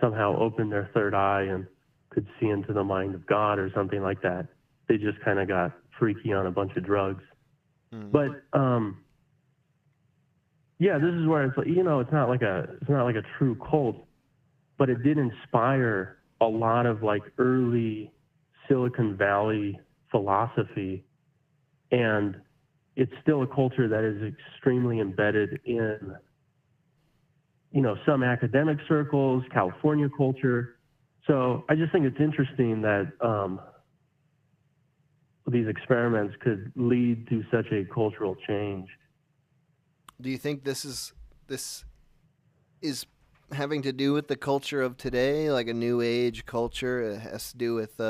somehow opened their third eye and could see into the mind of God or something like that. They just kind of got freaky on a bunch of drugs. But yeah, this is where it's like, it's not like a true cult, but it did inspire a lot of like early Silicon Valley philosophy, and it's still a culture that is extremely embedded in, some academic circles, California culture. So I just think it's interesting that these experiments could lead to such a cultural change. Do you think this is having to do with the culture of today, like a new age culture? It has to do with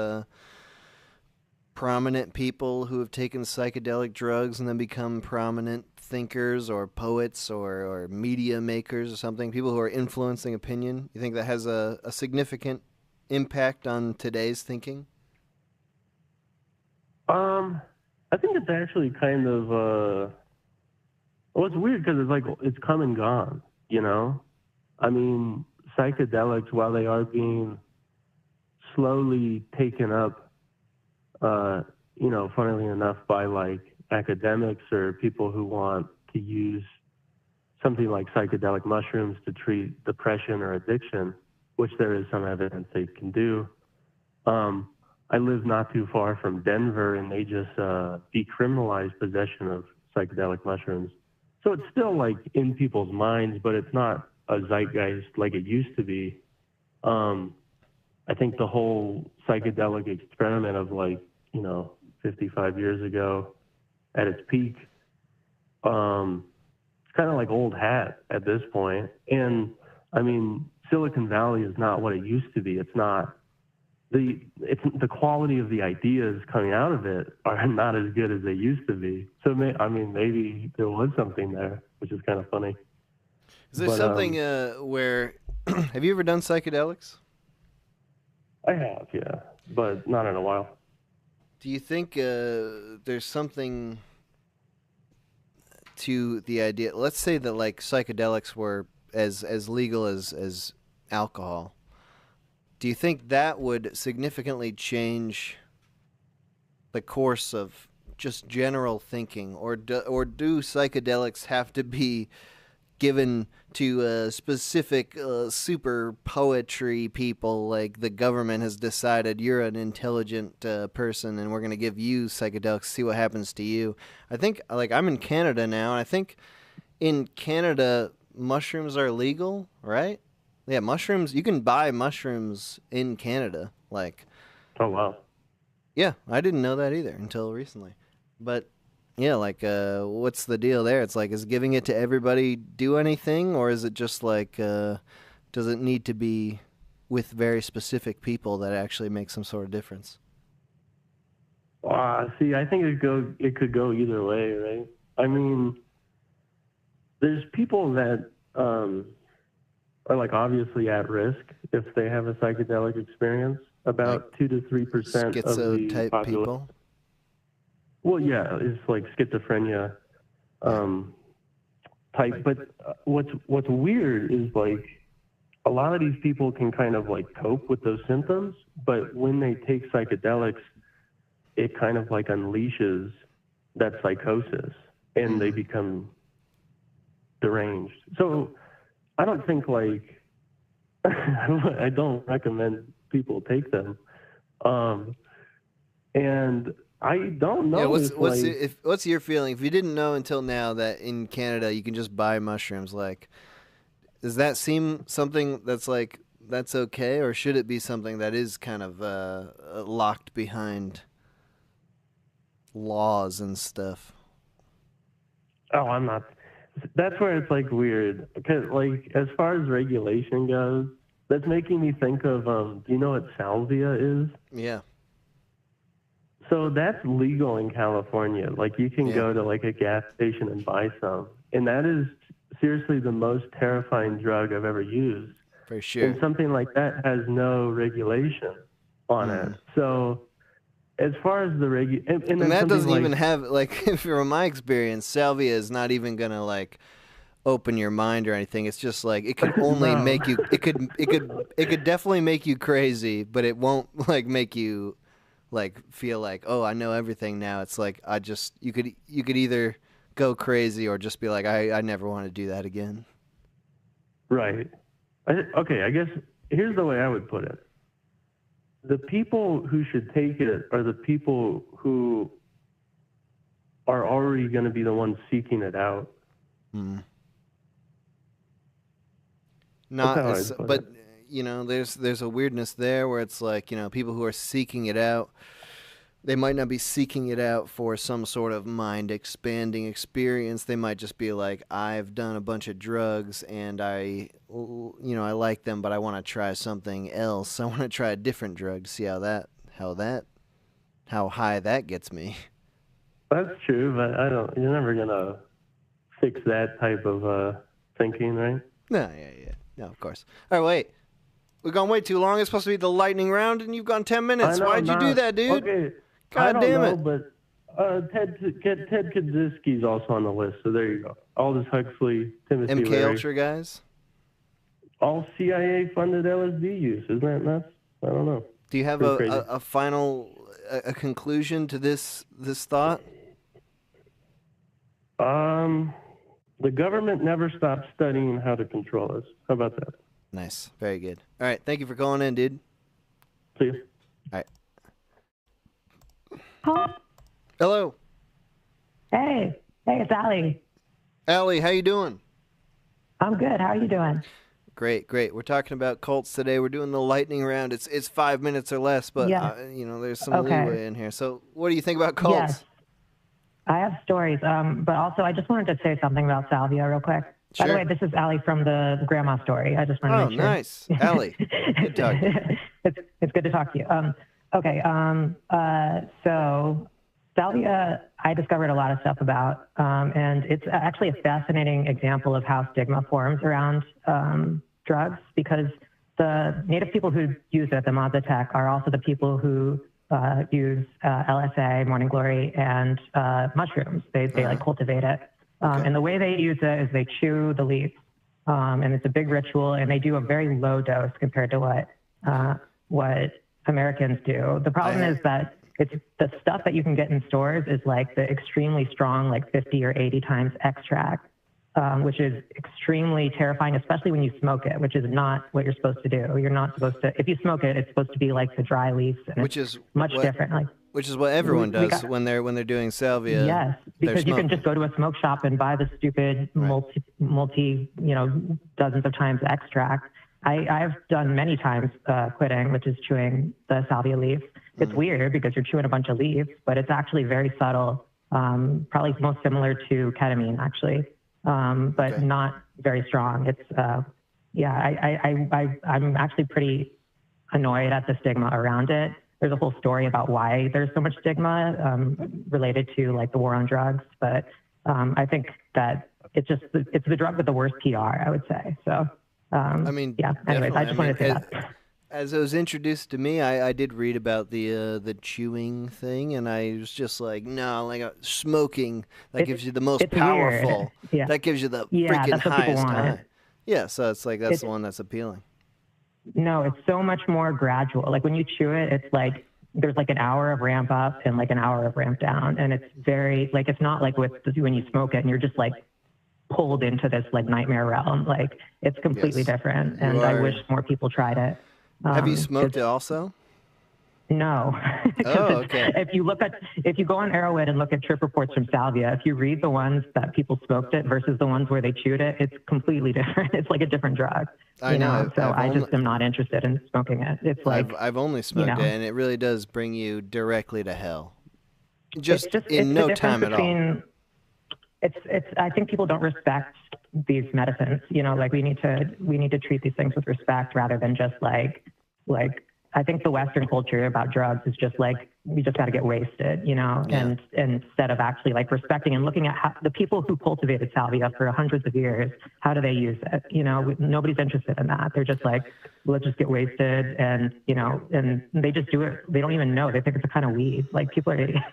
prominent people who have taken psychedelic drugs and then become prominent thinkers or poets or media makers or something, people who are influencing opinion. You think that has a significant impact on today's thinking? I think it's actually kind of, well, it's weird because it's like, it's come and gone, I mean, psychedelics, while they are being slowly taken up, funnily enough, by like academics or people who want to use something like psychedelic mushrooms to treat depression or addiction, which there is some evidence they can do. I live not too far from Denver, and they just decriminalized possession of psychedelic mushrooms. So it's still like in people's minds, but it's not a zeitgeist like it used to be. I think the whole psychedelic experiment of 55 years ago at its peak, it's kind of like old hat at this point. And I mean, Silicon Valley is not what it used to be. It's not. The quality of the ideas coming out of it are not as good as they used to be. So, maybe there was something there, which is kind of funny. Is there something where... have you ever done psychedelics? I have, yeah, but not in a while. Do you think there's something to the idea... Let's say that like psychedelics were as legal as alcohol. Do you think that would significantly change the course of just general thinking, or do psychedelics have to be given to specific super poetry people, like the government has decided you're an intelligent person and we're going to give you psychedelics, see what happens to you? I think, like, I'm in Canada now, and I think in Canada mushrooms are legal, right? Yeah, mushrooms. You can buy mushrooms in Canada. Like, oh wow. Yeah, I didn't know that either until recently. But yeah, like, what's the deal there? It's like, is giving it to everybody do anything, or is it just like, does it need to be with very specific people that actually make some sort of difference? See, I think it could go either way, right? I mean, there's people that are like obviously at risk if they have a psychedelic experience. About like 2 to 3% of the type population. People. Well, yeah, it's like schizophrenia type. But what's weird is like a lot of these people can kind of like cope with those symptoms, but when they take psychedelics, it kind of like unleashes that psychosis and they become deranged. So I don't think like I don't recommend people take them, and I don't know. Yeah, what's your feeling? If you didn't know until now that in Canada you can just buy mushrooms, like, does that seem something that's like that's okay, or should it be something that is kind of locked behind laws and stuff. Oh, I'm not. That's where it's like weird. Because like as far as regulation goes, that's making me think of do you know what salvia is? Yeah. So that's legal in California. Like you can go to like a gas station and buy some, and that is seriously the most terrifying drug I've ever used. For sure. And something like that has no regulation on it. So as far as the and that doesn't even have like from my experience, salvia is not even gonna like open your mind or anything. It's just like it could only make you. It could definitely make you crazy, but it won't like make you like feel like, oh, I know everything now. It's like you could either go crazy or just be like, I never want to do that again. Right. Okay, I guess here's the way I would put it. The people who should take it are the people who are already going to be the ones seeking it out. But you know, there's a weirdness there where it's like, you know, people who are seeking it out, they might not be seeking it out for some sort of mind-expanding experience. They might just be like, I've done a bunch of drugs and I like them, but I want to try something else. I want to try a different drug to see how high that gets me. That's true, but you're never gonna fix that type of thinking, right? No, no, of course. All right, wait. We've gone way too long. It's supposed to be the lightning round, and you've gone 10 minutes. Why'd you do that, dude? Okay. God damn it. But Ted Kaczynski's also on the list, so there you go. Aldous Huxley, Timothy MK Leary. Ultra guys? All CIA-funded LSD use. Isn't that nuts? I don't know. Do you have a final conclusion to this thought? The government never stopped studying how to control us. How about that? Nice. Very good. All right. Thank you for calling in, dude. See you. All right. Hello. Hey, it's Allie. Allie, how you doing? I'm good. How are you doing? Great. We're talking about cults today. We're doing the lightning round. It's 5 minutes or less, but there's some leeway in here. So, what do you think about cults? Yes. I have stories, but also I just wanted to say something about salvia real quick. Sure. By the way, this is Allie from the grandma story. I just wanted to make sure. Oh, nice. Allie, good talk. It's good to talk to you. So salvia, I discovered a lot of stuff about, and it's actually a fascinating example of how stigma forms around drugs, because the native people who use it, the Mazatec, are also the people who use LSA, morning glory, and mushrooms. They like cultivate it. And the way they use it is they chew the leaves, and it's a big ritual, and they do a very low dose compared to what Americans do. The problem is that it's the stuff that you can get in stores is like the extremely strong, like 50 or 80 times extract, which is extremely terrifying, especially when you smoke it, which is not what you're supposed to do. You're not supposed to, if you smoke it, it's supposed to be like the dry leaves, and which is much different. Which is what everyone does when they're doing salvia. Yes, because you can just go to a smoke shop and buy the stupid multi dozens of times extract. I've done many times quitting, which is chewing the salvia leaf. It's weird because you're chewing a bunch of leaves, but it's actually very subtle, probably most similar to ketamine actually, but not very strong. It's I'm actually pretty annoyed at the stigma around it. There's a whole story about why there's so much stigma related to like the war on drugs, but I think that it's the drug with the worst PR, I would say. So, anyways, I just wanted to say that. As it was introduced to me, I did read about the chewing thing, and I was just like, no, like smoking, that gives you the most powerful. Yeah. That gives you the Yeah, freaking that's what people highest want. high. Yeah, so it's like that's the one that's appealing. No, it's so much more gradual. Like when you chew it, it's like there's like an hour of ramp up and like an hour of ramp down. And it's very, like, it's not like when you smoke it and you're just like pulled into this like nightmare realm. Like it's completely different. And I wish more people tried it. Have you smoked it also? No. Oh, okay. If you go on Arrowhead and look at trip reports from salvia, if you read the ones that people smoked it versus the ones where they chewed it, it's completely different. It's like a different drug. I know. So I just am not interested in smoking it. It's like I've only smoked it, and it really does bring you directly to hell. Just it's in no the time at all. between, It's. I think people don't respect these medicines. You know, like we need to treat these things with respect rather than just like. I think the Western culture about drugs is just like, we just got to get wasted, you know, and instead of actually like respecting and looking at how the people who cultivated salvia for hundreds of years, how do they use it? You know, nobody's interested in that. They're just like, let's just get wasted. And, you know, and they just do it. They don't even know. They think it's a kind of weed. Like people are idiots.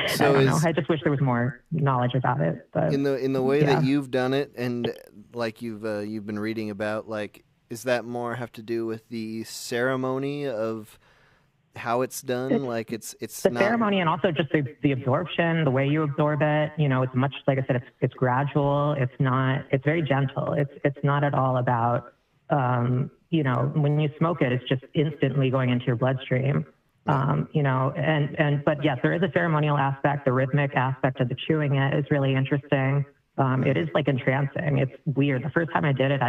So I don't know. I just wish there was more knowledge about it. But in the way that you've done it, and like you've been reading about, like, is that more have to do with the ceremony of how it's done? Like it's the not... ceremony, and also just the absorption, the way you absorb it. You know, it's much, like I said, it's gradual. It's very gentle. It's not at all about, you know, when you smoke it, it's just instantly going into your bloodstream. You know, but yes, there is a ceremonial aspect. The rhythmic aspect of the chewing it is really interesting. It is like entrancing. It's weird. The first time I did it,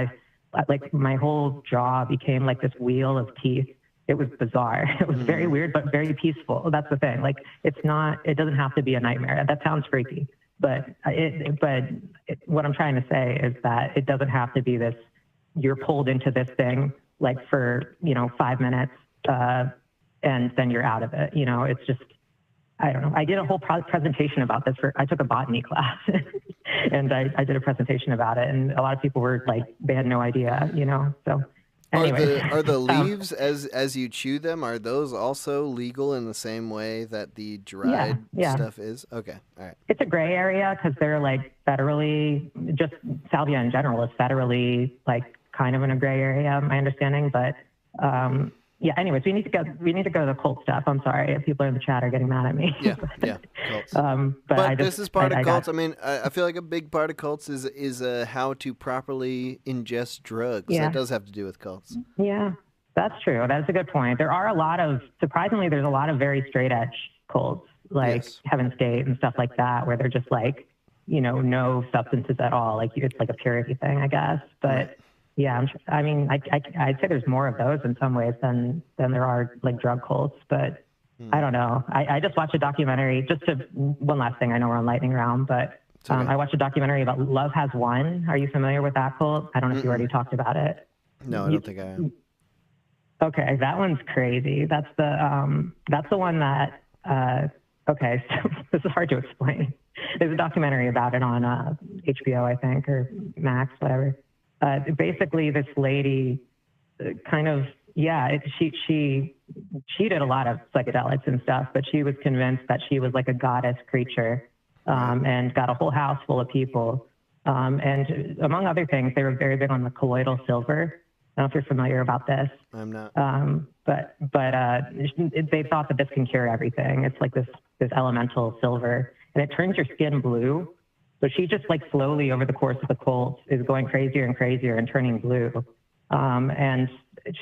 like my whole jaw became like this wheel of teeth. It was bizarre. It was very weird, but very peaceful. That's the thing. Like it doesn't have to be a nightmare. That sounds freaky, but what I'm trying to say is that it doesn't have to be this, you're pulled into this thing like for, you know, 5 minutes, and then you're out of it. You know, it's just, I don't know. I did a whole presentation about this I took a botany class and I did a presentation about it, and a lot of people were like, they had no idea, you know, so. Anyway. Are the leaves, as you chew them, are those also legal in the same way that the dried stuff is? Okay, all right. It's a gray area because they're like federally, just salvia in general is federally like kind of in a gray area, my understanding. But yeah, anyways, we need to go to the cult stuff. I'm sorry if people in the chat are getting mad at me. Yeah, cults. But this is part of cults. I mean, I feel like a big part of cults is how to properly ingest drugs. Yeah. That does have to do with cults. Yeah, that's true. That's a good point. There are surprisingly, there's a lot of very straight edge cults, like Heaven's Gate and stuff like that, where they're just like, you know, no substances at all. Like it's like a purity thing, I guess. But yeah, I mean, I'd say there's more of those in some ways than there are like drug cults, but I don't know. I just watched a documentary, one last thing, I know we're on lightning round, but I watched a documentary about Love Has Won. Are you familiar with that cult? I don't know if you already talked about it. No, I don't think I am. Okay, that one's crazy. That's the one that, okay, so this is hard to explain. There's a documentary about it on HBO, I think, or Max, whatever. Basically, this lady kind of, she did a lot of psychedelics and stuff, but she was convinced that she was like a goddess creature, and got a whole house full of people. And among other things, they were very big on the colloidal silver. I don't know if you're familiar about this. I'm not. But they thought that this can cure everything. It's like this elemental silver, and it turns your skin blue. So she just like slowly over the course of the cult is going crazier and crazier and turning blue. And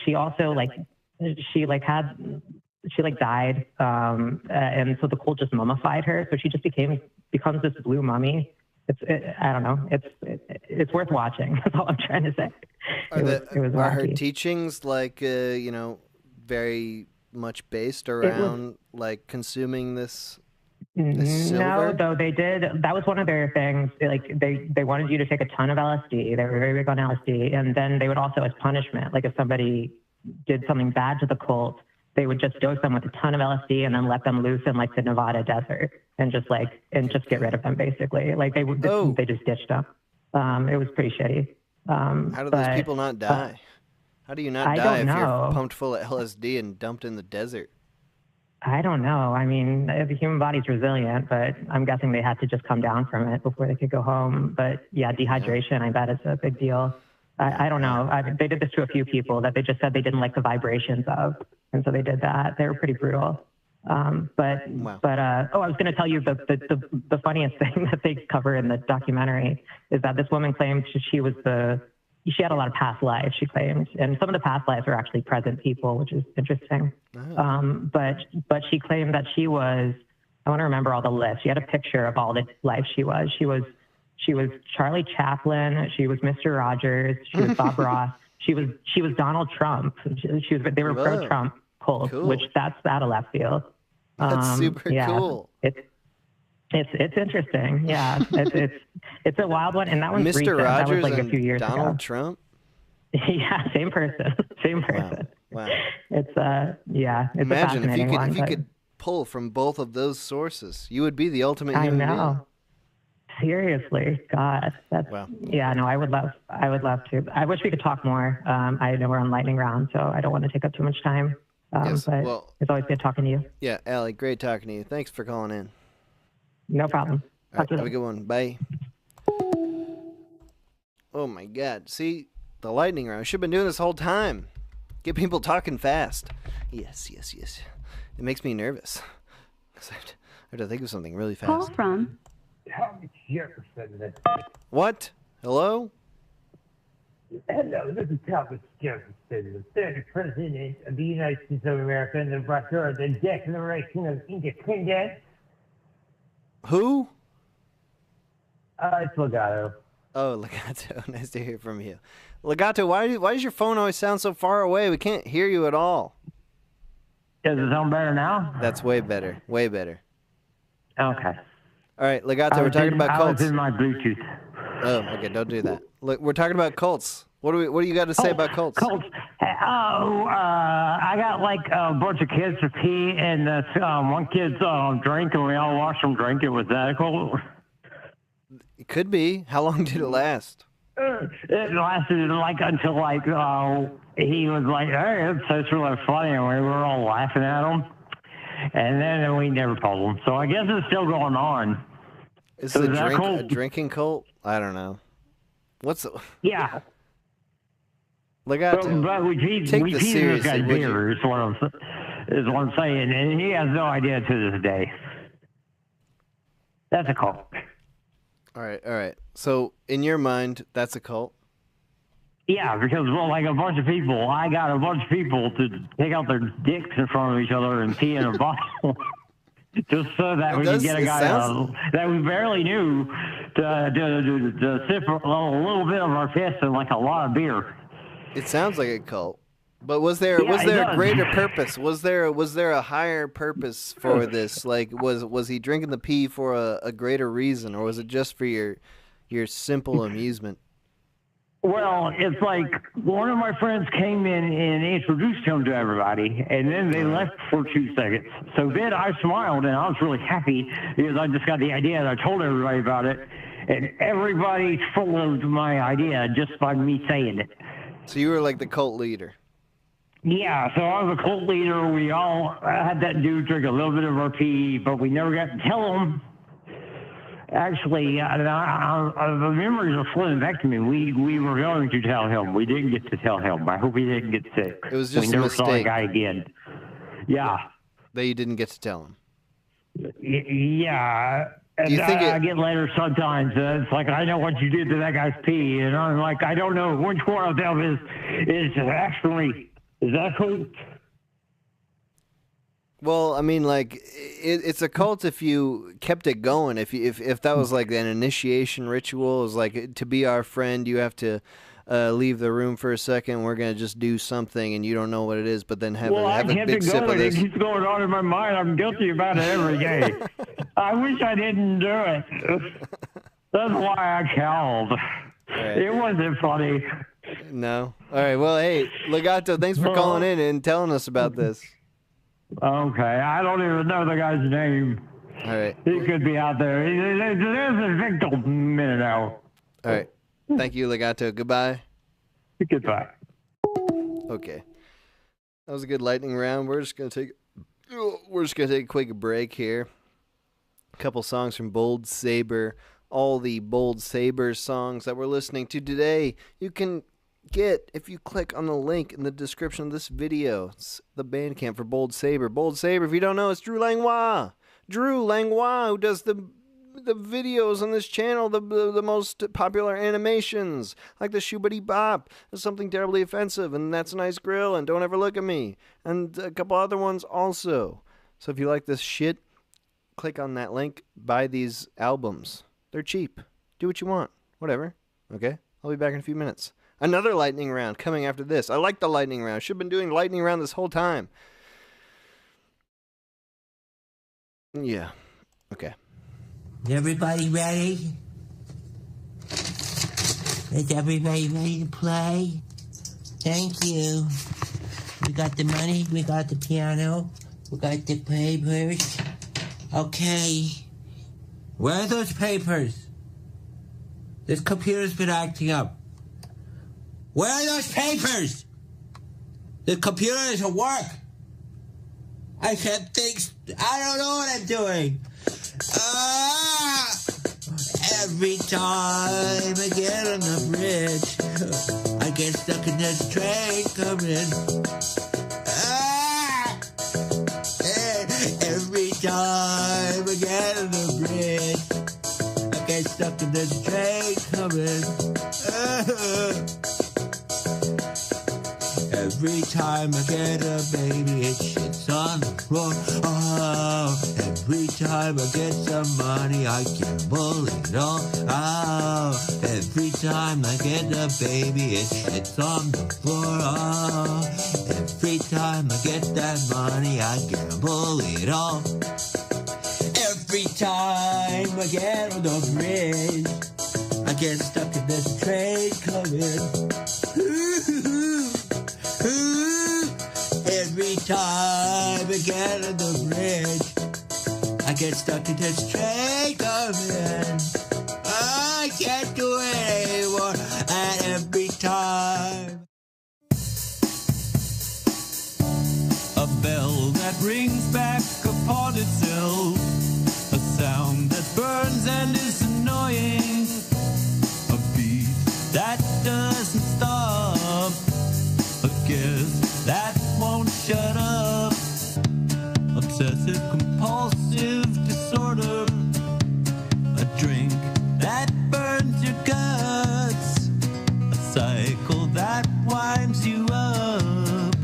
she also died. And so the cult just mummified her. So she just becomes this blue mummy. I don't know. It's worth watching. That's all I'm trying to say. Are her teachings like, you know, very much based around like consuming this? No, though they did. That was one of their things. Like they wanted you to take a ton of LSD. They were very big on LSD, and then they would also, as punishment, like if somebody did something bad to the cult, they would just dose them with a ton of LSD and then let them loose in like the Nevada desert and just get rid of them basically. Like they just ditched them. It was pretty shitty. How do those people not die? How do you not die if you're pumped full of LSD and dumped in the desert? I don't know. I mean, the human body's resilient, but I'm guessing they had to just come down from it before they could go home. But yeah, dehydration, I bet, is a big deal. I don't know. They did this to a few people that they just said they didn't like the vibrations of, and so they did that. They were pretty brutal. I was going to tell you the funniest thing that they cover in the documentary is that this woman claimed she had a lot of past lives, she claimed, and some of the past lives are actually present people, which is interesting. But she claimed that she was, I want to remember all the lists. She had a picture of all the lives she was. She was Charlie Chaplin. She was Mr. Rogers. She was Bob Ross. She was Donald Trump. They were pro-Trump cult, which that's out of left field. That's super cool. It's interesting. Yeah, it's a wild one, and that one's Mr. recent. Rogers that was like and a few years Donald ago. Trump. Yeah, same person. Same person. Wow. It's yeah. It's Imagine a fascinating one. if you but could pull from both of those sources, you would be the ultimate I human know. Seriously, God, that's yeah. No, I would love to. I wish we could talk more. I know we're on lightning round, so I don't want to take up too much time. Yes, but well- it's always good talking to you. Yeah, Allie, great talking to you. Thanks for calling in. No problem. All right, have a good one. Bye. Oh my God! See, the lightning round. I should have been doing this whole time. Get people talking fast. Yes. It makes me nervous. 'Cause I have to think of something really fast. Call from. Thomas Jefferson. What? Hello? Hello, this is Thomas Jefferson, the third president of the United States of America and the writer of the Declaration of Independence. Who? It's Legato. Oh, Legato. Nice to hear from you. Legato, why does your phone always sound so far away? We can't hear you at all. Does it sound better now? That's way better. Way better. Okay. All right, Legato, we're talking about I cults. was in my Bluetooth. Oh, okay, don't do that. Look, we're talking about cults. What do you got to say about cults? Cults. I got like a bunch of kids to pee, and one kid's drink, and we all watched them drink it. Was that a cult? It could be. How long did it last? It lasted like until like he was like, "Hey, it's really funny," and we were all laughing at him. And then we never told him. So I guess it's still going on. Is So it is that a drinking cult? I don't know. What's the... Yeah. Legato, But we teach take this this seriously, guy would you? beer, is what I'm saying. And he has no idea to this day. That's a cult. All right. So, in your mind, that's a cult? Yeah, because, well, like a bunch of people, I got a bunch of people to take out their dicks in front of each other and pee in a bottle. Just so that we could get a guy that we barely knew to sip a little bit of our piss and like a lot of beer. It sounds like a cult. But was there a greater purpose? Was there a higher purpose for this? Like was he drinking the pee for a greater reason, or was it just for your simple amusement? Well, it's like one of my friends came in and introduced him to everybody, and then they left for 2 seconds. So then I smiled, and I was really happy because I just got the idea, and I told everybody about it, and everybody followed my idea just by me saying it. So you were like the cult leader. Yeah, so I was a cult leader. We all had that dude drink a little bit of our pee, but we never got to tell him. Actually, the memories are flooding back to me. We were going to tell him. We didn't get to tell him. I hope he didn't get sick. It was just we a never saw the mistake. guy again. Yeah. That you didn't get to tell him. Yeah. And Do you think I get letters sometimes. It's like, I know what you did to that guy's pee. And I'm like, I don't know which one of them is actually, is that cool? Well, I mean, like it's a cult if you kept it going. If that was like an initiation ritual, it was like to be our friend, you have to leave the room for a second. We're gonna just do something, and you don't know what it is, but then have a big sip of this. It keeps going on in my mind. I'm guilty about it every day. I wish I didn't do it. That's why I called. Right. It wasn't funny. No. All right. Well, hey, Legato, thanks for calling in and telling us about this. Okay, I don't even know the guy's name. All right. He could be out there. There's a victim minute now. All right. Thank you, Legato. Goodbye. Goodbye. Okay. That was a good lightning round. We're just gonna take a quick break here. A couple songs from Bold Saber. All the Bold Saber songs that we're listening to today, you can get if you click on the link in the description of this video. It's the Bandcamp for Bold Saber. Bold Saber, if you don't know, it's Drew Langlois. Drew Langlois, who does the videos on this channel, the most popular animations, like the Shoobity Bop, There's Something Terribly Offensive, and That's a Nice Grill, and Don't Ever Look at Me, and a couple other ones also. So if you like this shit, click on that link, buy these albums. They're cheap. Do what you want. Whatever. Okay? I'll be back in a few minutes. Another lightning round coming after this. I like the lightning round. Should have been doing lightning round this whole time. Yeah. Okay. Everybody ready? Is everybody ready to play? Thank you. We got the money, we got the piano, we got the papers. Okay. Where are those papers? This computer's been acting up. Where are those papers? The computer doesn't work. I can't think. I don't know what I'm doing. Every time I get on the bridge, I get stuck in this train coming. Every time I get on the bridge, I get stuck in this train coming. Every time I get a baby, it shits on the floor. Oh, every time I get some money, I gamble it all. Oh, every time I get a baby, it shits on the floor. Oh, every time I get that money, I gamble it all. Every time I get on the bridge, I get stuck in this train coming. Every time I get on the bridge, I get stuck in this train coming. I can't do it anymore. And every time, a bell that rings back upon itself, a sound that burns and is annoying, a beat that doesn't stop, a guess that won't shut up, obsessive compulsive disorder, a drink that burns your guts, a cycle that winds you up,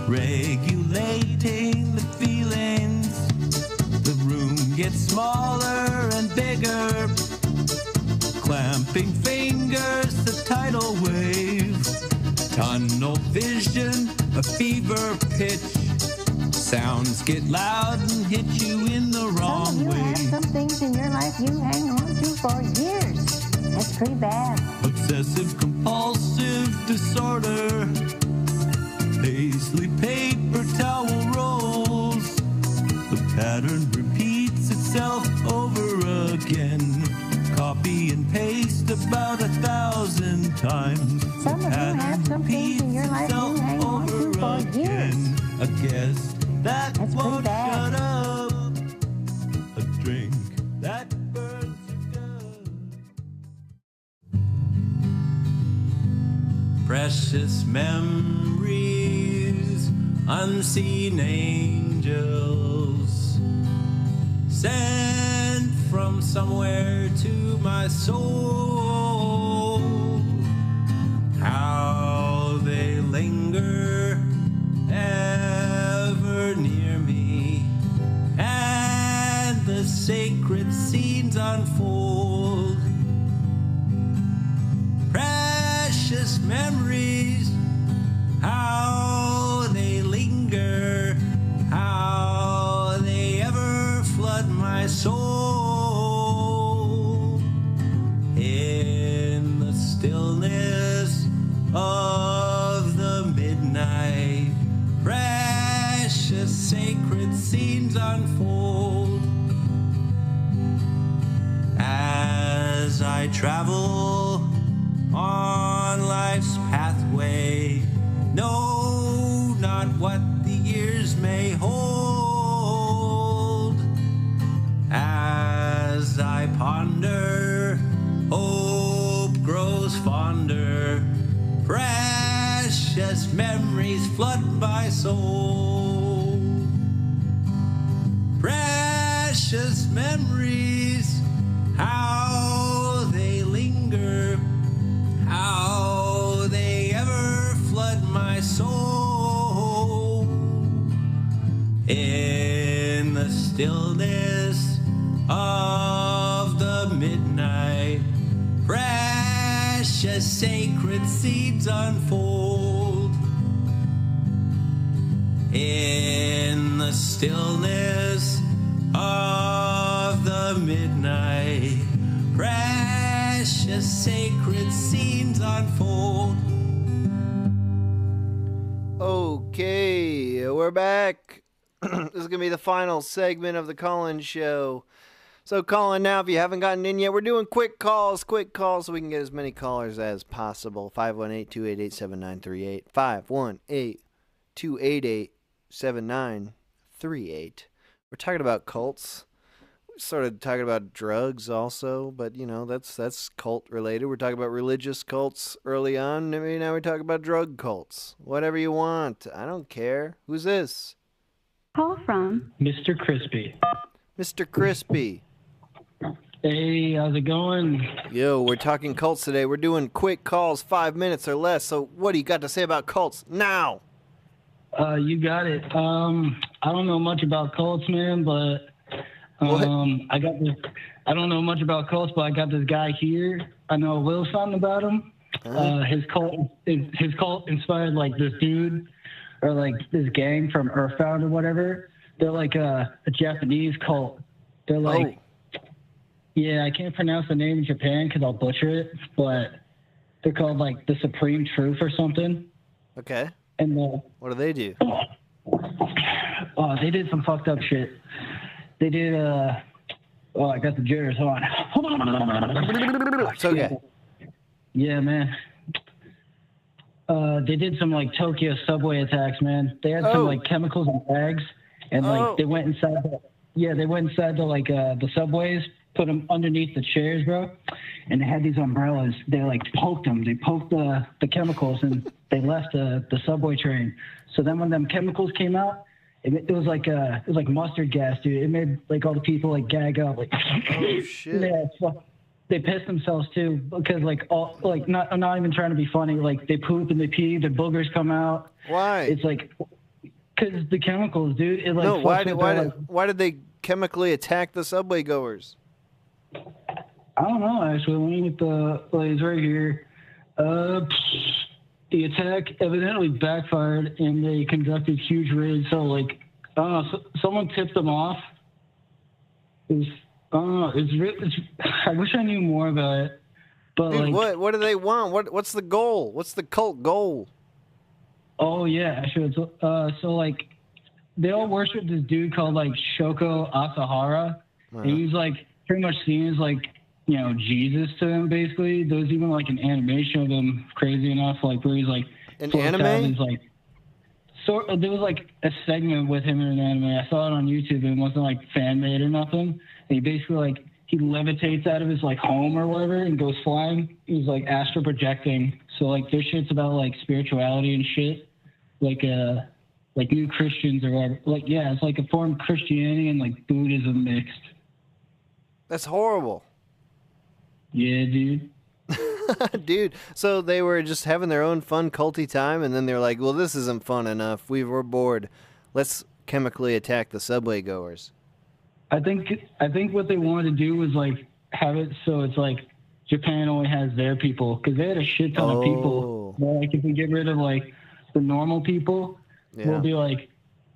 regulating the feelings, the room gets smaller and bigger, clamping fingers, the tidal wave, tunnel vision, a fever pitch. Sounds get loud and hit you in the wrong way. Have some things in your life you hang on to for years. That's pretty bad. Obsessive compulsive disorder. Paisley paper towel rolls. The pattern repeats itself over again. Copy and paste about 1,000 times. Some of you have some things in your life you hang on to for years. A guess that won't shut up. A drink that burns your gut. Precious memories, unseen angels, sent from somewhere to my soul. How they linger ever near me, and the sacred scenes unfold. Precious memories, how they linger, how they ever flood my soul. In the stillness of the midnight, precious sacred scenes unfold. As I travel on life's pathway, know not what the years may hold. As I ponder, hope grows fonder. Precious memories flood my soul. Precious memories, how they linger, how they ever flood my soul. In the stillness of the midnight, precious sacred seeds unfold. In the stillness of the midnight, the sacred scenes unfold. Okay, we're back. This is going to be the final segment of the call-in show. So call in now if you haven't gotten in yet. We're doing quick calls so we can get as many callers as possible. 518-288-7938. 518-288-7938. We're talking about cults. We're sort of talking about drugs also, but, you know, that's cult-related. We're talking about religious cults early on. Maybe now we talk about drug cults. Whatever you want. I don't care. Who's this? Call from Mr. Crispy. Mr. Crispy. Hey, how's it going? Yo, we're talking cults today. We're doing quick calls, 5 minutes or less. So what do you got to say about cults now? You got it. I don't know much about cults, man, but I don't know much about cults, but I got this guy here. I know a little something about him. His cult inspired like this dude or like this gang from Earthbound or whatever. They're like a Japanese cult. They're like, yeah, I can't pronounce the name in Japan because I'll butcher it, but they're called like the Supreme Truth or something. Okay. And what do they do? Oh, they did some fucked up shit. They did. I got the jitters. Hold on. It's okay. Yeah, man. They did some like Tokyo subway attacks, man. They had some like chemicals in bags, and like they went inside. They went inside the subways, put them underneath the chairs, bro, and they had these umbrellas. They like poked them. They poked the chemicals, and they left the subway train. So then when them chemicals came out, it was like mustard gas, dude. It made like all the people like gag up, like oh shit. Yeah, they pissed themselves too because I'm not even trying to be funny. Like they poop and they pee, the boogers come out. Why? It's like because the chemicals, dude. It like no, why did they chemically attack the subway goers? I don't know, actually. Let me get the plays right here. The attack evidently backfired, and they conducted huge raids. So, like, I don't know, someone tipped them off. I wish I knew more about it. But dude, like, what do they want? What's the goal? What's the cult goal? Oh yeah, actually, so like, they all worship this dude called like Shoko Asahara, and he's like pretty much seen as like, you know, Jesus to them, basically. There was even like an animation of him, crazy enough, like where he's like an anime. Like, there was like a segment with him in an anime. I saw it on YouTube, and it wasn't like fan made or nothing. And he basically like he levitates out of his like home or whatever and goes flying. He's like astral projecting. So like their shit's about like spirituality and shit, like new Christians or whatever. Like yeah, it's like a form of Christianity and like Buddhism mixed. That's horrible. Yeah, dude. Dude, so they were just having their own fun culty time, and then they're like, well, this isn't fun enough. We're bored. Let's chemically attack the subway goers. I think what they wanted to do was like have it so it's like Japan only has their people, because they had a shit ton of people. Like if we get rid of like the normal people, we'll be like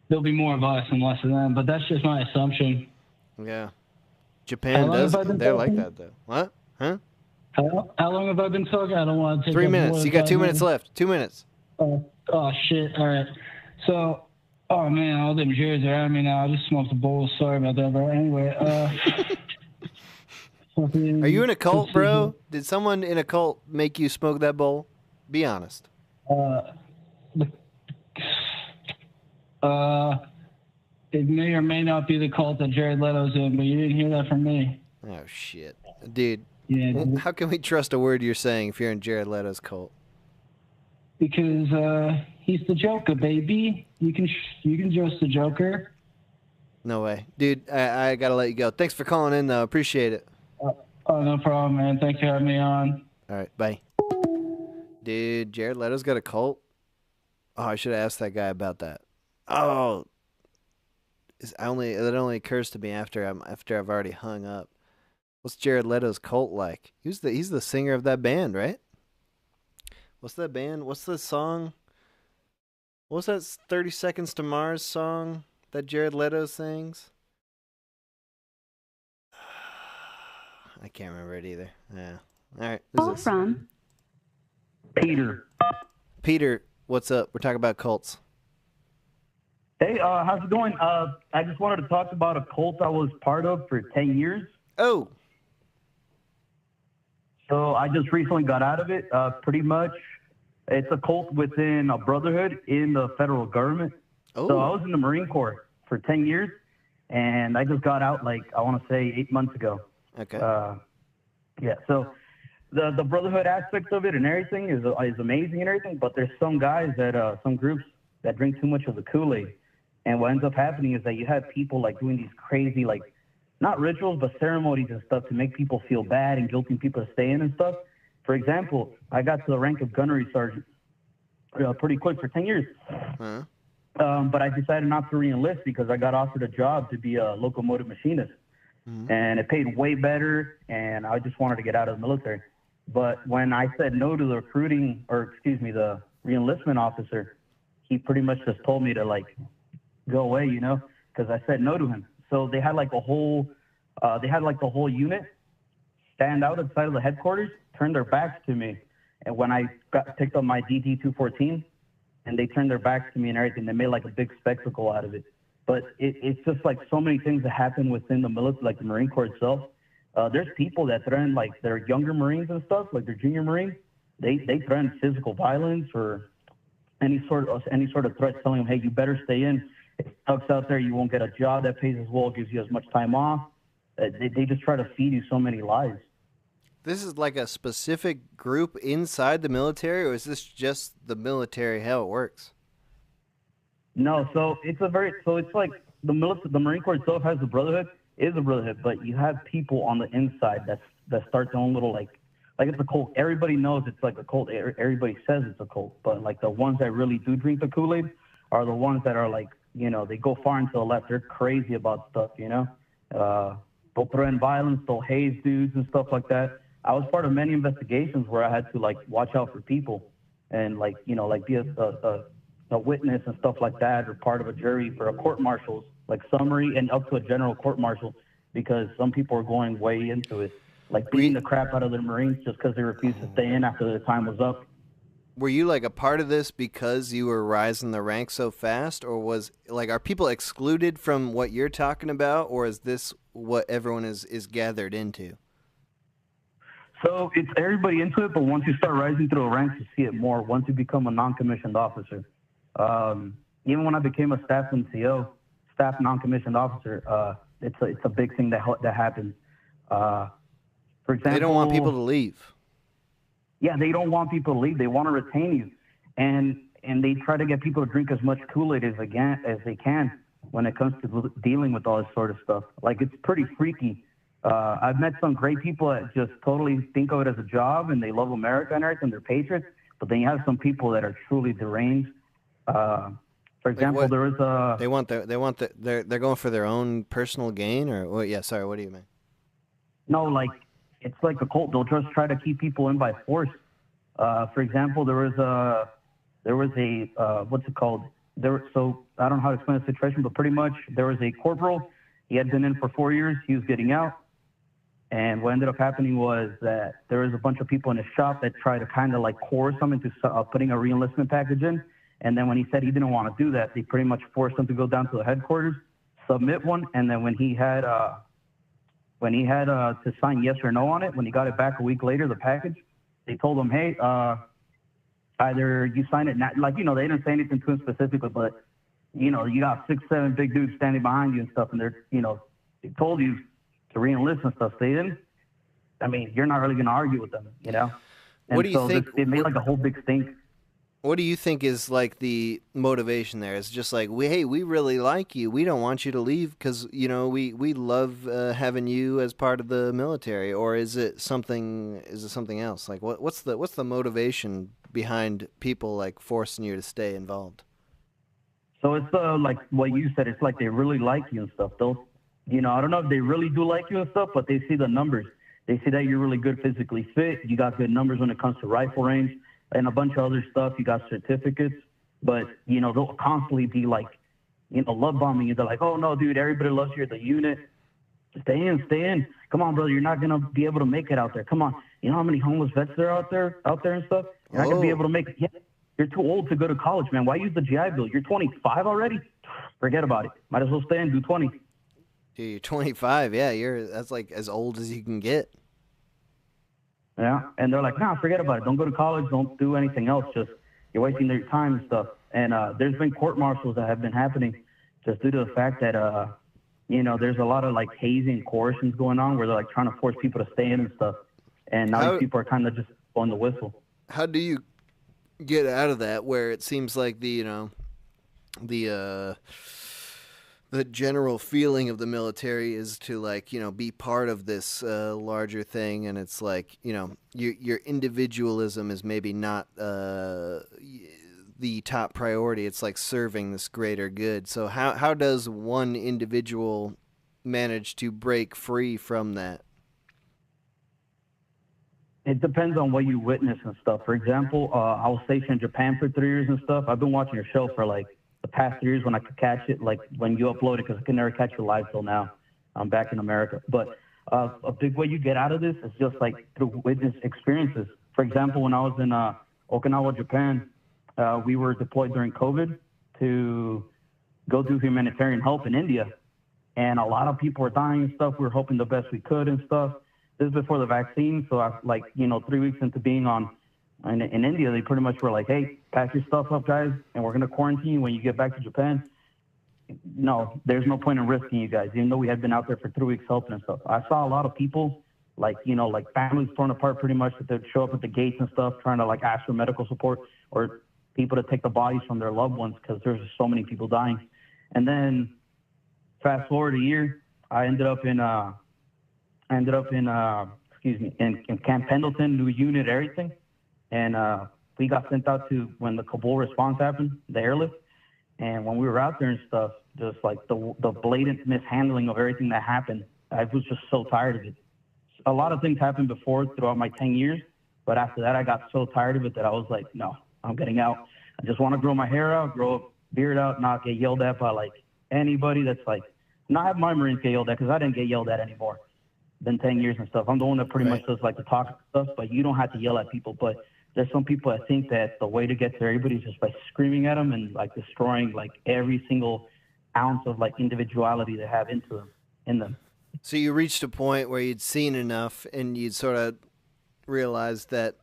there'll be more of us and less of them. But that's just my assumption. Yeah. Japan does. They're like that though. What? Huh? How long have I been talking? I don't want to take 3 minutes. You got 2 minutes left. 2 minutes. Oh shit. All right. So, oh man, all them Jews are at me now. I just smoked a bowl. Sorry about that, bro. Anyway, are you in a cult, bro? Did someone in a cult make you smoke that bowl? Be honest. It may or may not be the cult that Jared Leto's in, but you didn't hear that from me. Oh shit, dude. Yeah. Dude. How can we trust a word you're saying if you're in Jared Leto's cult? Because he's the Joker, baby. You can trust the Joker. No way, dude. I gotta let you go. Thanks for calling in, though. Appreciate it. Oh, no problem, man. Thanks for having me on. All right, bye. Dude, Jared Leto's got a cult? Oh, I should have asked that guy about that. Oh, it only occurs to me after I've already hung up. What's Jared Leto's cult like? He's the singer of that band, right? What's that band? What's the song? What's that 30 Seconds to Mars song that Jared Leto sings? I can't remember it either. Yeah. All right. Call from Peter. Peter, what's up? We're talking about cults. Hey, how's it going? I just wanted to talk about a cult I was part of for 10 years. Oh. So I just recently got out of it. Pretty much, it's a cult within a brotherhood in the federal government. Oh. So I was in the Marine Corps for 10 years, and I just got out, like, I want to say 8 months ago. Okay. Yeah, so the brotherhood aspect of it and everything is amazing and everything, but there's some guys that, some groups that drink too much of the Kool-Aid. And what ends up happening is that you have people, like, doing these crazy, like, not rituals, but ceremonies and stuff to make people feel bad and guilting people to stay in and stuff. For example, I got to the rank of gunnery sergeant pretty quick for 10 years. Huh? But I decided not to re-enlist because I got offered a job to be a locomotive machinist. And it paid way better, and I just wanted to get out of the military. But when I said no to the the re-enlistment officer, he pretty much just told me to, like, go away, you know, because I said no to him. So they had like the whole unit stand out outside of the headquarters, turn their backs to me. And when I picked up my DD-214, and they turned their backs to me and everything, they made like a big spectacle out of it. But it's just like so many things that happen within the military, like the Marine Corps itself. There's people that threaten, like, their younger Marines and stuff, like their junior Marines. They threaten physical violence or any sort of threat, telling them, hey, you better stay in. It sucks out there. You won't get a job that pays as well, gives you as much time off. They just try to feed you so many lies. This is like a specific group inside the military, or is this just the military, how it works? No, so it's like the Marine Corps itself has a brotherhood, but you have people on the inside that start their own little like it's a cult. Everybody knows it's like a cult. Everybody says it's a cult, but like the ones that really do drink the Kool-Aid are the ones that are like, you know, they go far into the left. They're crazy about stuff, you know. They'll threaten violence, they'll haze dudes and stuff like that. I was part of many investigations where I had to, like, watch out for people and, like, you know, like be a witness and stuff like that, or part of a jury for a court-martials, like summary and up to a general court-martial, because some people are going way into it, like beating the crap out of the Marines just because they refused to stay in after their time was up. Were you like a part of this because you were rising the ranks so fast, or was like, are people excluded from what you're talking about, or is this what everyone is gathered into? So it's everybody into it, but once you start rising through the ranks, you see it more. Once you become a non-commissioned officer, even when I became a staff NCO, staff non-commissioned officer, it's a big thing that happens. For example, they don't want people to leave. Yeah, they don't want people to leave. They want to retain you, and they try to get people to drink as much Kool-Aid as they can when it comes to dealing with all this sort of stuff. Like, it's pretty freaky. I've met some great people that just totally think of it as a job, and they love America and everything. They're patriots. But then you have some people that are truly deranged. For example, like there was a. They're going for their own personal gain, or what? Yeah, sorry. What do you mean? No, like, it's like a cult. They'll just try to keep people in by force. For example, there was a what's it called? So I don't know how to explain the situation, but pretty much there was a corporal. He had been in for 4 years. He was getting out. And what ended up happening was that there was a bunch of people in his shop that tried to kind of like coerce him into putting a re-enlistment package in. And then when he said he didn't want to do that, they pretty much forced him to go down to the headquarters, submit one. And then when he had to sign yes or no on it, when he got it back a week later, the package, they told him, hey, either you sign it now, like, you know, they didn't say anything to him specifically, but, you know, you got 6, 7 big dudes standing behind you and stuff, and they're, you know, they told you to re-enlist and stuff. They didn't. I mean, you're not really going to argue with them, you know? And what do you think? It made like a whole big stink. What do you think is like the motivation there? It's just like, we really like you. We don't want you to leave because, you know, we love having you as part of the military. Or is it something else? Like, what's the motivation behind people like forcing you to stay involved? So it's like what you said. It's like they really like you and stuff. They'll, you know, I don't know if they really do like you and stuff, but they see the numbers. They see that you're really good physically fit. You got good numbers when it comes to rifle range and a bunch of other stuff. You got certificates, but, you know, they'll constantly be like, you know, love bombing you. They're like, oh no, dude, everybody loves you at the unit. Stay in. Come on, brother. You're not going to be able to make it out there. Come on. You know how many homeless vets there are out there and stuff? You're not going to be able to make it. Yeah, you're too old to go to college, man. Why use the GI Bill? You're 25 already? Forget about it. Might as well stay and do 20. Dude, you're 25. Yeah, that's like as old as you can get. Yeah, and they're like, nah, forget about it. Don't go to college. Don't do anything else. Just you're wasting their time and stuff. And there's been court-martials that have been happening just due to the fact that, there's a lot of like hazing coercions going on where they're like trying to force people to stay in and stuff. And now these people are kind of just blowing the whistle. How do you get out of that where it seems like the general feeling of the military is to be part of this larger thing, and it's like, your individualism is maybe not the top priority. It's like serving this greater good. So how does one individual manage to break free from that? It depends on what you witness and stuff. For example, I was stationed in Japan for 3 years and stuff. I've been watching your show for like the past 3 years when I could catch it, like when you upload it, because I could never catch it live till now. I'm back in America. But a big way you get out of this is just like through witness experiences. For example, when I was in Okinawa, Japan, we were deployed during COVID to go do humanitarian help in India. And a lot of people were dying and stuff. We were hoping the best we could and stuff. This is before the vaccine. So 3 weeks into being in India, they pretty much were like, hey, pack your stuff up, guys, and we're going to quarantine you when you get back to Japan. No, there's no point in risking you guys, even though we had been out there for 3 weeks helping and stuff. I saw a lot of people, like families torn apart pretty much, that they'd show up at the gates and stuff trying to ask for medical support or people to take the bodies from their loved ones because there's just so many people dying. And then fast forward a year, I ended up in Camp Pendleton, new unit, everything. And we got sent out to when the Kabul response happened, the airlift. And when we were out there and stuff, just like the blatant mishandling of everything that happened, I was just so tired of it. A lot of things happened before throughout my 10 years, but after that, I got so tired of it that I was like, no, I'm getting out. I just want to grow my hair out, grow a beard out, not get yelled at by anybody that's not have my Marines get yelled at, because I didn't get yelled at anymore. Been 10 years and stuff. I'm the one that pretty much does the talk stuff, but you don't have to yell at people. But there's some people that think that the way to get to everybody is just by screaming at them and destroying every single ounce of individuality they have in them. So you reached a point where you'd seen enough and you'd sort of realized that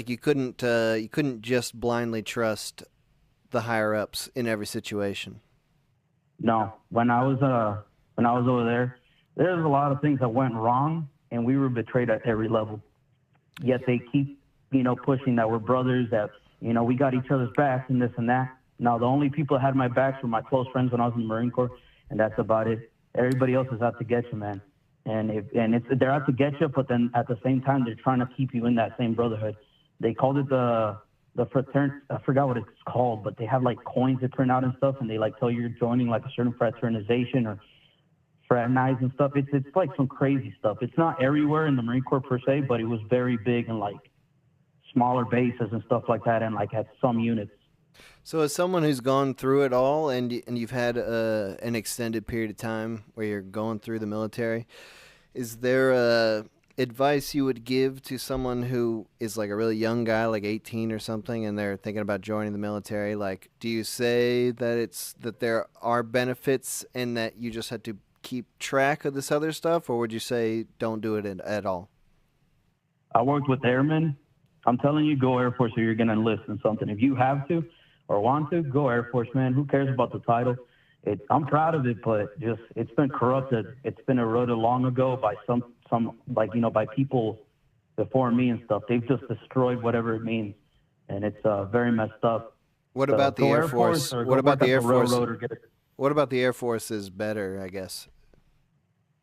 you couldn't just blindly trust the higher ups in every situation. No, when I was over there, there's a lot of things that went wrong, and we were betrayed at every level. Yet they keep, pushing that we're brothers, that, we got each other's backs and this and that. Now, the only people that had my backs were my close friends when I was in the Marine Corps, and that's about it. Everybody else is out to get you, man. They're out to get you, but then at the same time, they're trying to keep you in that same brotherhood. They called it the fraternity. I forgot what it's called, but they have coins they print out and stuff, and they tell you you're joining a certain fraternization or fraternize and stuff. It's some crazy stuff. It's not everywhere in the Marine Corps per se, but it was very big in smaller bases and stuff like that, and at some units. So as someone who's gone through it all, and you've had an extended period of time where you're going through the military, is there advice you would give to someone who is a really young guy, 18 or something, and they're thinking about joining the military? Do you say that there are benefits and that you just had to keep track of this other stuff, or would you say don't do it at all? I worked with airmen. I'm telling you, go Air Force or you're going to enlist in something. If you have to or want to, go Air Force, man. Who cares about the title? I'm proud of it, but it's been corrupted. It's been eroded long ago by some by people before me and stuff. They've just destroyed whatever it means, and it's very messed up. What about the Air Force? What about the Air Force? What about the Air Force is better, I guess?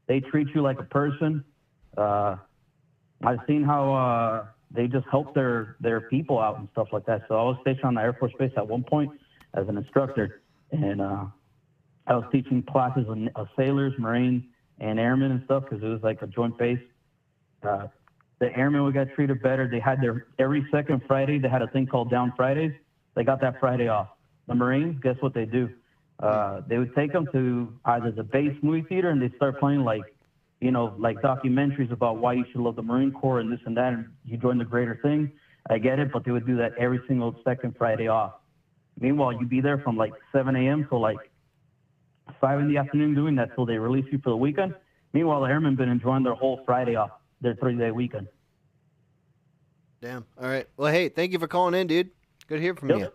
They treat you like a person. I've seen how they just help their people out and stuff like that. So I was stationed on the Air Force Base at one point as an instructor, and I was teaching classes of sailors, Marines, and airmen and stuff because it was a joint base. The airmen would get treated better. They had every second Friday, they had a thing called Down Fridays. They got that Friday off. The Marines, guess what they do? They would take them to either the base movie theater, and they start playing like documentaries about why you should love the Marine Corps and this and that, and you join the greater thing. I get it, but they would do that every single second Friday off. Meanwhile, you'd be there from like 7 a.m. till like 5 in the afternoon doing that till they release you for the weekend. Meanwhile, the airmen been enjoying their whole Friday off, their 3-day weekend. Damn. All right. Well, hey, thank you for calling in, dude. Good to hear from you.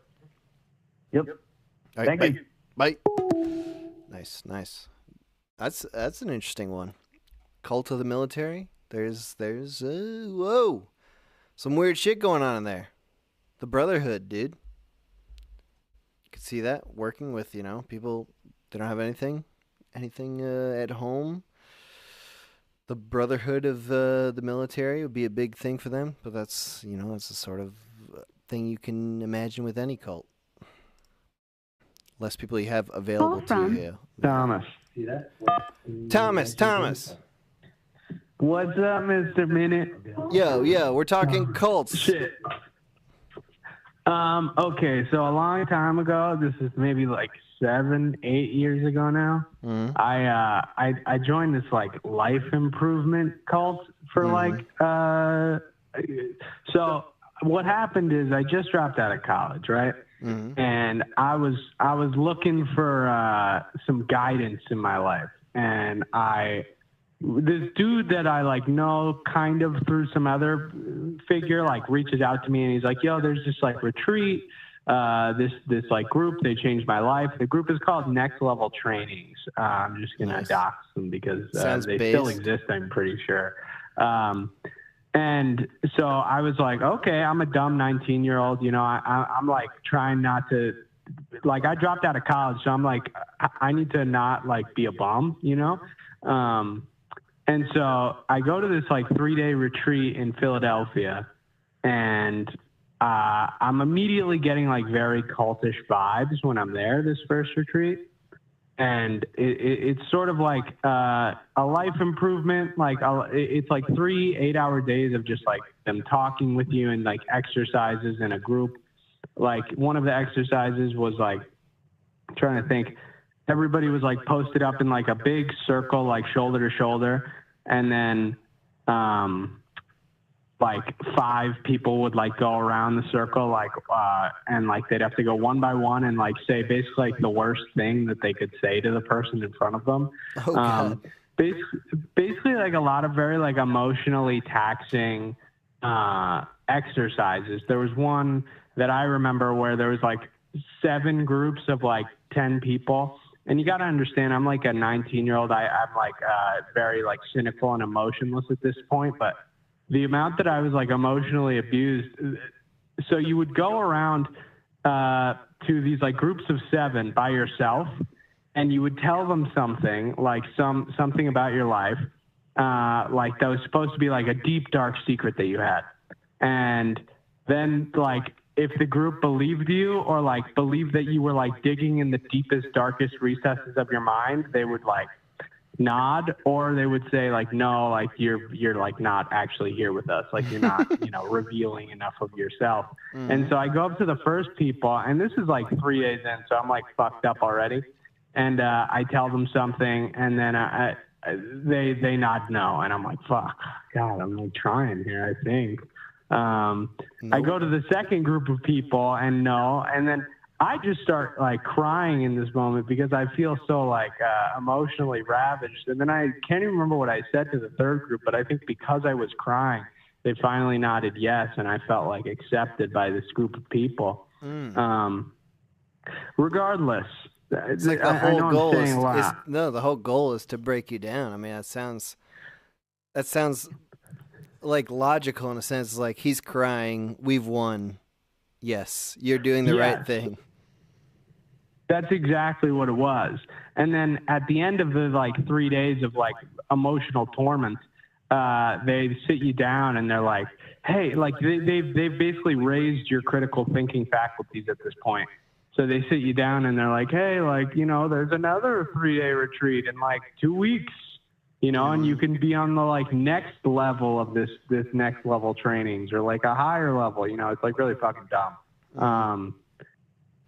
Yep. All right, Thank you. Bye. Nice. That's an interesting one. Cult of the military. There's whoa, some weird shit going on in there. The Brotherhood, dude. You could see that working with people that don't have anything at home. The Brotherhood of the military would be a big thing for them, but that's that's the sort of thing you can imagine with any cult. Less people you have available to you. Thomas. See that? Thomas. What's up, Mr. Minute? Yo, we're talking cults. Shit. Okay, so a long time ago, this is maybe like 7-8 years ago now. Mm-hmm. I joined this like life improvement cult for so what happened is I just dropped out of college, right? Mm-hmm. And I was looking for some guidance in my life, and this dude that I know kind of through some other figure reaches out to me, and he's like, yo, there's this retreat, this group, they changed my life. The group is called Next Level Trainings. I'm just gonna dox them because they still exist, I'm pretty sure. And so I was like, okay, I'm a dumb 19-year-old, I'm trying not to, I dropped out of college, so I'm I need to not be a bum, and so I go to this 3-day retreat in Philadelphia, and I'm immediately getting very cultish vibes when I'm there, this first retreat. And it's sort of a life improvement. It's 3 8-hour days of just them talking with you and exercises in a group. One of the exercises was trying to think. Everybody was posted up in a big circle, shoulder to shoulder, and then 5 people would go around the circle and they'd have to go one by one and say basically the worst thing that they could say to the person in front of them. Oh, God. Basically a lot of very emotionally taxing exercises. There was one that I remember where there was 7 groups of 10 people. And you got to understand, I'm a 19-year-old. I'm very cynical and emotionless at this point, but the amount that I was emotionally abused. So you would go around to these groups of 7 by yourself, and you would tell them something something about your life, that was supposed to be a deep dark secret that you had. And then if the group believed you or believed that you were digging in the deepest, darkest recesses of your mind, they would nod, or they would say no, you're not actually here with us, you're not revealing enough of yourself. And so I go up to the first people, and this is 3 days in, so I'm fucked up already, and I tell them something, and then they nod no, and I'm fuck, God, I'm trying here, I think. I go to the second group of people, and no, and then I just start crying in this moment because I feel so emotionally ravaged. And then I can't even remember what I said to the third group, but I think because I was crying, they finally nodded yes, and I felt accepted by this group of people. Regardless, it's the whole goal the whole goal is to break you down. I mean, that sounds logical in a sense. He's crying, we've won. Yes, you're doing the right thing. That's exactly what it was. And then at the end of the 3 days of emotional torment, they sit you down and they're hey, they've basically raised your critical thinking faculties at this point. So they sit you down and they're hey, there's another 3-day retreat in 2 weeks, and you can be on the next level of this next level trainings or a higher level, it's really fucking dumb.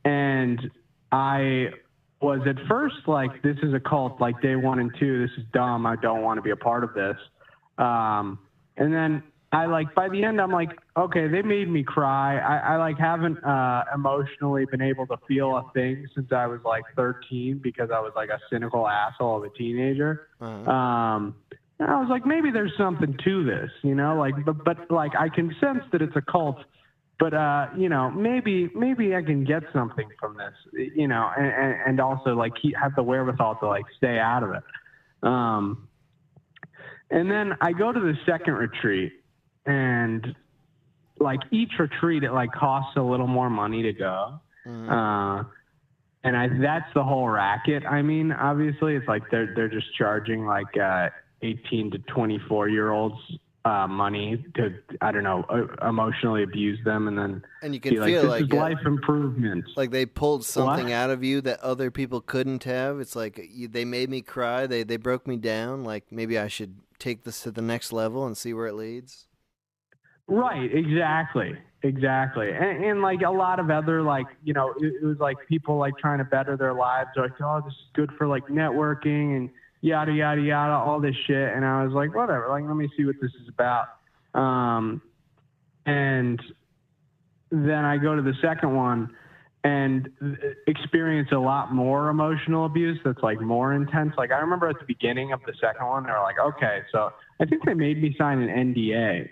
And I was at first like, this is a cult, like day 1 and 2, this is dumb, I don't want to be a part of this. And then I like, by the end, I'm like, okay, they made me cry. I like haven't emotionally been able to feel a thing since I was like 13 because I was like a cynical asshole of a teenager. And I was like, maybe there's something to this, you know, like, but like I can sense that it's a cult. But, you know, maybe I can get something from this, you know, and also, like, have the wherewithal to, like, stay out of it. And then I go to the second retreat, and, like, each retreat, it, like, costs a little more money to go. And that's the whole racket. I mean, obviously, it's like they're just charging, like, 18 to 24-year-olds money to, I don't know, emotionally abuse them, and you can be feel this like is life improvement. Like they pulled something out of you that other people couldn't have. It's like they made me cry. They broke me down. Like maybe I should take this to the next level and see where it leads. Right, exactly. And like a lot of other, like, you know, it was like people like trying to better their lives, like, oh, this is good for like networking and yada, yada, yada, all this shit. And I was like, whatever, like, let me see what this is about. And then I go to the second one and experience a lot more emotional abuse that's like more intense. Like I remember at the beginning of the second one, they were like, okay, so I think they made me sign an NDA.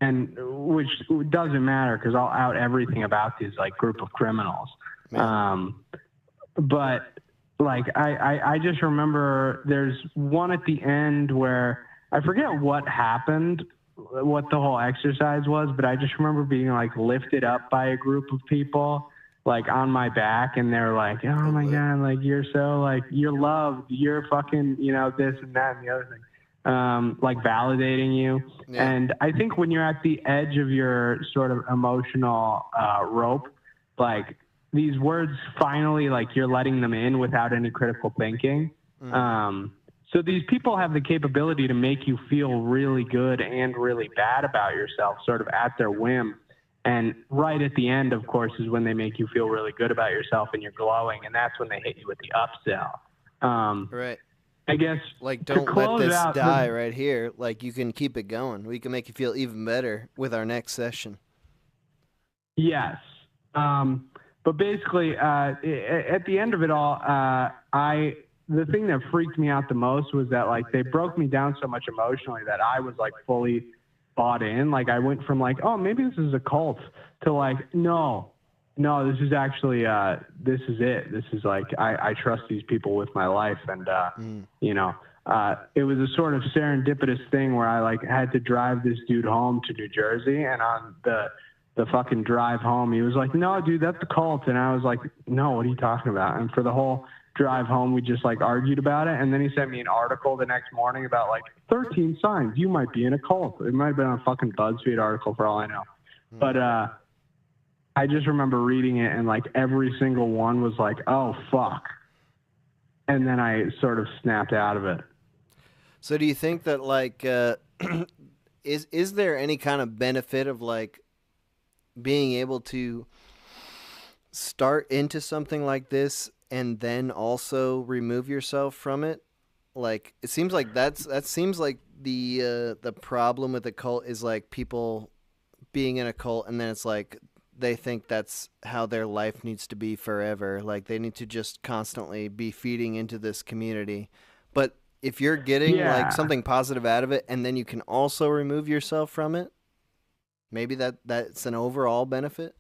And which doesn't matter because I'll out everything about these like group of criminals. But like, I just remember there's one at the end where I forget what happened, what the whole exercise was, but I just remember being like lifted up by a group of people like on my back, and they're like, oh my God, like you're so like, you're loved, you're fucking, you know, this and that and the other thing, like validating you. Yeah. And I think when you're at the edge of your sort of emotional rope, like these words finally, like you're letting them in without any critical thinking. So these people have the capability to make you feel really good and really bad about yourself, sort of at their whim. And right at the end, of course, is when they make you feel really good about yourself and you're glowing. And that's when they hit you with the upsell. Right. I guess, like, don't let this die right here. Like, you can keep it going. We can make you feel even better with our next session. Yes. But basically, at the end of it all, the thing that freaked me out the most was that, like, they broke me down so much emotionally that I was, like, fully bought in. Like, I went from, like, oh, maybe this is a cult to, like, no, this is actually, this is it. This is, like, I trust these people with my life. And, you know, it was a sort of serendipitous thing where I, like, had to drive this dude home to New Jersey. And on the fucking drive home, he was like, no, dude, that's a cult. And I was like, no, what are you talking about? And for the whole drive home, we just like argued about it. And then he sent me an article the next morning about like 13 signs you might be in a cult. It might have been a fucking BuzzFeed article for all I know. But I just remember reading it, and like every single one was like, oh fuck. And then I sort of snapped out of it. So do you think that like is there any kind of benefit of like being able to start into something like this and then also remove yourself from it? Like, it seems like that seems like the problem with the cult is like people being in a cult, and then it's like they think that's how their life needs to be forever. Like they need to just constantly be feeding into this community. But if you're getting like something positive out of it, and then you can also remove yourself from it, maybe that's an overall benefit.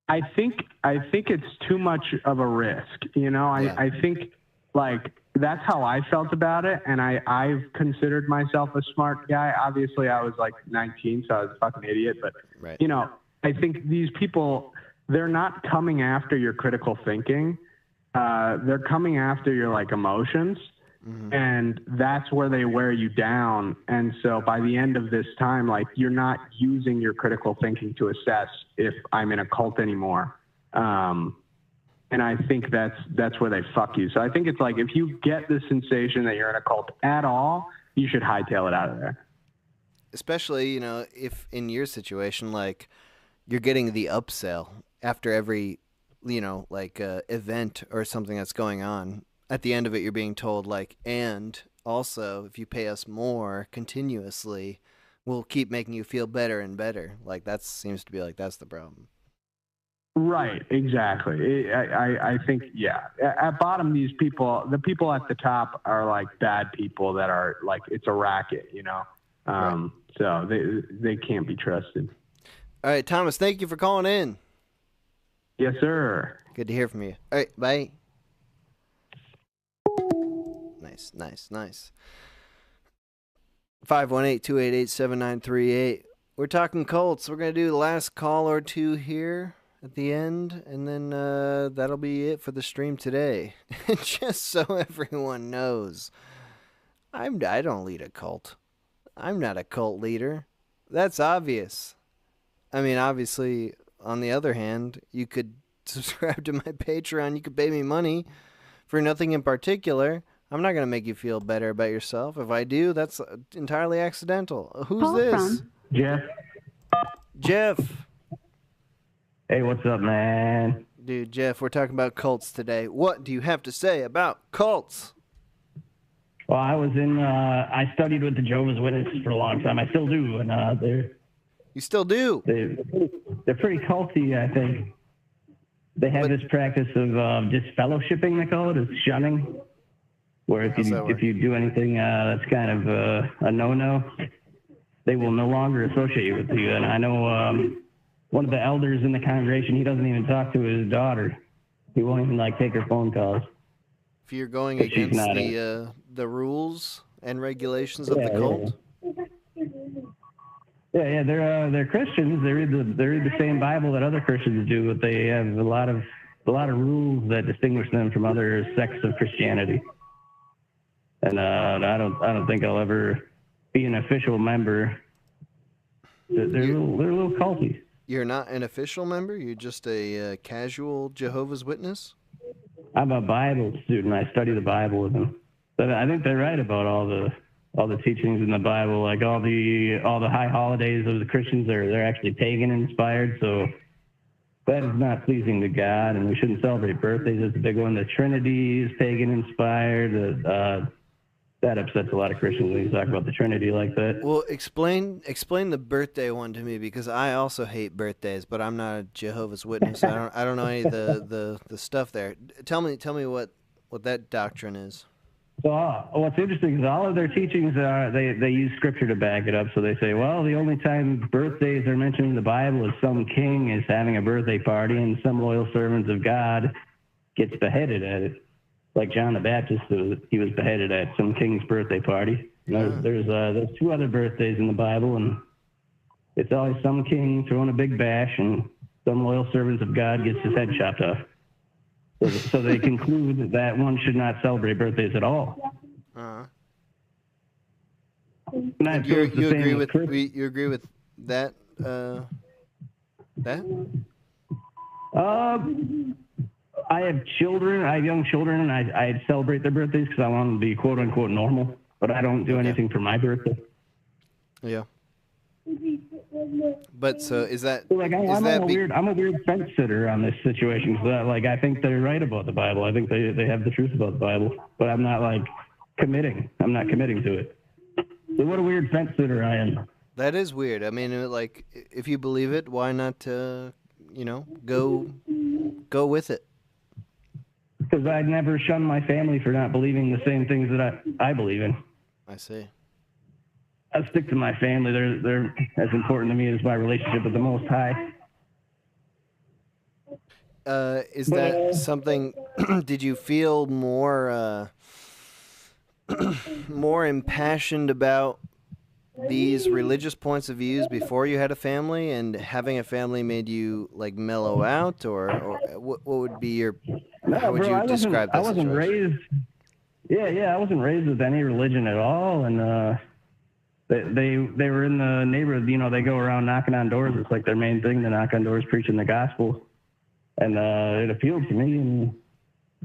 I think it's too much of a risk, you know. I think like that's how I felt about it, and I've considered myself a smart guy. Obviously, I was like 19, so I was a fucking idiot. But you know, I think these people, they're not coming after your critical thinking. They're coming after your like emotions. And that's where they wear you down. And so by the end of this time, like you're not using your critical thinking to assess if I'm in a cult anymore. And I think that's where they fuck you. So I think it's like, if you get the sensation that you're in a cult at all, you should hightail it out of there. Especially, you know, if in your situation, like you're getting the upsell after every event or something that's going on, at the end of it, you're being told like, and also if you pay us more continuously, we'll keep making you feel better and better. Like that seems to be like that's the problem. Right, exactly. I think, yeah. At bottom, the people at the top are like bad people that are like, it's a racket, Right. So they can't be trusted. All right, Thomas, thank you for calling in. Yes, sir. Good to hear from you. All right, bye. Nice. 518-288-7938. We're talking cults. We're going to do the last call or two here at the end, and then that'll be it for the stream today. Just so everyone knows, I don't lead a cult. I'm not a cult leader. That's obvious. I mean, obviously, on the other hand, you could subscribe to my Patreon. You could pay me money for nothing in particular. I'm not going to make you feel better about yourself. If I do, that's entirely accidental. Who's Call this? from. Jeff. Hey, what's up, man? Dude, Jeff, we're talking about cults today. What do you have to say about cults? Well, I studied with the Jehovah's Witnesses for a long time. I still do, and You still do? They're pretty culty, I think. They have this practice of disfellowshipping, they call it, as shunning, where if you do anything that's kind of a no-no, they will no longer associate with you. And I know one of the elders in the congregation, he doesn't even talk to his daughter. He won't even take her phone calls. If you're going against the rules and regulations of the cult? Yeah, they're Christians. They read the same Bible that other Christians do, but they have a lot of rules that distinguish them from other sects of Christianity. And I don't think I'll ever be an official member. They're a little culty. You're not an official member? You're just a casual Jehovah's Witness? I'm a Bible student. I study the Bible with them. But I think they're right about all the teachings in the Bible, like all the high holidays of the Christians they're actually pagan inspired. So that is not pleasing to God, and we shouldn't celebrate birthdays. That's a big one. The Trinity is pagan inspired. That upsets a lot of Christians when you talk about the Trinity like that. Well, explain the birthday one to me, because I also hate birthdays, but I'm not a Jehovah's Witness. I don't know any of the stuff there. Tell me what that doctrine is. So what's interesting is all of their teachings they use scripture to back it up. So they say, well, the only time birthdays are mentioned in the Bible is some king is having a birthday party and some loyal servants of God gets beheaded at it. Like John the Baptist, he was beheaded at some king's birthday party. There's two other birthdays in the Bible, and it's always some king throwing a big bash, and some loyal servants of God gets his head chopped off. So they conclude that one should not celebrate birthdays at all. Uh-huh. You agree with that? That? I have children. I have young children, and I celebrate their birthdays because I want them to be quote unquote normal. But I don't do anything for my birthday. Yeah. But so is that? I'm a weird fence sitter on this situation. So I think they're right about the Bible. I think they have the truth about the Bible. But I'm not committing. I'm not committing to it. So what a weird fence sitter I am. That is weird. I mean, if you believe it, why not? Go with it. Because I'd never shun my family for not believing the same things that I believe in. I see. I stick to my family. They're as important to me as my relationship with the Most High. Is that something? Did you feel more impassioned about these religious points of views before you had a family, and having a family made you mellow out, or what would be your? How would you describe that? I wasn't raised. Yeah. I wasn't raised with any religion at all, and they were in the neighborhood. They go around knocking on doors. It's like their main thing to knock on doors, preaching the gospel, and it appealed to me. And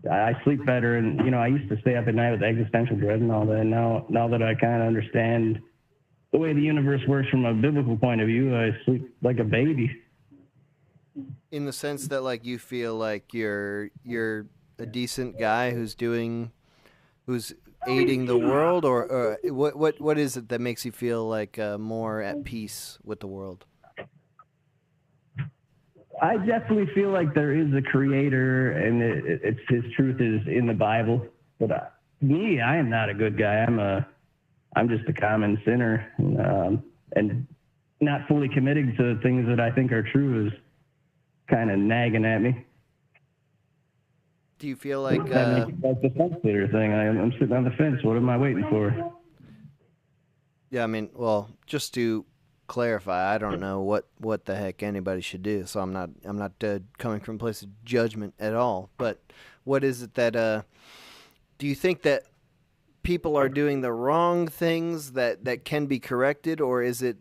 I sleep better, and I used to stay up at night with existential dread and all that. And now that I kind of understand the way the universe works from a biblical point of view, I sleep like a baby. In the sense that, like, you feel like you're a decent guy who's aiding the world, or what is it that makes you feel like more at peace with the world? I definitely feel like there is a creator, and it's his truth is in the Bible. But I am not a good guy. I'm just a common sinner, and not fully committing to things that I think are true is kind of nagging at me. Do you feel like like the fence sitter thing? I'm sitting on the fence. What am I waiting for? Yeah, I mean, well, just to clarify, I don't know what the heck anybody should do, so I'm not coming from a place of judgment at all. But what is it that do you think that people are doing the wrong things that can be corrected, or is it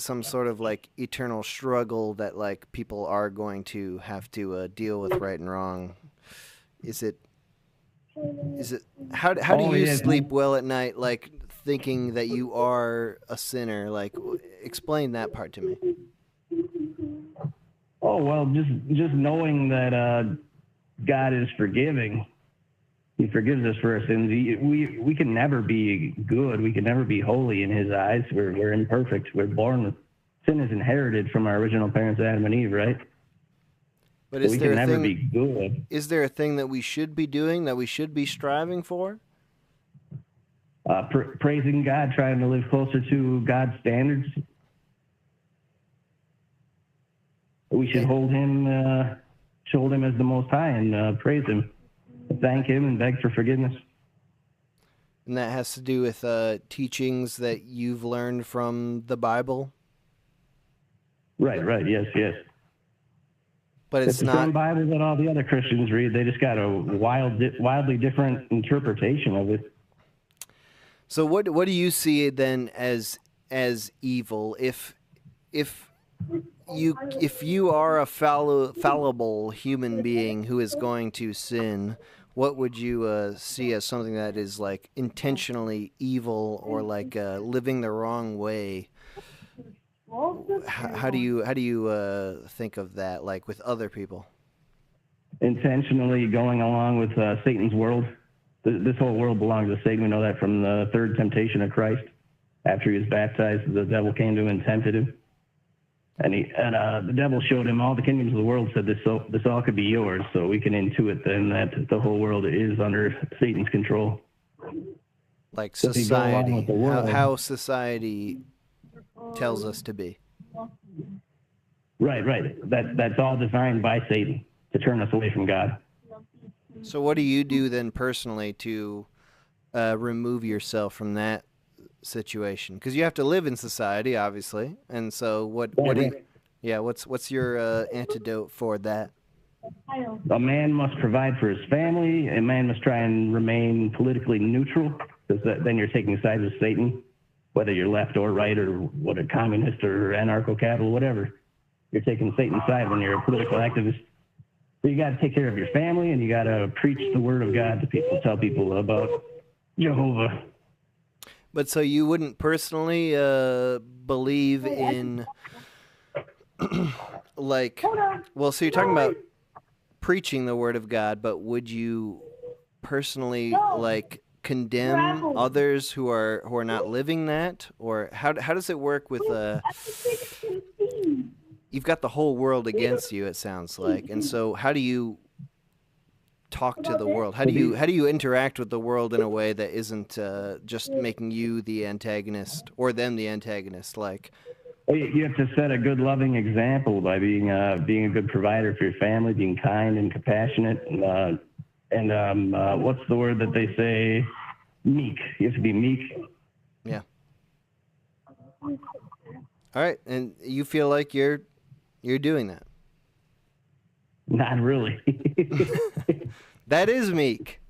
some sort of like eternal struggle that like people are going to have to deal with right and wrong? Is it how do you sleep well at night, like thinking that you are a sinner? Like, explain that part to me. Oh, well, just knowing that God is forgiving. He forgives us for our sins. We can never be good. We can never be holy in his eyes. We're imperfect. We're born with sin is inherited from our original parents, Adam and Eve, right? But so we can never be good. Is there a thing that we should be doing, that we should be striving for? Praising God, trying to live closer to God's standards. We should hold him as the Most High and praise him, thank him, and beg for forgiveness. And that has to do with teachings that you've learned from the Bible? Right, yes. But it's not the same Bible that all the other Christians read. They just got a wildly different interpretation of it. So what do you see then as evil? If you are a fallible human being who is going to sin, what would you see as something that is like intentionally evil, or like living the wrong way? How do you think of that, like with other people? Intentionally going along with Satan's world. This whole world belongs to Satan. We know that from the third temptation of Christ. After he was baptized, the devil came to him and tempted him. And the devil showed him all the kingdoms of the world, said this all could be yours. So we can intuit then that the whole world is under Satan's control. Like society, how society tells us to be. Right. That's all designed by Satan to turn us away from God. So what do you do then personally to remove yourself from that situation? Because you have to live in society, obviously, and so what's your antidote for that? A man must provide for his family. A man must try and remain politically neutral, because then you're taking sides with Satan, whether you're left or right, or what a communist or anarcho-capital, whatever. You're taking Satan's side when you're a political activist. So you got to take care of your family, and you got to preach the word of God to people, tell people about Jehovah. But so you wouldn't personally believe in, like, well, so you're talking about preaching the word of God, but would you personally, like, condemn others who are not living that? Or how does it work with you've got the whole world against you, it sounds like. And so how do you talk to the world? How do you interact with the world in a way that isn't just making you the antagonist or them the antagonist? Like, you have to set a good, loving example by being a good provider for your family, being kind and compassionate, and what's the word that they say? Meek. You have to be meek. Yeah. All right, and you feel like you're doing that? Not really. That is meek.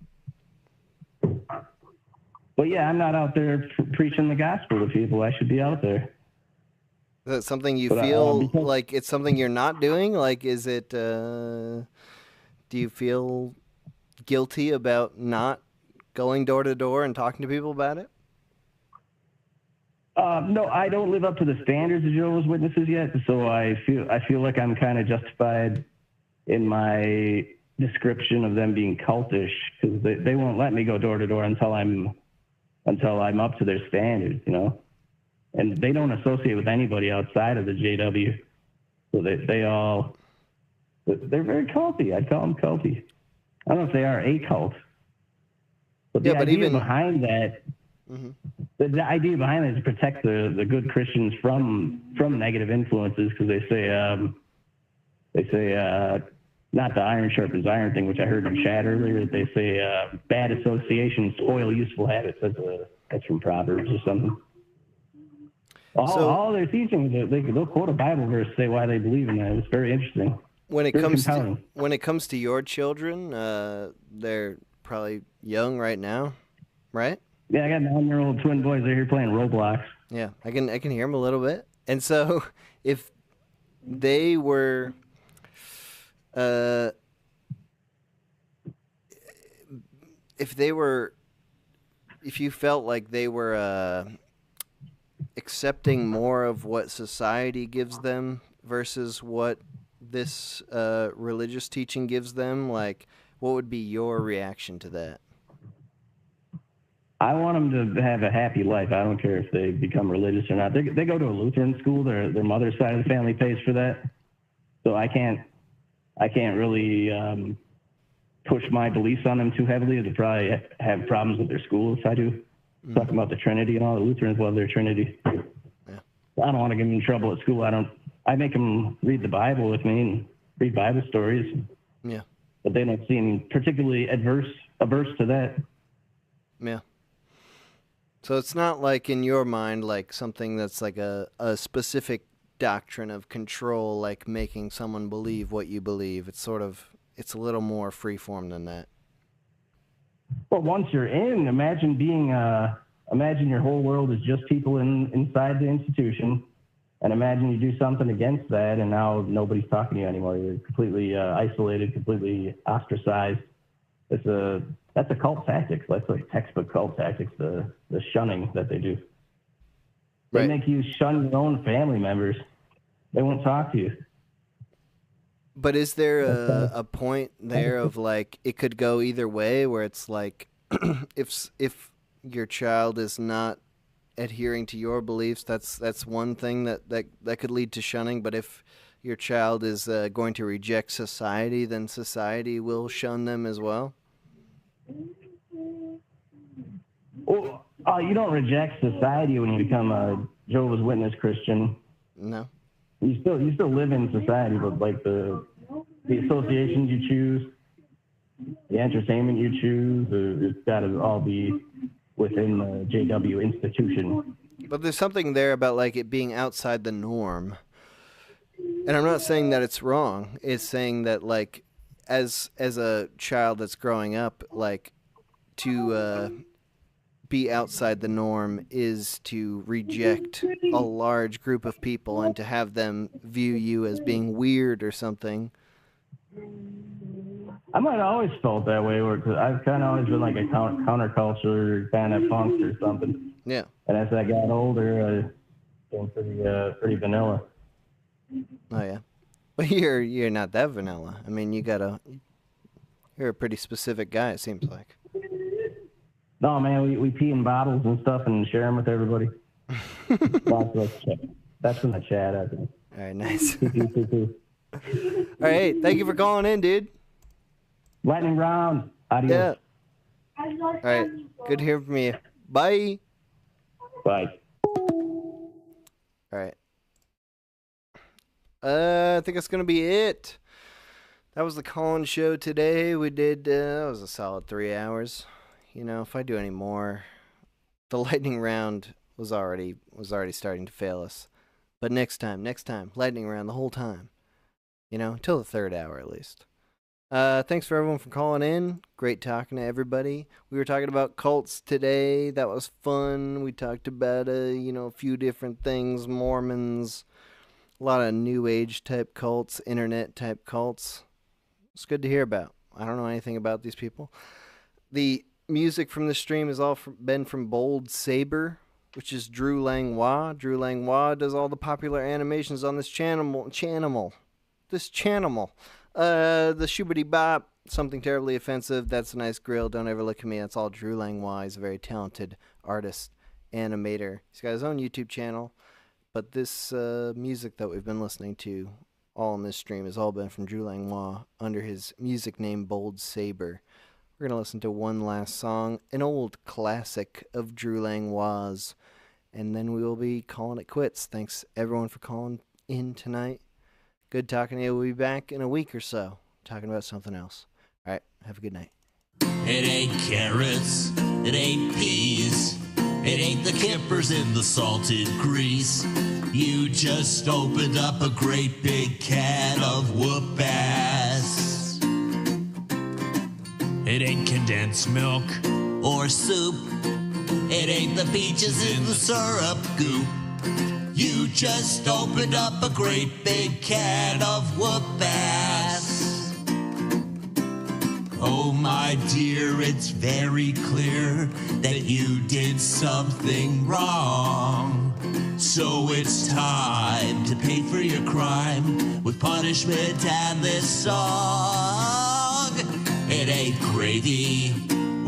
Well, yeah, I'm not out there preaching the gospel to people. I should be out there. Is that something you feel like it's something you're not doing? Like, is it, do you feel guilty about not going door to door and talking to people about it? No, I don't live up to the standards of Jehovah's Witnesses yet, so I feel like I'm kind of justified in my description of them being cultish, because they won't let me go door to door until I'm up to their standards, you know. And they don't associate with anybody outside of the JW, so they're very culty. I'd call them culty. I don't know if they are a cult, but the idea behind that. Mm-hmm. The idea behind it is to protect the good Christians from negative influences, because they say not the iron sharpens iron thing, which I heard in chat earlier. They say bad associations spoil useful habits. That's from Proverbs or something. All their teachings, they'll quote a Bible verse, say why they believe in that. It's very interesting. When it comes to your children, they're probably young right now, right? Yeah, I got 9-year-old twin boys. They're here playing Roblox. Yeah, I can hear them a little bit. And so, if they were, if you felt like they were accepting more of what society gives them versus what this religious teaching gives them, like, what would be your reaction to that? I want them to have a happy life. I don't care if they become religious or not. They go to a Lutheran school. Their mother's side of the family pays for that. So I can't really push my beliefs on them too heavily. They probably have problems with their school if I do. Mm-hmm. Talking about the Trinity and all. The Lutherans love their Trinity. Yeah. I don't want to get them in trouble at school. I make them read the Bible with me and read Bible stories. Yeah. But they don't seem particularly averse to that. Yeah. So it's not like in your mind like something that's like a specific doctrine of control, like making someone believe what you believe. It's a little more freeform than that. Well, once you're in, imagine your whole world is just people inside the institution, and imagine you do something against that, and now nobody's talking to you anymore. You're completely isolated, completely ostracized. That's a cult tactics. That's like textbook cult tactics, the shunning that they do. They make you shun your own family members. They won't talk to you. But is there a point there of like it could go either way, where it's like if your child is not adhering to your beliefs, that's one thing that could lead to shunning. But if your child is going to reject society, then society will shun them as well. Well, you don't reject society when you become a Jehovah's Witness Christian. No. You still live in society, but like the associations you choose, the entertainment you choose, it's got to all be within the JW institution. But there's something there about like it being outside the norm. And I'm not saying that it's wrong. It's saying that like as a child that's growing up, like to be outside the norm is to reject a large group of people and to have them view you as being weird or something. I might have always felt that way, because I've kind of always been like a counterculture kind of punk or something. Yeah. And as I got older, I became pretty vanilla. Oh yeah, but you're not that vanilla. I mean, you're a pretty specific guy. It seems like. No, man, we pee in bottles and stuff and share them with everybody. That's in the chat, I think. All right, nice. All right, thank you for calling in, dude. Lightning round. Adios. Yeah. All right, good hearing from you. Bye. Bye. All right. I think that's going to be it. That was the call-in show today. We did, that was a solid 3 hours. You know, if I do any more, the lightning round was already starting to fail us. But next time, lightning round the whole time. You know, till the third hour at least. Thanks for everyone for calling in. Great talking to everybody. We were talking about cults today. That was fun. We talked about, a few different things. Mormons, a lot of New Age type cults, internet type cults. It's good to hear about. I don't know anything about these people. The music from the stream has all been from Bold Saber. which is Drew Langlois. Drew Langlois does all the popular animations on this channel. The Shoobity Bop, Something Terribly Offensive, That's a Nice Grill, Don't Ever Look at Me. That's all Drew Langlois. He's a very talented artist, animator. He's got his own YouTube channel, but this music that we've been listening to all in this stream has all been from Drew Langlois under his music name Bold Saber. We're going to listen to one last song, an old classic of Drew Langlois, and then we will be calling it quits. Thanks everyone for calling in tonight. Good talking to you. We'll be back in a week or so talking about something else. All right, have a good night. It ain't carrots, it ain't peas, it ain't the kippers in the salted grease. You just opened up a great big can of whoop ass. It ain't condensed milk or soup, it ain't the peaches in the syrup goop. You just opened up a great big can of whoop ass. Oh my dear, it's very clear that you did something wrong. So it's time to pay for your crime with punishment and this song. It ain't gravy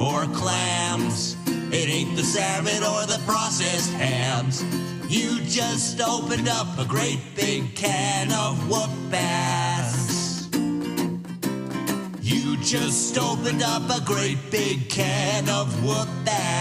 or clams, it ain't the salmon or the processed hams. You just opened up a great big can of whoop ass. You just opened up a great big can of whoop ass.